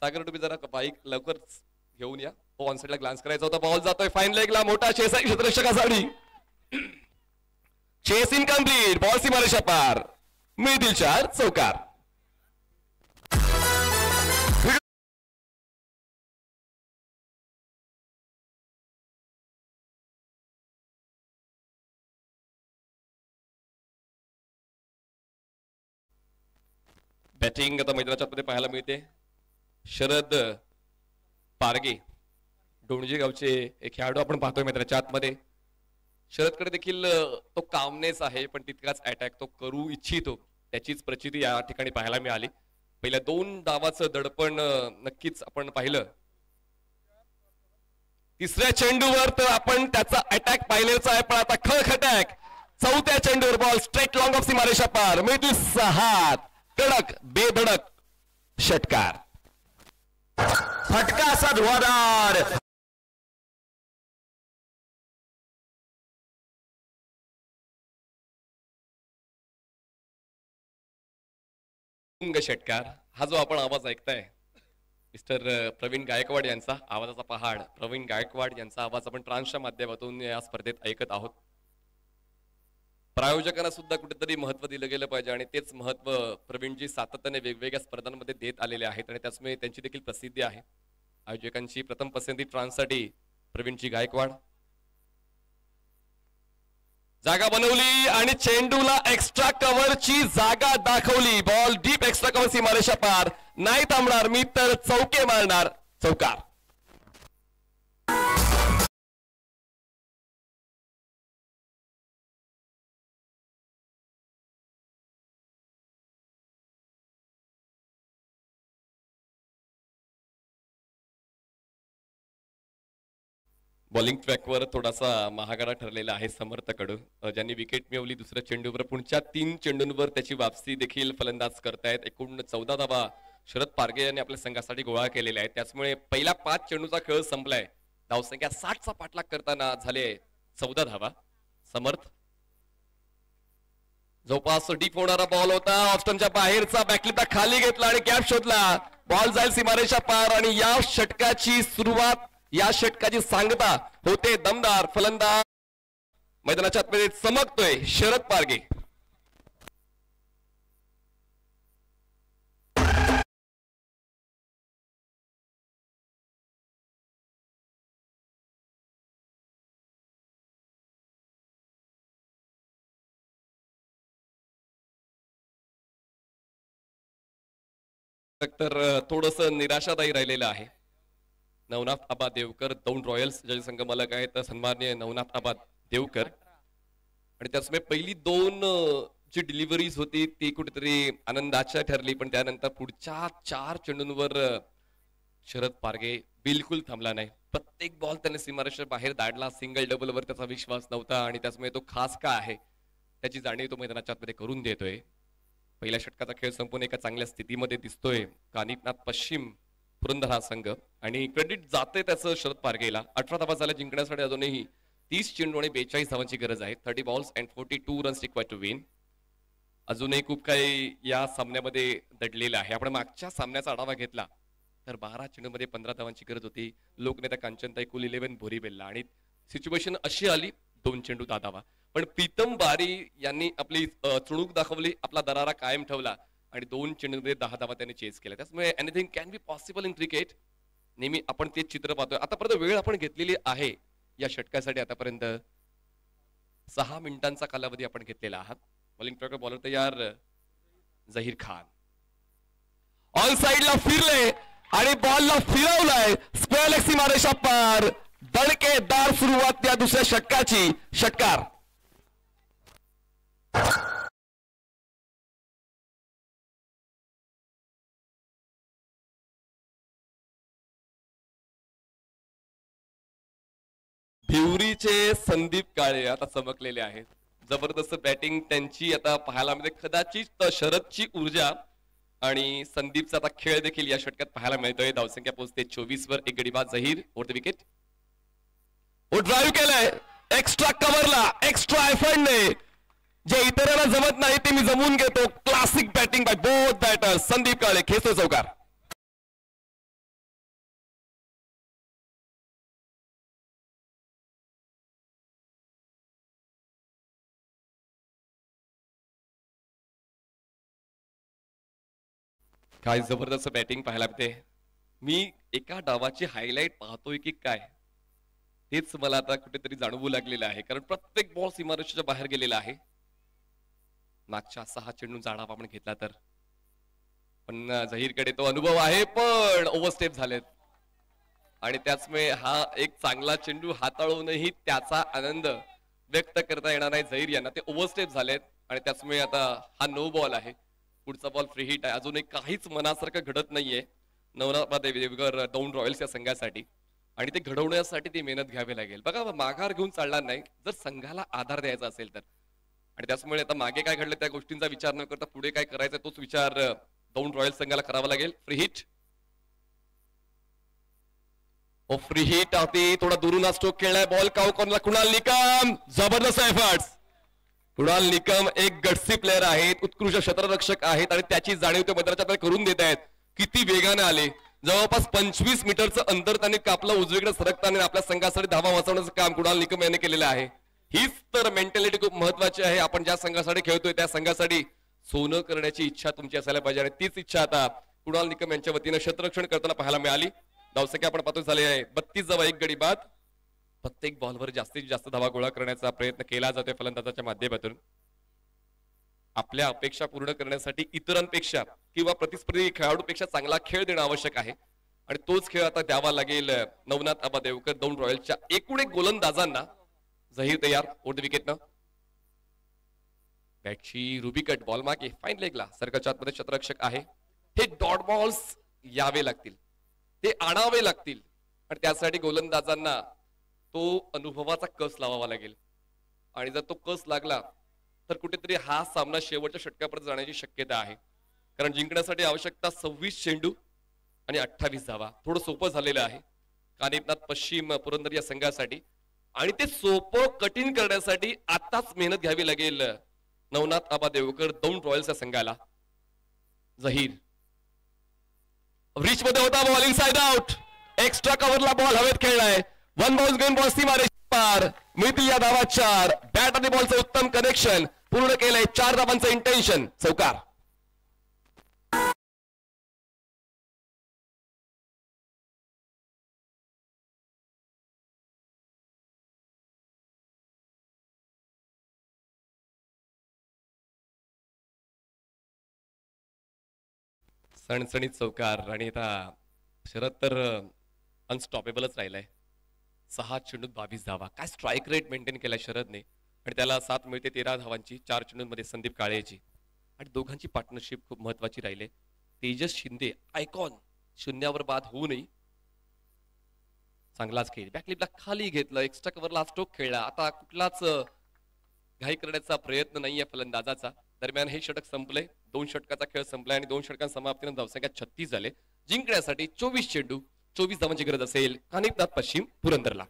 सागर तुम्ही जरा बाईक लवकर घेऊन या. हो, ऑन साइडला ग्लान्स करायचा होता. बॉल जातोय फाईन लेगला, मोठा चेस आहे क्षेत्ररक्षकासाठी. चेस इनकम्प्लीट, बॉल सीमारेषा पार, मिळतील 4 चौकार. बॅटिंग आता मैदानाच्या मध्ये पाहायला मिळते. शरद पारगे, डोणजे गावचे एक खेळाडू आपण पाहतोय मैदानाच्या आतमध्ये. शरदकडे देखील तो कामनेस आहे, पण तितकाच अटॅक तो करू इच्छितो, त्याचीच प्रचिती या ठिकाणी पाहायला मिळाली. पहिल्या 2 डावाचं दडपण नक्कीच आपण पाहिलं. तिसऱ्या चेंडूवर तर आपण त्याचा अटॅक पाहिलेच आहे, पण आता खळख अटॅक. 4थ्या चेंडूवर बॉल स्ट्रेट लॉंग ऑफ सीमारेषा पार, मिळतील 6. कडक बेधडक षटकार. फटका असा धुवाधार, षटकार. हा जो आपण आवाज ऐकताय मिस्टर प्रवीण गायकवाड यांचा, आवाजाचा पहाड प्रवीण गायकवाड यांचा आवाज आपण ट्रान्सच्या माध्यमातून या स्पर्धेत ऐकत आहोत. प्रायोजकांना सुद्धा कुठेतरी महत्व दिलं गेलं पाहिजे आणि तेच महत्व प्रवीणजी सातत्याने वेगवेगळ्या स्पर्धांमध्ये देत आलेले आहेत आणि त्याचमुळे त्यांची देखील प्रसिद्धी आहे. आयोजकांची प्रथम पसंती ट्रान्ससाठी प्रवीणजी गायकवाड. जागा बनवली आणि चेंडूला एक्स्ट्रा कव्हरची जागा दाखवली. बॉल डीप एक्स्ट्रा कव्हर सीमारेषा पार, नाही थांबणार मी तर चौके मारणार, चौकार. बॉलिंग ट्रॅकवर थोडासा महागाडा ठरलेला आहे समर्थकडून, ज्यांनी विकेट मिळवली दुसऱ्या चेंडूवर. पुढच्या 3 चेंडूंवर त्याची वापसी देखील फलंदाज करतायत. एकूण 14 धावा शरद पारगे यांनी आपल्या संघासाठी गोळा केलेल्या आहेत. त्याचमुळे पहिल्या 5 चेंडूचा खेळ संपलाय. धावसंख्या 60चा पाठलाग करताना झाले 14 धावा. समर्थ जवळपास डीप होणारा बॉल होता. ऑस्टनच्या बाहेरचा बॅकलिपला खाली घेतला आणि गॅप शोधला. बॉल जाईल सीमारेषा पार आणि या षटकाची सुरुवात, या षटकाची सांगता होते दमदार. फलंदाज मैदानाच्या आतमध्ये चमकतोय शरद पारगे. तर थोडस निराशादायी राहिलेलं आहे. नवनाथ आबा देवकर दौंड रॉयल्स ज्याचे संघमालक आहेत सन्माननीय नवनाथ आबा देवकर. आणि त्याचमुळे पहिली 2 जी डिलिव्हरीज होती ती कुठेतरी आनंदाच्या ठरली, पण त्यानंतर पुढच्या 4 चेंडूंवर शरद पारगे बिलकुल थांबला नाही. प्रत्येक बॉल त्याने सीमारेषेच्या बाहेर दाडला. सिंगल डबलवर त्याचा विश्वास नव्हता आणि त्याचमुळे तो खास का आहे त्याची जाणीव तो मैदानाच्या आतमध्ये करून देतोय. पहिल्या षटकाचा खेळ संपूर्ण एका चांगल्या स्थितीमध्ये दिसतोय कानिपनाथ पश्चिम पुरंदर हा संघ. आणि क्रेडिट जाते त्याचं शरद पारगेला. 18 धावा झाल्या जिंकण्यासाठी. अजूनही 30 चेंडू आणि 42 धावांची गरज आहे. 30 balls and 42 runs required to win. अजूनही खूप काही या सामन्यामध्ये दडलेलं आहे. आपण मागच्या सामन्याचा आढावा घेतला तर 12 चेंडूमध्ये 15 धावांची गरज होती. लोकनेता कांचनताई कुल 11 भोरीबेलला आणि सिच्युएशन अशी आली 2 चेंडू 10 धावा. पण प्रीतम बारी यांनी आपली चुणूक दाखवली, आपला दरारा कायम ठेवला आणि 2 चेंडूमध्ये 10 धावा त्यांनी चेस केल्या. त्यामुळे anything can be possible in cricket. नेहमी आपण तेच चित्र पाहतोय. आतापर्यंत वेळ आपण घेतलेली आहे या षटकासाठी. आतापर्यंत 6 मिनिटांचा कालावधी आपण घेतलेला आहात. बॉलिंग ट्रॅकर बॉलर तयार झहीर खान ऑन साइडला फिरले आणि बॉलला फिरवलाय. स्क्वेअर लेग सीमारेषा पार. दणकेदार सुरुवात या दुसऱ्या षटकाची. षटकार भिवरीचे संदीप काळे आता चमकलेले आहेत. जबरदस्त बॅटिंग त्यांची आता पाहायला मिळते. कदाचित शरदची ऊर्जा आणि संदीपचा आता खेळ देखील या षटकात पाहायला मिळतोय. धावसंख्या पोहोचते 24 वर. एक गडी बाद Zaheer over the wicket. Drive केलंय एक्स्ट्रा कव्हरला, एक्स्ट्रा एफर्टने. जे इतरांना जमत नाही ते मी जमवून घेतो. Classic batting by both batters. Sandeep Kale खेचतो चौकार. काय जबरदस्त बॅटिंग पाहायला मिळते. मी एका डावाची हायलाइट पाहतोय की काय हेच मला आता कुठेतरी जाणवू लागलेलं आहे. कारण प्रत्येक बॉल सीमारेषेच्या बाहेर गेलेला आहे. मागच्या 6 चेंडूंचा आढावा आपण घेतला तर. पण झहीरकडे तो अनुभव आहे पण ओव्हरस्टेप झालेत आणि त्याचमुळे हा एक चांगला चेंडू हाताळूनही त्याचा आनंद व्यक्त करता येणार नाही झहीर यांना. ते ओव्हरस्टेप झालेत आणि त्याचमुळे आता हा नो बॉल आहे. पुढचा बॉल फ्री हिट आहे. अजूनही काहीच मनासारखं घडत नाहीये नवनाथ देवकर दौंड रॉयल्स या संघासाठी आणि ते घडवण्यासाठी ती मेहनत घ्यावी लागेल. बघा माघार घेऊन चालणार नाही जर संघाला आधार द्यायचा असेल तर. आणि त्याचमुळे आता मागे काय घडलं त्या गोष्टींचा विचार न करता पुढे काय करायचा तोच विचार दौंड रॉयल्स संघाला करावा लागेल. Free hit. फ्री हिट होती. थोडा दुरून स्ट्रोक खेळलाय. बॉल कावकॉर्नरला कुणाल निकम. जबरदस्त एफर्ट्स. कुणाल निकम एक गटसी प्लेअर आहेत, उत्कृष्ट क्षेत्ररक्षक आहेत आणि त्याची जाणीव ते मैदानाच्या करून देत आहेत. किती वेगाने आले. जवळपास 25 मीटरचं अंतर त्यांनी कापलं उजवीकडे सरकताना. आपल्या संघासाठी धावा वाचवण्याचं काम कुणाल निकम यांनी केलेलं आहे. हीच तर मेंटॅलिटी खूप महत्वाची आहे. आपण ज्या संघासाठी खेळतोय त्या संघासाठी सोनं करण्याची इच्छा तुमची असायला पाहिजे आणि तीच इच्छा आता कुणाल निकम यांच्या वतीनं क्षेत्ररक्षण करताना पाहायला मिळाली. धावसंख्या आपण पाहतो झाले आहे 32 धावा, 1 गडी बाद. प्रत्येक बॉलवर जास्तीत जास्त धावा गोळा करण्याचा प्रयत्न केला जातोय फलंदाजाच्या माध्यमातून. आपल्या अपेक्षा पूर्ण करण्यासाठी इतरांपेक्षा किंवा प्रतिस्पर्धी खेळाडूपेक्षा चांगला खेळ देणं आवश्यक आहे आणि तोच खेळ आता द्यावा लागेल नवनाथ आबा देवकर दौंड रॉयल्सच्या एकूण एक गोलंदाजांना. झहीर तयार ओव्हर द विकेटनं. बॅटची रुबी कट बॉल मागे फाईन लेगला सरकारच्या आतमध्ये क्षेत्ररक्षक आहे. हे डॉट बॉल्स यावे लागतील, ते आणावे लागतील आणि त्यासाठी गोलंदाजांना तो अनुभवाचा कस लावावा लागेल आणि जर तो कस लागला तर कुठेतरी हा सामना शेवटच्या षटकापर्यंत जाण्याची शक्यता आहे. कारण जिंकण्यासाठी आवश्यकता 26 चेंडू आणि 28 धावा. थोडं सोपं झालेलं आहे कानिपनाथ पश्चिम पुरंदर या संघासाठी आणि ते सोपं कठीण करण्यासाठी आताच मेहनत घ्यावी लागेल नवनाथ आबा देवकर दौंड रॉयल्सच्या संघाला. झहीर रिच मध्ये होता, बॉलिंग साइड आउट. एक्स्ट्रा कव्हरला बॉल हवेत खेळलाय. वन बाउन्स घेऊन बॉल सीमारे पार. मिळतील या धावा 4. बॅट आणि बॉलचं उत्तम कनेक्शन पूर्ण केलंय. 4 धावांचं इंटेन्शन. चौकार. सणसणीत चौकार. आणि आता शरद तर अनस्टॉपेबलच राहिलाय. 6 चेंडूत 22 धावा. काय स्ट्राईक रेट मेंटेन केलाय शरदने. आणि त्याला 7 मिळते 13 धावांची. 4 चेंडूंमध्ये संदीप काळेची. आणि दोघांची पार्टनरशिप खूप महत्वाची राहिली. तेजस शिंदे आयकॉन शून्यावर बाद होऊनही चांगलाच खेळ. बॅकलिपला खाली घेतलं. एक्स्ट्रा कव्हरला स्ट्रोक खेळला. आता कुठलाच घाई करण्याचा प्रयत्न नाहीये फलंदाजाचा. दरम्यान हे षटक संपले. 2 षटकाचा खेळ संपलाय आणि 2 षटकांच्या समाप्तीने धावसंख्या 36 झाले. जिंकण्यासाठी 24 चेंडू 24 धावांची गरज असेल कानिपनाथ पश्चिम पुरंदरला.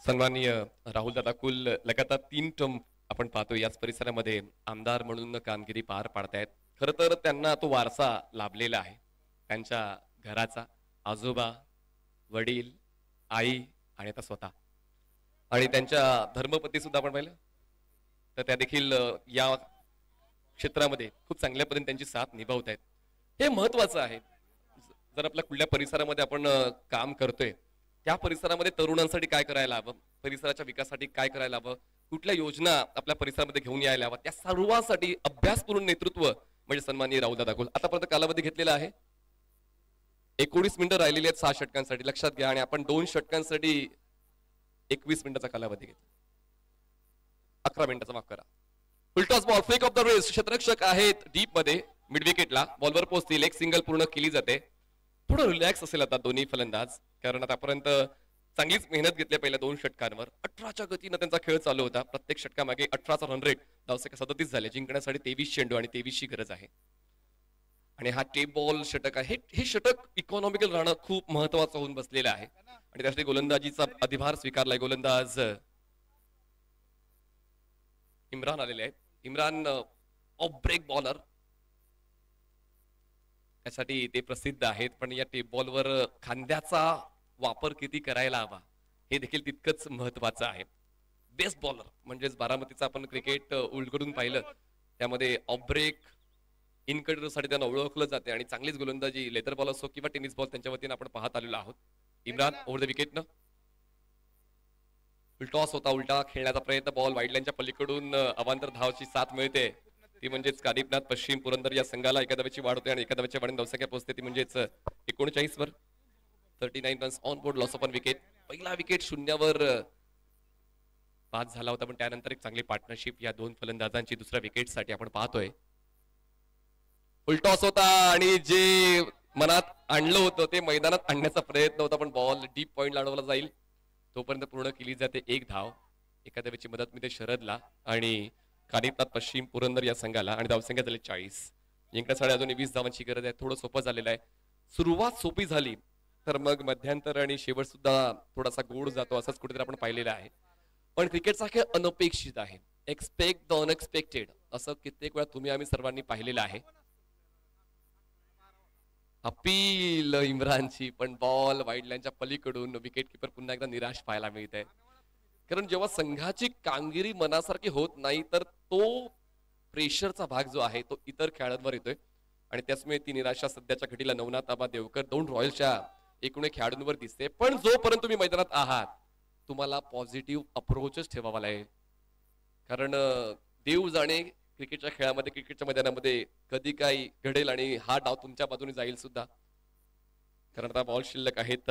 सन्माननीय राहुल दादा कुल लगातार 3 टर्म आपण पाहतो याच परिसरामध्ये आमदार म्हणून कामगिरी पार पाडतायत. खरं तर त्यांना तो वारसा लाभलेला आहे. त्यांच्या घराचा, आजोबा, वडील, आई आणि आता स्वतः. आणि त्यांच्या धर्मपत्नी सुद्धा आपण पाहिलं तर त्या देखील या क्षेत्रामध्ये खूप चांगल्या पद्धतीने त्यांची साथ निभावत आहेत. हे महत्वाचं आहे. जर आपल्या कुठल्या परिसरामध्ये आपण काम करतोय त्या परिसरामध्ये तरुणांसाठी काय करायला हवं, परिसराच्या विकासासाठी काय करायला हवं, कुठल्या योजना आपल्या परिसरामध्ये घेऊन यायला हव्या, त्या सर्वांसाठी अभ्यासपूर्ण नेतृत्व म्हणजे सन्माननीय राहुल दादा कुल. आतापर्यंत कालावधी घेतलेला आहे 19 मिनिटं राहिलेली आहेत 6 षटकांसाठी. लक्षात घ्या. आणि आपण 2 षटकांसाठी 21 मिनिटाचा कालावधी घेतला. 11 मिनिटाचा माफ करा. Full toss ball flick off the रेस. क्षेत्ररक्षक आहेत डीप मध्ये मिड विकेटला. बॉलवर पोहोचतील. एक सिंगल पूर्ण केली जाते. थोडं रिलॅक्स असेल आता दोन्ही फलंदाज, कारण आतापर्यंत चांगलीच मेहनत घेतली पहिल्या 2 षटकांवर. 18च्या गतीनं त्यांचा खेळ चालू होता. प्रत्येक षटकामागे 18चा रन रेट. धावसंख्या 37 झाले. जिंकण्यासाठी 23 चेंडू आणि 23ची गरज आहे. आणि हा टेप बॉल षटक आहे. हे षटक इकॉनॉमिकल राहणं खूप महत्वाचं होऊन बसलेलं आहे. आणि त्यासाठी गोलंदाजीचा अधिभार स्वीकारलाय. गोलंदाज इम्रान आलेले आहेत. इम्रान ऑफ ब्रेक बॉलर यासाठी ते प्रसिद्ध आहेत. पण या टेप बॉलवर खांद्याचा वापर किती करायला हवा हे देखील तितकंच महत्वाचं आहे. बेस्ट बॉलर म्हणजेच बारामतीचा आपण क्रिकेट उलगडून पाहिलं त्यामध्ये ऑफ ब्रेक इन साठी त्यांना ओळखलं जाते. आणि चांगलीच गोलंदाजी लेदर बॉल असो किंवा टेनिस बॉल त्यांच्या वतीने आपण पाहत आलेलो आहोत. इम्रान ओव्हर द विकेटनं टॉस होता. उलटा खेळण्याचा प्रयत्न. बॉल वाईड लाईनच्या पलीकडून अवांतर धावची साथ मिळते. ती म्हणजेच कानिपनाथ पश्चिम पुरंदर या संघाला 1 धावेची वाढ होते आणि 1 धावेच्या वाढीने धावसंख्या पोहोचते. ती म्हणजेच 39 वर 39 runs on board. Loss of on wicket. पहिला विकेट शून्यावर बाद झाला होता. पण त्यानंतर एक चांगली पार्टनरशिप या 2 फलंदाजांची दुसऱ्या विकेट साठी आपण पाहतोय. फुल टॉस होता आणि जे मनात आणलं होतं ते मैदानात आणण्याचा प्रयत्न होता. पण बॉल डीप पॉइंट लावला जाईल तोपर्यंत पूर्ण केली जाते. 1 धाव. 1 धावेची मदत मिळते शरदला आणि कानिपनाथ पश्चिम पुरंदर या संघाला. आणि धावसंख्या झाली 40. जिंकण्यासाठी अजून 20 धावांची गरज आहे. थोडं सोपं झालेलं आहे. सुरुवात सोपी झाली तर मग मध्यांतर आणि शेवट सुद्धा थोडासा गोड जातो असंच कुठेतरी आपण पाहिलेलं आहे. पण क्रिकेटचा खेळ अनपेक्षित आहे. एक्सपेक्ट द अनएक्सपेक्टेड असं कित्येक वेळा तुम्ही आम्ही सर्वांनी पाहिलेलं आहे. अपील इम्रानची पण बॉल वाईड लाईनच्या पलीकडून विकेट किपर पुन्हा एकदा निराश पाहायला मिळत आहे. कारण जेव्हा संघाची कामगिरी मनासारखी होत नाही तर तो प्रेशरचा भाग जो आहे तो इतर खेळाडूंवर येतोय. आणि त्याचमुळे ती निराशा सध्याच्या घडीला नवनाथ आबा देवकर दौंड रॉयल्सच्या एकूण खेळाडूंवर दिसते. पण जोपर्यंत तुम्ही मैदानात आहात तुम्हाला पॉझिटिव्ह अप्रोचच ठेवावा लागेल. कारण देव जाणे क्रिकेटच्या खेळामध्ये क्रिकेटच्या मैदानामध्ये कधी काही घडेल आणि हा डाव तुमच्या बाजूने जाईल सुद्धा. कारण आता बॉल शिल्लक आहेत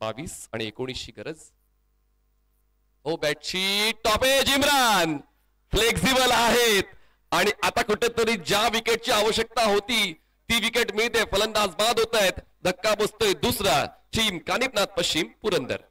22 आणि 19ची गरज. हो बॅटची टॉपेज. इम्रान फ्लेक्झिबल आहेत आणि आता कुठेतरी ज्या विकेटची आवश्यकता होती ती विकेट मिळते. फलंदाज बाद होत आहेत. धक्का बसतोय दुसरा टीम कानिपनाथ पश्चिम पुरंदर.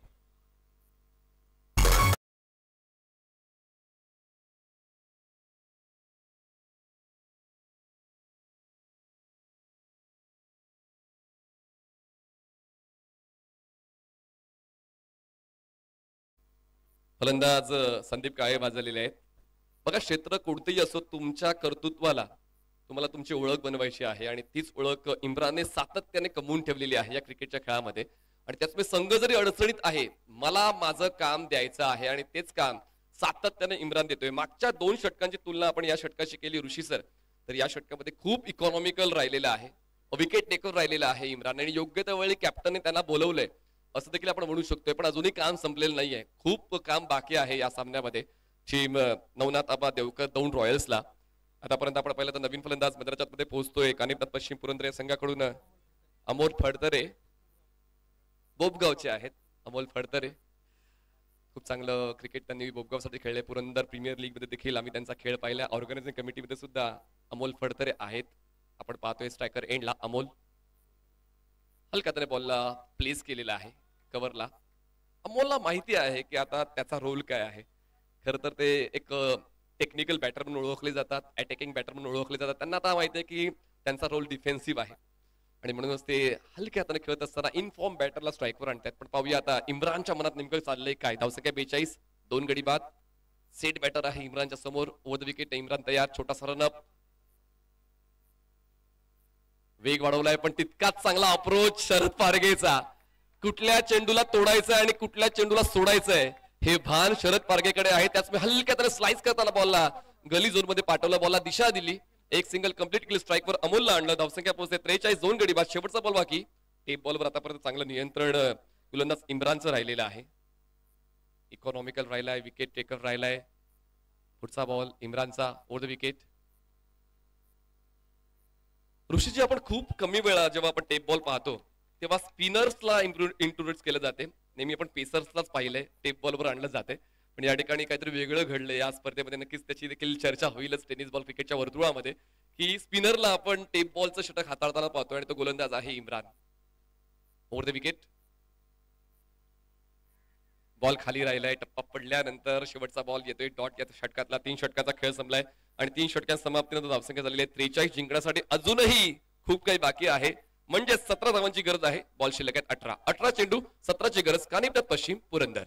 फलंदाज संदीप काळे वाजलेले आहेत. बघा, क्षेत्र कोणतेही असो, तुमच्या कर्तृत्वाला तुम्हाला तुमची ओळख बनवायची आहे आणि तीच ओळख इम्रानने सातत्याने कमवून ठेवलेली आहे या क्रिकेटच्या खेळामध्ये. आणि त्याचमुळे संघ जरी अडचणीत आहे, मला माझं काम द्यायचं आहे आणि तेच काम सातत्याने इम्रान देतोय. मागच्या 2 षटकांची तुलना आपण या षटकाशी केली ऋषी सर, तर या षटकामध्ये खूप इकॉनॉमिकल राहिलेला आहे, विकेट टेकर राहिलेला आहे इम्रान, आणि योग्य त्या वेळी कॅप्टनने त्यांना बोलवलंय असं देखील आपण म्हणू शकतोय. पण अजूनही काम संपलेलं नाहीये, खूप काम बाकी आहे या सामन्यामध्ये. टीम नवनाथ आबा देवकर दौंड रॉयल्सला आतापर्यंत आपण पाहिलं तर नवीन फलंदाज मैदानाच्या मध्ये पोहोचतोय. कानिपनाथ पश्चिम पुरंदर या संघाकडून अमोल फडतरे, बोबगावचे आहेत अमोल फडतरे. खूप चांगलं क्रिकेट त्यांनी बोबगावसाठी खेळले. पुरंदर प्रीमियर लीग मध्ये देखील आम्ही त्यांचा खेळ पाहिला. ऑर्गनायझिंग कमिटीमध्ये सुद्धा अमोल फडतरे आहेत. आपण पाहतोय स्ट्रायकर एंडला अमोल हलका त्याने बॉलला प्लेस केलेला आहे कव्हरला. अमोलला माहिती आहे की आता त्याचा रोल काय आहे. खरं तर ते एक टेक्निकल बॅटर म्हणून ओळखले जातात, अटॅकिंग बॅटर म्हणून ओळखले जातात. त्यांना आता माहिती आहे की त्यांचा रोल डिफेन्सिव्ह आहे आणि म्हणूनच ते हलक्या हाताने खेळत असताना इनफॉर्म बॅटरला स्ट्राईकवर आणतात. पण पाहूया आता इम्रानच्या मनात नेमकं चाललंय काय. धावसंख्या 42, 2 गडी बाद. सेट बॅटर आहे इम्रानच्या समोर. ओव्हर द विकेट इम्रान तयार. छोटासा रनअप, वेग वाढवलाय पण तितकाच चांगला अप्रोच शरद पारगेचा. कुठल्या चेंडूला तोडायचं आणि कुठल्या चेंडूला सोडायचंय हे भान शरद पारगेकडे आहे. त्याचमुळे हलक्या त्याला स्लाइस करताना बॉलला गली झोन मध्ये पाठवला, बॉलला दिशा दिली. एक सिंगल कंप्लीट केली, स्ट्राईकवर अमोलला आणलं. धावसंख्या पोहोचते 43, 2 गडी बाद. शेवटचा बॉल बाकी. टेप बॉलवर आतापर्यंत चांगलं नियंत्रण गोलंदाज इम्रानचं राहिलेलं आहे. इकॉनॉमिकल राहिलाय, विकेट टेकर राहिलाय. पुढचा ball इम्रानचा over the wicket. Rishiji, आपण खूप कमी वेळा जेव्हा आपण टेप बॉल पाहतो तेव्हा स्पिनर्सला इंट्रोड्यूस केलं जाते. नेहमी आपण पेसर्सलाच पाहिलंय, टेप बॉलवर आणलं जाते. पण या ठिकाणी काहीतरी वेगळं घडलंय या स्पर्धेमध्ये. नक्कीच त्याची देखील चर्चा होईलच टेनिस बॉल क्रिकेटच्या वर्तुळामध्ये की स्पिनरला आपण टेप बॉलचं षटक हाताळताना पाहतोय आणि तो गोलंदाज आहे Imran. Over the wicket. Ball खाली राहिलाय. टप्पा पडल्यानंतर शेवटचा बॉल येतोय डॉट. या षटकातला 3 षटकाचा खेळ संपलाय आणि 3 षटकांच्या समाप्तीनंतर धावसंख्या झालेली आहे 43. जिंकण्यासाठी अजूनही खूप काही बाकी आहे. म्हणजे 17 धावांची गरज आहे. बॉल शिल्लक आहेत 18. 18 चेंडू 17ची गरज. कानिपनाथ पश्चिम पुरंदर.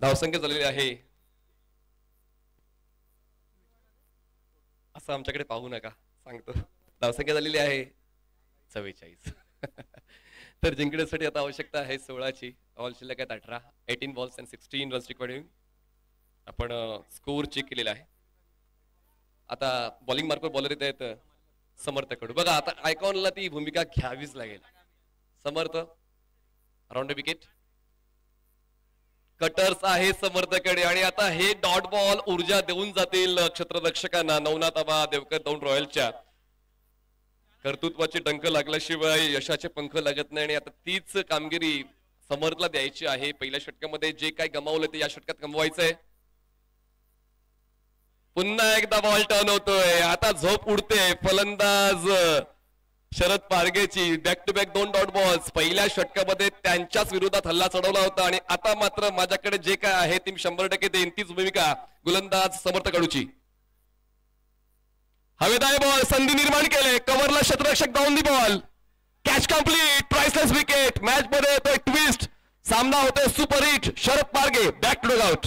धावसंख्या झालेली आहे, असं आमच्याकडे पाहू नका सांगतो. धावसंख्या झालेली आहे 44. तर जिंकण्यासाठी आता आवश्यकता आहे 16ची. बॉल शिल्लक आहेत 18. 18 बॉल्स अँड 16 रन्स रिक्वायर्ड. आपण स्कोर चेक केलेला आहे. आता बॉलिंग मार्कवर बॉलर येत आहेत समर्थकडून. बघा, आता आयकॉनला ती भूमिका घ्यावीच लागेल. समर्थ अराउंड द विकेट. कटर्स आहे समर्थकडे आणि आता हे डॉट बॉल ऊर्जा देऊन जातील क्षेत्ररक्षकांना. नवनाथ आबा देवकर दौंड रॉयल्सच्या कर्तृत्वाची डंक लागल्याशिवाय यशाचे पंख लागत नाही आणि आता तीच कामगिरी समर्थला द्यायची आहे. पहिल्या षटकामध्ये जे काय गमावलं ते या षटकात गमवायचंय. पुन्हा एकदा बॉल टर्न होतोय. आता झोप उडते फलंदाज शरद पारगेची. Back to back 2 dot balls. पहिल्या षटकामध्ये त्यांच्याच विरोधात हल्ला चढवला होता आणि आता मात्र माझ्याकडे जे काय आहे ती 100% देईन. तीच भूमिका गोलंदाज समर्थ कडूची. हवेदाय बॉल, संधी निर्माण केले. कव्हरला क्षेत्ररक्षक down the ball. Catch complete. Priceless wicket. Match मध्ये येतोय ट्विस्ट. सामना होतोय super hit. Sharad Parge back to out.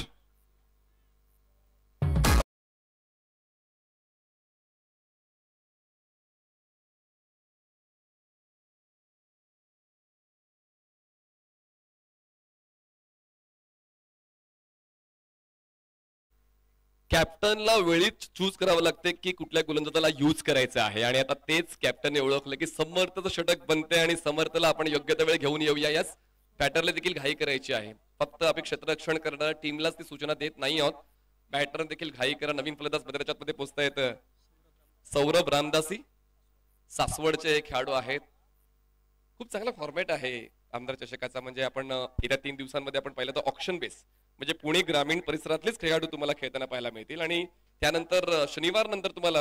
कॅप्टनला वेळीच चूज करावं लागते की कुठल्या गोलंदाजाला यूज करायचं आहे आणि आता तेच कॅप्टनने ओळखलं की समर्थचं षटक बनते आणि समर्थला आपण योग्य त्या वेळ घेऊन येऊया. याच बॅटरला देखील घाई करायची आहे. फक्त आपण क्षेत्ररक्षण करणाऱ्या टीमलाच ती सूचना देत नाही आहोत. बॅटर देखील घाई करा. नवीन फलंदाज मध्ये पोहोचता येतं. सौरभ रामदासी सासवडचे खेळाडू आहेत. खूप चांगला फॉर्मॅट आहे आमदार चषकाचा. म्हणजे आपण येत्या 3 दिवसांमध्ये आपण पाहिलं तर ऑक्शन बेस म्हणजे पुणे ग्रामीण परिसरातलेच खेळाडू तुम्हाला खेळताना पाहायला मिळतील आणि त्यानंतर शनिवार नंतर तुम्हाला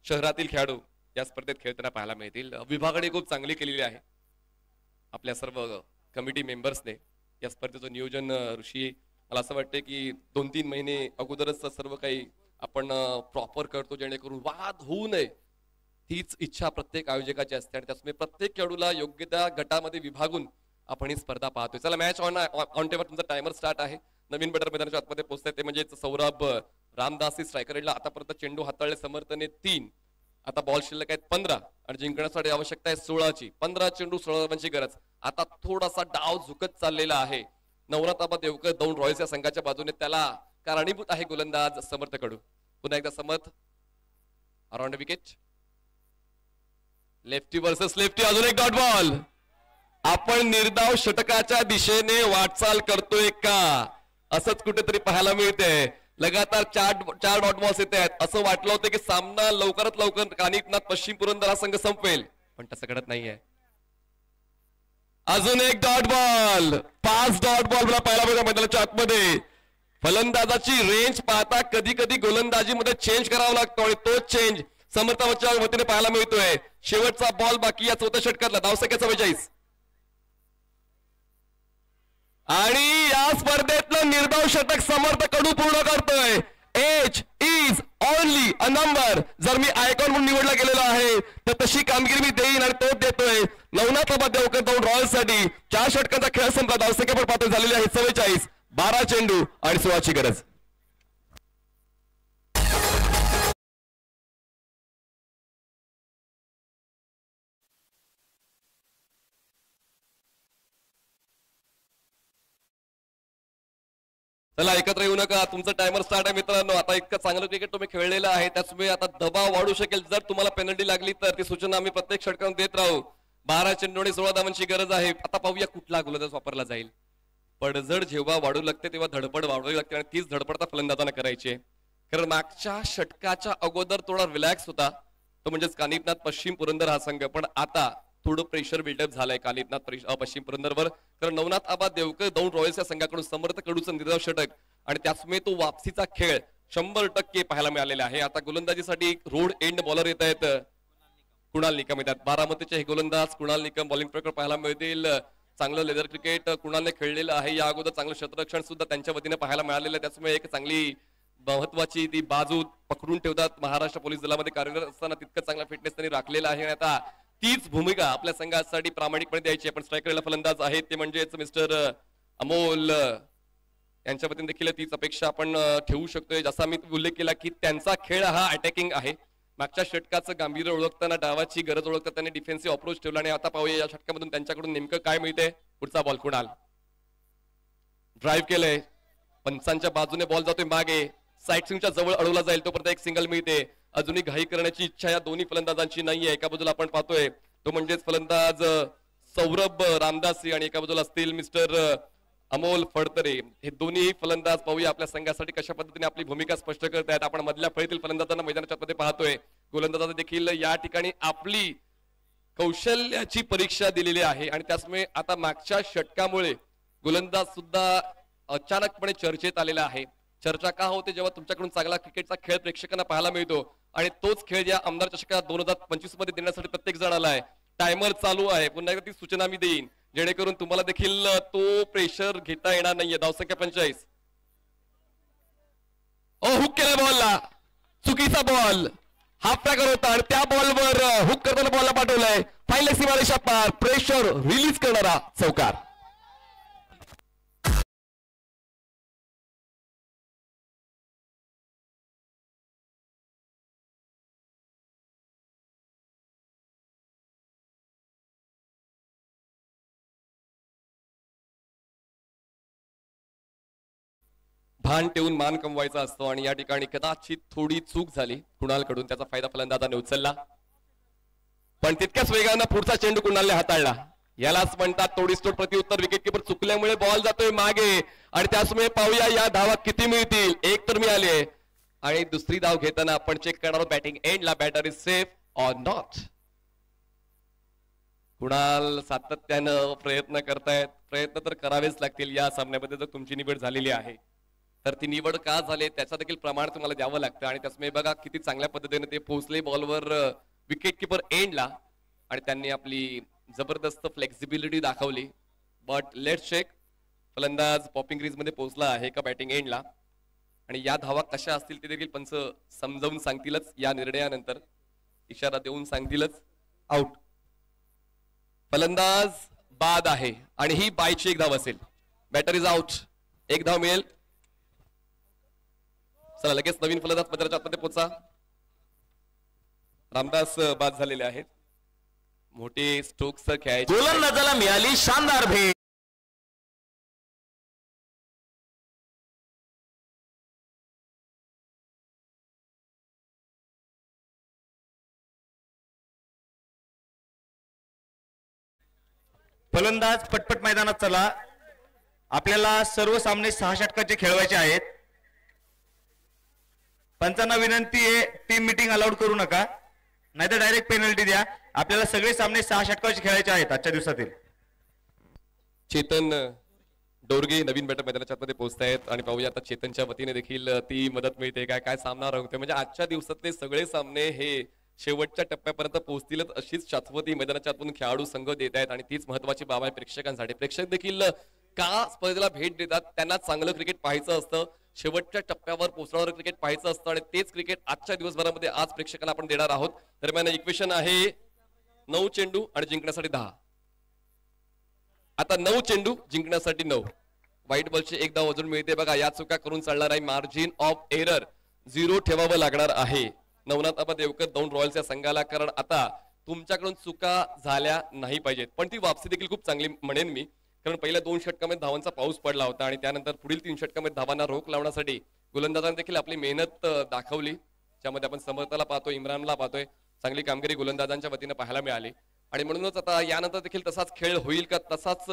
शहरातील खेळाडू या स्पर्धेत खेळताना पाहायला मिळतील. विभागणी खूप चांगली केलेली आहे आपल्या सर्व कमिटी मेंबर्सने. या स्पर्धेचं नियोजन ऋषी मला असं वाटतं की 2-3 महिने अगोदरच सर्व काही आपण प्रॉपर करतो जेणेकरून वाद होऊ नये. तीच इच्छा प्रत्येक आयोजकाची असते आणि त्यामुळे प्रत्येक खेळाडूला योग्य त्या गटामध्ये विभागून आपण ही स्पर्धा पाहतोय. चला मॅच ऑन टेबल तुमचा टायमर स्टार्ट आहे. नवीन बॅटर मैदानाच्या आतमध्ये पोहोचताय ते म्हणजे सौरभ रामदासी स्ट्रायकर रेडला आतापर्यंत चेंडू हाताळले समर्थने 3. आता बॉल शिल्लक आहेत 15 आणि जिंकण्यासाठी आवश्यकता आहे 16ची. 15 चेंडू 16 रनांची गरज. आता थोडासा डाव झुकत चाललेला आहे. नवनाथ आबा देवकर दौंड रॉयल्स या संघाच्या बाजूने त्याला कारणीभूत आहे गोलंदाज समर्थ कडू. पुन्हा एकदा Samarth around wicket. Lefty versus lefty. अजून एक डॉट बॉल. आपण निर्धाव षटकाच्या दिशेने वाटचाल करतोय का असंच कुठेतरी पाहायला मिळते. लगातार चार डॉट बॉल्स येत आहेत. असं वाटलं होतं की सामना लवकरात लवकर कानिपनाथ पश्चिम पुरंदर हा संघ संपवेल पण तसं घडत नाहीये. अजून एक डॉट बॉल. 5 डॉट बॉल मला पाहायला मिळतो मैदानाच्या आतमध्ये. फलंदाजाची रेंज पाहता कधी कधी गोलंदाजीमध्ये चेंज करावा लागतो आणि तो चेंज समर्थाच्या वतीने पाहायला मिळतोय. शेवटचा बॉल बाकी या 4थ्या षटकातला. धावसंख्या 44 आणि या स्पर्धेतलं निर्धाव षटक समर्थ कडू पूर्ण करतोय. Age is only a number. जर मी आयकॉन म्हणून निवडला गेलेला आहे तर तशी कामगिरी मी देईन आणि तो देतोय. नवनाथ आबा देवकर दौंड रॉयल्स साठी 4 षटकांचा खेळ संपला. धावसंख्या पण पातळी झालेली आहे 44. 12 चेंडू आणि 16ची गरज. चला एकत्र येऊ नका. तुमचं टायमर स्टार्ट आहे मित्रांनो. आता इतकं चांगलं क्रिकेट तुम्ही खेळलेलं आहे त्याचमुळे आता दबाव वाढू शकेल. जर तुम्हाला पेनल्टी लागली तर ती सूचना आम्ही प्रत्येक षटकात देत राहू. 12 चेंडू आणि 16 धावांची गरज आहे. आता पाहूया कुठला गोलंदाज वापरला जाईल. पडझड जेव्हा वाढू लागते तेव्हा धडपड वाढवावी लागते आणि तीच धडपड फलंदाजांना करायची आहे. कारण मागच्या षटकाच्या अगोदर थोडा रिलॅक्स होता तो म्हणजेच कानिपनाथ पश्चिम पुरंदर हा संघ. पण आता थोडं प्रेशर बिल्डअप झालंय कानिपनाथ पश्चिम पुरंदरवर. कारण नवनाथ आबा देवकर दौंड रॉयल्स या संघाकडून समर्थ कडूचं निर्धाव षटक आणि त्याचमुळे तो वापसीचा खेळ 100% पाहायला मिळालेला आहे. आता गोलंदाजीसाठी रोड एंड बॉलर येत आहेत कुणाल निकम येतात. बारामतीचे हे गोलंदाज कुणाल निकम बॉलिंग प्रकार पाहायला मिळतील. चांगलं लेदर क्रिकेट कुणालने खेळलेलं आहे. या अगोदर चांगलं क्षेत्ररक्षण सुद्धा त्यांच्या वतीने पाहायला मिळालेलं आहे. त्याचमुळे एक चांगली महत्वाची ती बाजू पकडून ठेवतात. महाराष्ट्र पोलीस दलामध्ये कार्यरत असताना तितकं चांगला फिटनेस त्यांनी राखलेला आहे आणि आता तीच भूमिका आपल्या संघासाठी प्रामाणिकपणे द्यायची आहे. पण स्ट्रायकरला फलंदाज आहेत ते म्हणजेच मिस्टर अमोल यांच्या वतीने देखील तीच अपेक्षा आपण ठेवू शकतोय. जसा मी उल्लेख केला की त्यांचा खेळ हा अटॅकिंग आहे. मागच्या षटकाचं गांभीर्य ओळखताना डावाची गरज ओळखता त्यांनी डिफेन्सिव्ह अप्रोच ठेवला आणि आता पाहूया या षटकामधून त्यांच्याकडून नेमकं काय मिळते. पुढचा बॉल कुणाल ड्राईव्ह केलंय. पंचांच्या बाजूने बॉल जातोय मागे. साईड स्विंगच्या जवळ अडवला जाईल तोपर्यंत एक सिंगल मिळते. अजूनही घाई करण्याची इच्छा या दोन्ही फलंदाजांची नाहीये. एका बाजूला आपण पाहतोय तो म्हणजेच फलंदाज सौरभ रामदासी आणि एका बाजूला असतील मिस्टर अमोल फडतरे. हे दोन्ही फलंदाज पाहूया आपल्या संघासाठी कशा पद्धतीने आपली भूमिका स्पष्ट करत आहेत. आपण मधल्या फळीतील फलंदाजांना मैदानाच्या मध्ये पाहतोय. गोलंदाजांना देखील या ठिकाणी आपली कौशल्याची परीक्षा दिलेली आहे आणि त्याचमुळे आता मागच्या षटकामुळे गोलंदाज सुद्धा अचानकपणे चर्चेत आलेला आहे. चर्चा का होते जेव्हा तुमच्याकडून चांगला क्रिकेटचा खेळ प्रेक्षकांना पाहायला मिळतो आणि तोच खेळ या आमदार चषकात 2025 मध्ये देण्यासाठी प्रत्येक जण आलाय. टायमर चालू आहे. पुन्हा एकदा ती सूचना मी देईन जेणेकरून तुम्हाला देखील तो प्रेशर घेता येणार नाहीये. धावसंख्या 45. हुक केला बॉलला. चुकीचा बॉल. हाफ ट्रॅकर होता आणि त्या बॉलवर हुक करताना बॉलला पाठवलाय. फायनल सीमारेषा पार. प्रेशर रिलीज करणारा चौकार. भान ठेवून मान कमवायचा असतो आणि या ठिकाणी कदाचित थोडी चूक झाली कुणालकडून, त्याचा फायदा फलंदाजाने उचलला. पण तितक्याच वेगानं पुढचा चेंडू कुणालने हाताळला. यालाच म्हणतात तोडीसतोड प्रत्युत्तर. विकेटकीपर चुकल्यामुळे बॉल जातोय मागे आणि त्याचमुळे पाहूया या धावा किती मिळतील. एक तर मिळाली आणि दुसरी धाव घेताना आपण चेक करणार बॅटिंग एंडला batter is safe or not. Kunal सातत्यानं प्रयत्न करतायत. प्रयत्न तर करावेच लागतील या सामन्यामध्ये. जर तुमची निवड झालेली आहे तर ती निवड का झाली त्याचं देखील प्रमाण तुम्हाला द्यावं लागतं. आणि त्याचमुळे बघा किती चांगल्या पद्धतीने ते पोहोचले बॉलवर विकेट किपर एंडला आणि त्यांनी आपली जबरदस्त फ्लेक्झिबिलिटी दाखवली. बट लेट्स चेक फलंदाज पॉपिंग क्रीज मध्ये पोहोचला आहे का बॅटिंग एंडला आणि या धावा कशा असतील ते देखील पंच समजावून सांगतीलच. या निर्णयानंतर इशारा देऊन सांगतीलच. आउट. फलंदाज बाद आहे आणि ही बायची एक धाव असेल. Batter is out. एक धाव मिळेल. चला लगेच नवीन फलंदाज मैदानाच्या आतमध्ये पोहोचा. रामदास बाद झालेले आहेत. मोठे स्ट्रोक्स खेळायचे. गोलंदाजाला मिळाली शानदार भेट. फलंदाज पटपट मैदानात चला. आपल्याला सर्व सामने 6 षटकाचे खेळवायचे आहेत. पंचांना विनंती आहे टीम मीटिंग अलाउड करू नका, नाहीतर डायरेक्ट पेनल्टी द्या. आपल्याला सगळे सामने 6 षटकाचे खेळायचे आहेत आजच्या दिवसातील. चेतन डोरगे नवीन बॅटर मैदानाच्या आतमध्ये पोहोचतायत आणि पाहूया आता चेतनच्या वतीने देखील ती मदत मिळते काय. काय सामना रंगतोय. म्हणजे आजच्या दिवसातले सगळे सामने हे शेवटच्या टप्प्यापर्यंत पोहोचतीलच अशीच शाश्वती मैदानाच्या आतून खेळाडू संघ देत आहेत आणि तीच महत्वाची बाब आहे प्रेक्षकांसाठी. प्रेक्षक देखील का स्पर्धेला भेट देतात, त्यांना चांगलं क्रिकेट पाहायचं असतं, शेवटच्या टप्प्यावर पोहोचणारं क्रिकेट पाहायचं असतं आणि तेच क्रिकेट आजच्या दिवसभरामध्ये आज प्रेक्षकांना आपण देणार आहोत. दरम्यान इक्वेशन आहे 9 चेंडू आणि जिंकण्यासाठी 10. आता 9 चेंडू जिंकण्यासाठी 9. व्हाईट बॉलची एक धाव अजून मिळते बघा. या चुका करून चालणार आहे. मार्जिन ऑफ एरर 0 ठेवावं लागणार आहे नवनाथ आबा देवकर दौंड रॉयल्सच्या संघाला. कारण आता तुमच्याकडून चुका झाल्या नाही पाहिजेत. पण ती वापसी देखील खूप चांगली म्हणेन मी. कारण पहिल्या 2 षटकामध्ये धावांचा पाऊस पडला होता आणि त्यानंतर पुढील 3 षटकामध्ये धावांना रोख लावण्यासाठी गोलंदाजांनी देखील आपली मेहनत दाखवली. ज्यामध्ये आपण समर्थाला पाहतोय, इम्रानला पाहतोय. चांगली कामगिरी गोलंदाजांच्या वतीने पाहायला मिळाली आणि म्हणूनच आता यानंतर देखील तसाच खेळ होईल का, तसाच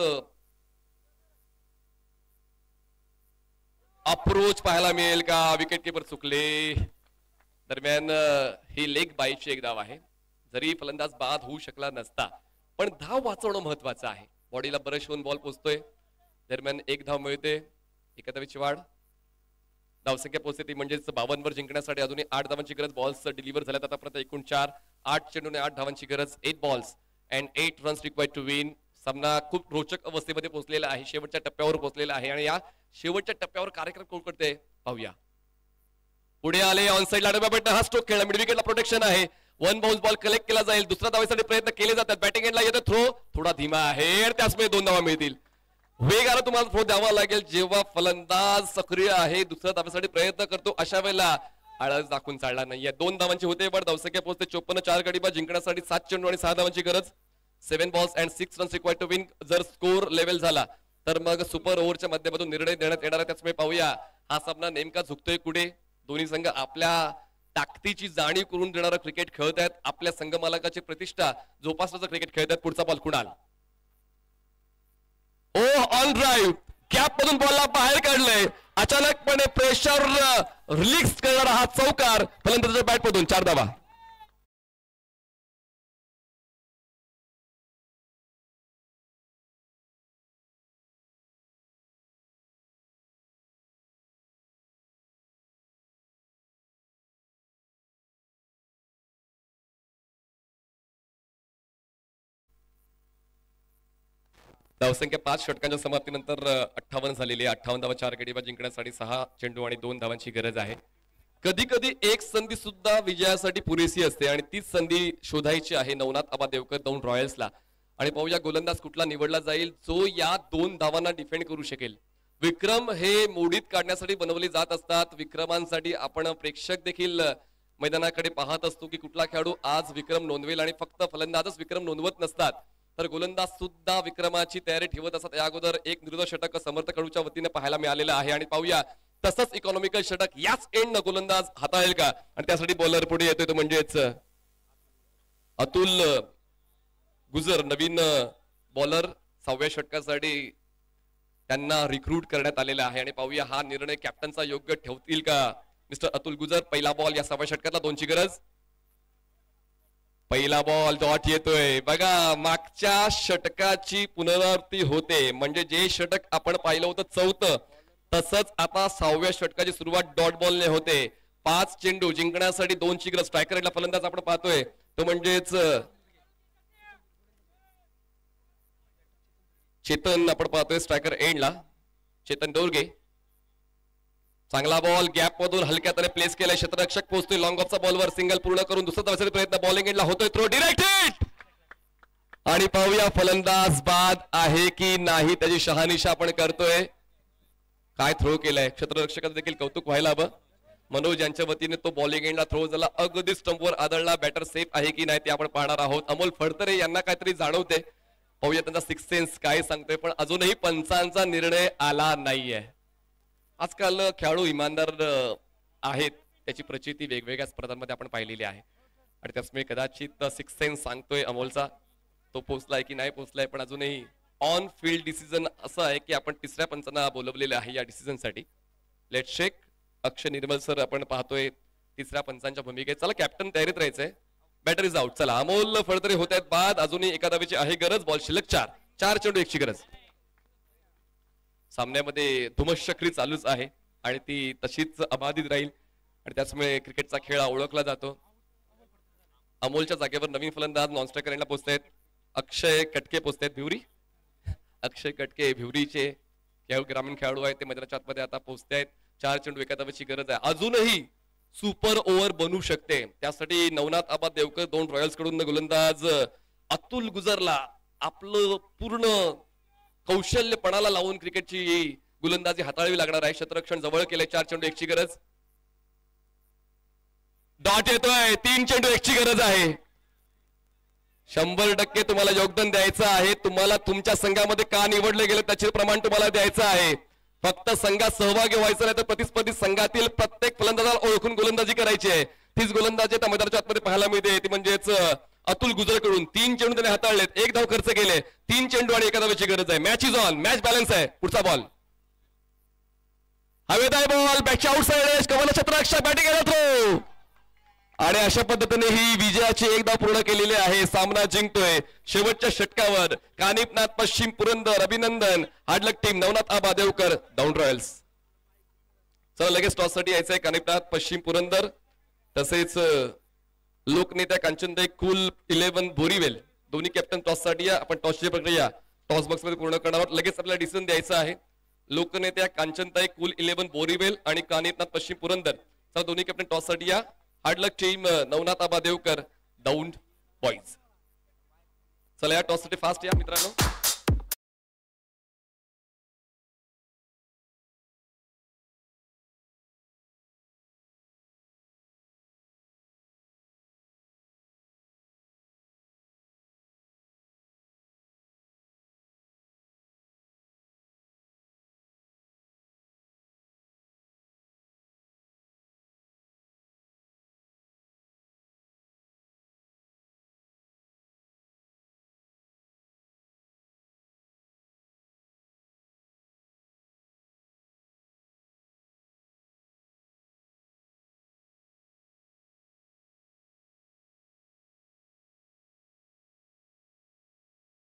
अप्रोच पाहायला मिळेल का. विकेट किपर चुकले. दरम्यान ही लेग बाईची एक धाव आहे. जरी फलंदाज बाद होऊ शकला नसता पण धाव वाचवणं महत्वाचं आहे. बॉडीला ब्रश होऊन बॉल पोचतोय. दरम्यान एक धाव मिळते. एकाधावीची वाढ. धावसंख्या पोहोचते ती म्हणजेच 52 वर जिंकण्यासाठी अजूनही 8 धावांची गरज. बॉल्स डिलिव्हर झाल्यात आतापर्यंत एकूण 4. 8 चेंडूने 8 धावांची गरज. 8 balls and 8 runs required to win. सामना खूप रोचक अवस्थेमध्ये पोहोचलेला आहे, शेवटच्या टप्प्यावर पोहोचलेला आहे आणि या शेवटच्या टप्प्यावर कार्यक्रम कोण करते पाहूया. पुढे आले ऑन साइड लाडबा भेटणं. हा स्ट्रोक खेळला. मिड विकेटला प्रोटेक्शन आहे. 1 बाउन्स बॉल कलेक्ट केला जाईल. दुसऱ्या धावेसाठी प्रयत्न केले जातात. बॅटिंग एंडला येतो थ्रो थोडा धीमा आहे. त्याचमुळे 2 धावा मिळतील. वेगानं तुम्हाला थ्रो द्यावा लागेल जेव्हा फलंदाज सक्रिय आहे, दुसऱ्या धावेसाठी प्रयत्न करतो. अशा वेळेला आळस दाखवून चालला नाहीये. 2 धावांची होते पण धावसंख्या पोहोचते 54. 4 गडी बाद. जिंकण्यासाठी 7 चेंडू आणि 6 धावांची गरज. 7 balls and 6 runs required to win. जर स्कोर लेव्हल झाला तर मग सुपर ओव्हरच्या माध्यमातून निर्णय देण्यात येणार आहे. त्याचमुळे पाहूया हा सामना नेमका झुकतोय कुठे. दोन्ही संघ आपल्या ताकदीची जाणीव करून देणारं क्रिकेट खेळत आहेत. आपल्या संघ मालकाची प्रतिष्ठा जोपासण्याचं क्रिकेट खेळत आहेत. पुढचा ball Kunal. Oh on drive. Gap मधून बॉलला बाहेर काढलंय. अचानकपणे प्रेशर रिलीज करणारा हा चौकार फलंदाजाच्या बॅट मधून. 4 धावा. धावसंख्या 5 षटकांच्या समाप्तीनंतर 58 झालेली आहे. 58 धावा 4 गडी बाद. जिंकण्यासाठी 6 चेंडू आणि 2 धावांची गरज आहे. कधी कधी एक संधी सुद्धा विजयासाठी पुरेशी असते आणि तीच संधी शोधायची आहे नवनाथ आबा देवकर दौंड रॉयल्सला. आणि पाहूया गोलंदाज कुठला निवडला जाईल जो या 2 धावांना डिफेंड करू शकेल. विक्रम हे मोडीत काढण्यासाठी बनवले जात असतात. विक्रमांसाठी आपण प्रेक्षक देखील मैदानाकडे पाहत असतो की कुठला खेळाडू आज विक्रम नोंदवेल आणि फक्त फलंदाजच विक्रम नोंदवत नसतात तर गोलंदाज सुद्धा विक्रमाची तयारी ठेवत असतात. या अगोदर एक निर्दोष षटक समर्थकडूच्या वतीने पाहायला मिळालेलं आहे आणि पाहूया तसंच इकॉनॉमिकल षटक याच एंड गोलंदाज हाताळेल का? आणि त्यासाठी बॉलर पुढे येतोय तो म्हणजेच अतुल गुजर, नवीन बॉलर 6व्या षटकासाठी त्यांना रिक्रूट करण्यात आलेला आहे. आणि पाहूया हा निर्णय कॅप्टनचा योग्य ठेवतील का मिस्टर अतुल गुजर. पहिला बॉल या 6व्या षटकातला 2ची गरज. पहिला बॉल डॉट येतोय. बघा मागच्या षटकाची पुनरावृत्ती होते, म्हणजे जे षटक आपण पाहिलं होतं 4थं, तसंच आता 6व्या षटकाची सुरुवात डॉट बॉलने होते. 5 चेंडू जिंकण्यासाठी 2ची गरज. स्ट्रायकर रेटला फलंदाज आपण पाहतोय तो म्हणजेच चेतन आपण पाहतोय स्ट्रायकर एंडला, चेतन डोरगे. चांगला बॉल गॅप मधून हलक्यात प्लेस केलाय. क्षेत्ररक्षक पोहोचतोय लॉंग ऑफचा बॉलवर. सिंगल पूर्ण करून दुसरा धावाचा प्रयत्न. बॉलिंग एंडला होतोय थ्रो. Direct hit. आणि पाहूया फलंदाज बाद आहे की नाही, त्याची शहानिशा आपण करतोय. काय थ्रो केलाय. क्षेत्ररक्षकाचं देखील कौतुक व्हायला हवं. मनोज यांच्या वतीने तो बॉलिंग एंडला थ्रो झाला. अगदी स्टंपवर आदळला. बॅटर सेफ आहे की नाही ते आपण पाहणार आहोत. अमोल फडतरे यांना काहीतरी जाणवते. पाहूया त्यांचा सिक्स सेन्स काय सांगतोय. पण अजूनही पंचांचा निर्णय आला नाहीये. आजकाल खेळाडू इमानदार आहेत, त्याची प्रचिती वेगवेगळ्या स्पर्धांमध्ये आपण पाहिलेली आहे. आणि त्याचमुळे कदाचित सिक्स सेन्स सांगतोय अमोलचा तो पोहोचलाय की नाही पोहोचलाय. पण अजूनही ऑन फील्ड डिसिजन असं आहे की आपण 3ऱ्या पंचांना बोलवलेलं आहे या डिसिजनसाठी. लेट शेक. अक्षय निर्मल सर आपण पाहतोय 3ऱ्या पंचांच्या भूमिकेत. चला कॅप्टन तयारीत राहायचंय. Batter is out. चला अमोल फडतरे होत आहेत बाद. अजूनही एका धावेची आहे गरज. बॉल शिल्लक 4 चेंडू 1ची गरज. सामन्यामध्ये धुमश्चक्री चालूच आहे आणि ती तशीच अबाधित राहील. आणि त्याचमुळे क्रिकेटचा खेळ ओळखला जातो. अमोलच्या जागेवर नवीन फलंदाज नॉन स्ट्रायकर एंडला पोहोचतायत. अक्षय कटके पोहोचतायत भिवरी. अक्षय कटके भिवरीचे ग्रामीण खेळाडू आहेत, ते मैदानाच्या आतमध्ये आता पोहोचतायत. 4 चेंडू 1 धावेची गरज आहे. अजूनही सुपर ओव्हर बनू शकते. त्यासाठी नवनाथ आबा देवकर 2 रॉयल्स कडून गोलंदाज अतुल गुजरला आपलं पूर्ण कौशल्यपणाला लावून क्रिकेटची गोलंदाजी हाताळावी लागणार आहे. क्षेत्ररक्षण जवळ केले. 4 चेंडू 1ची गरज. डॉट येतोय. 3 चेंडू 1ची गरज आहे. 100% तुम्हाला योगदान द्यायचं आहे. तुम्हाला तुमच्या संघामध्ये का निवडले गेले त्याचे प्रमाण तुम्हाला द्यायचं आहे. फक्त संघात सहभागी व्हायचं नाही तर प्रतिस्पर्धी संघातील प्रत्येक फलंदाजाला ओळखून गोलंदाजी करायची आहे. तीच गोलंदाजी त्या मैदानाच्या आतमध्ये पाहायला मिळते. ती म्हणजेच अतुल गुजर कडून 3 चेंडू त्याने हाताळलेत. 1 धाव खर्च केले. 3 चेंडू आणि 1 धावेची गरज आहे. Match is on. Match balance आहे. पुढचा बॉल हवेत आहे. बॉल बॅटच्या आउटसाइड. कमल क्षेत्ररक्षक बॅटिंग थ्रो. आणि अशा पद्धतीने ही विजयाची 1 धाव पूर्ण केलेली आहे. सामना जिंकतोय शेवटच्या षटकावर कानिपनाथ पश्चिम पुरंदर. अभिनंदन. हार्डलक team Navnath Aba Devkar down Royals. चला लगेच टॉस साठी यायचंय. कानिपनाथ पश्चिम पुरंदर तसेच लोकनेत्या कांचनताई कुल 11 बोरीवेल दोन्ही कॅप्टन टॉस साठी या. आपण टॉसची प्रक्रिया टॉस बॉक्स मध्ये पूर्ण करणार आहोत. लगेच आपल्याला डिसिजन द्यायचं आहे. लोकनेत्या कांचनताई कुल 11 बोरीवेल आणि कानिपनाथ पश्चिम पुरंदर. चला दोन्ही कॅप्टन टॉस साठी या. हार्डलक team Navnath Aba Devkar down boys. चला या टॉस साठी फास्ट या मित्रांनो.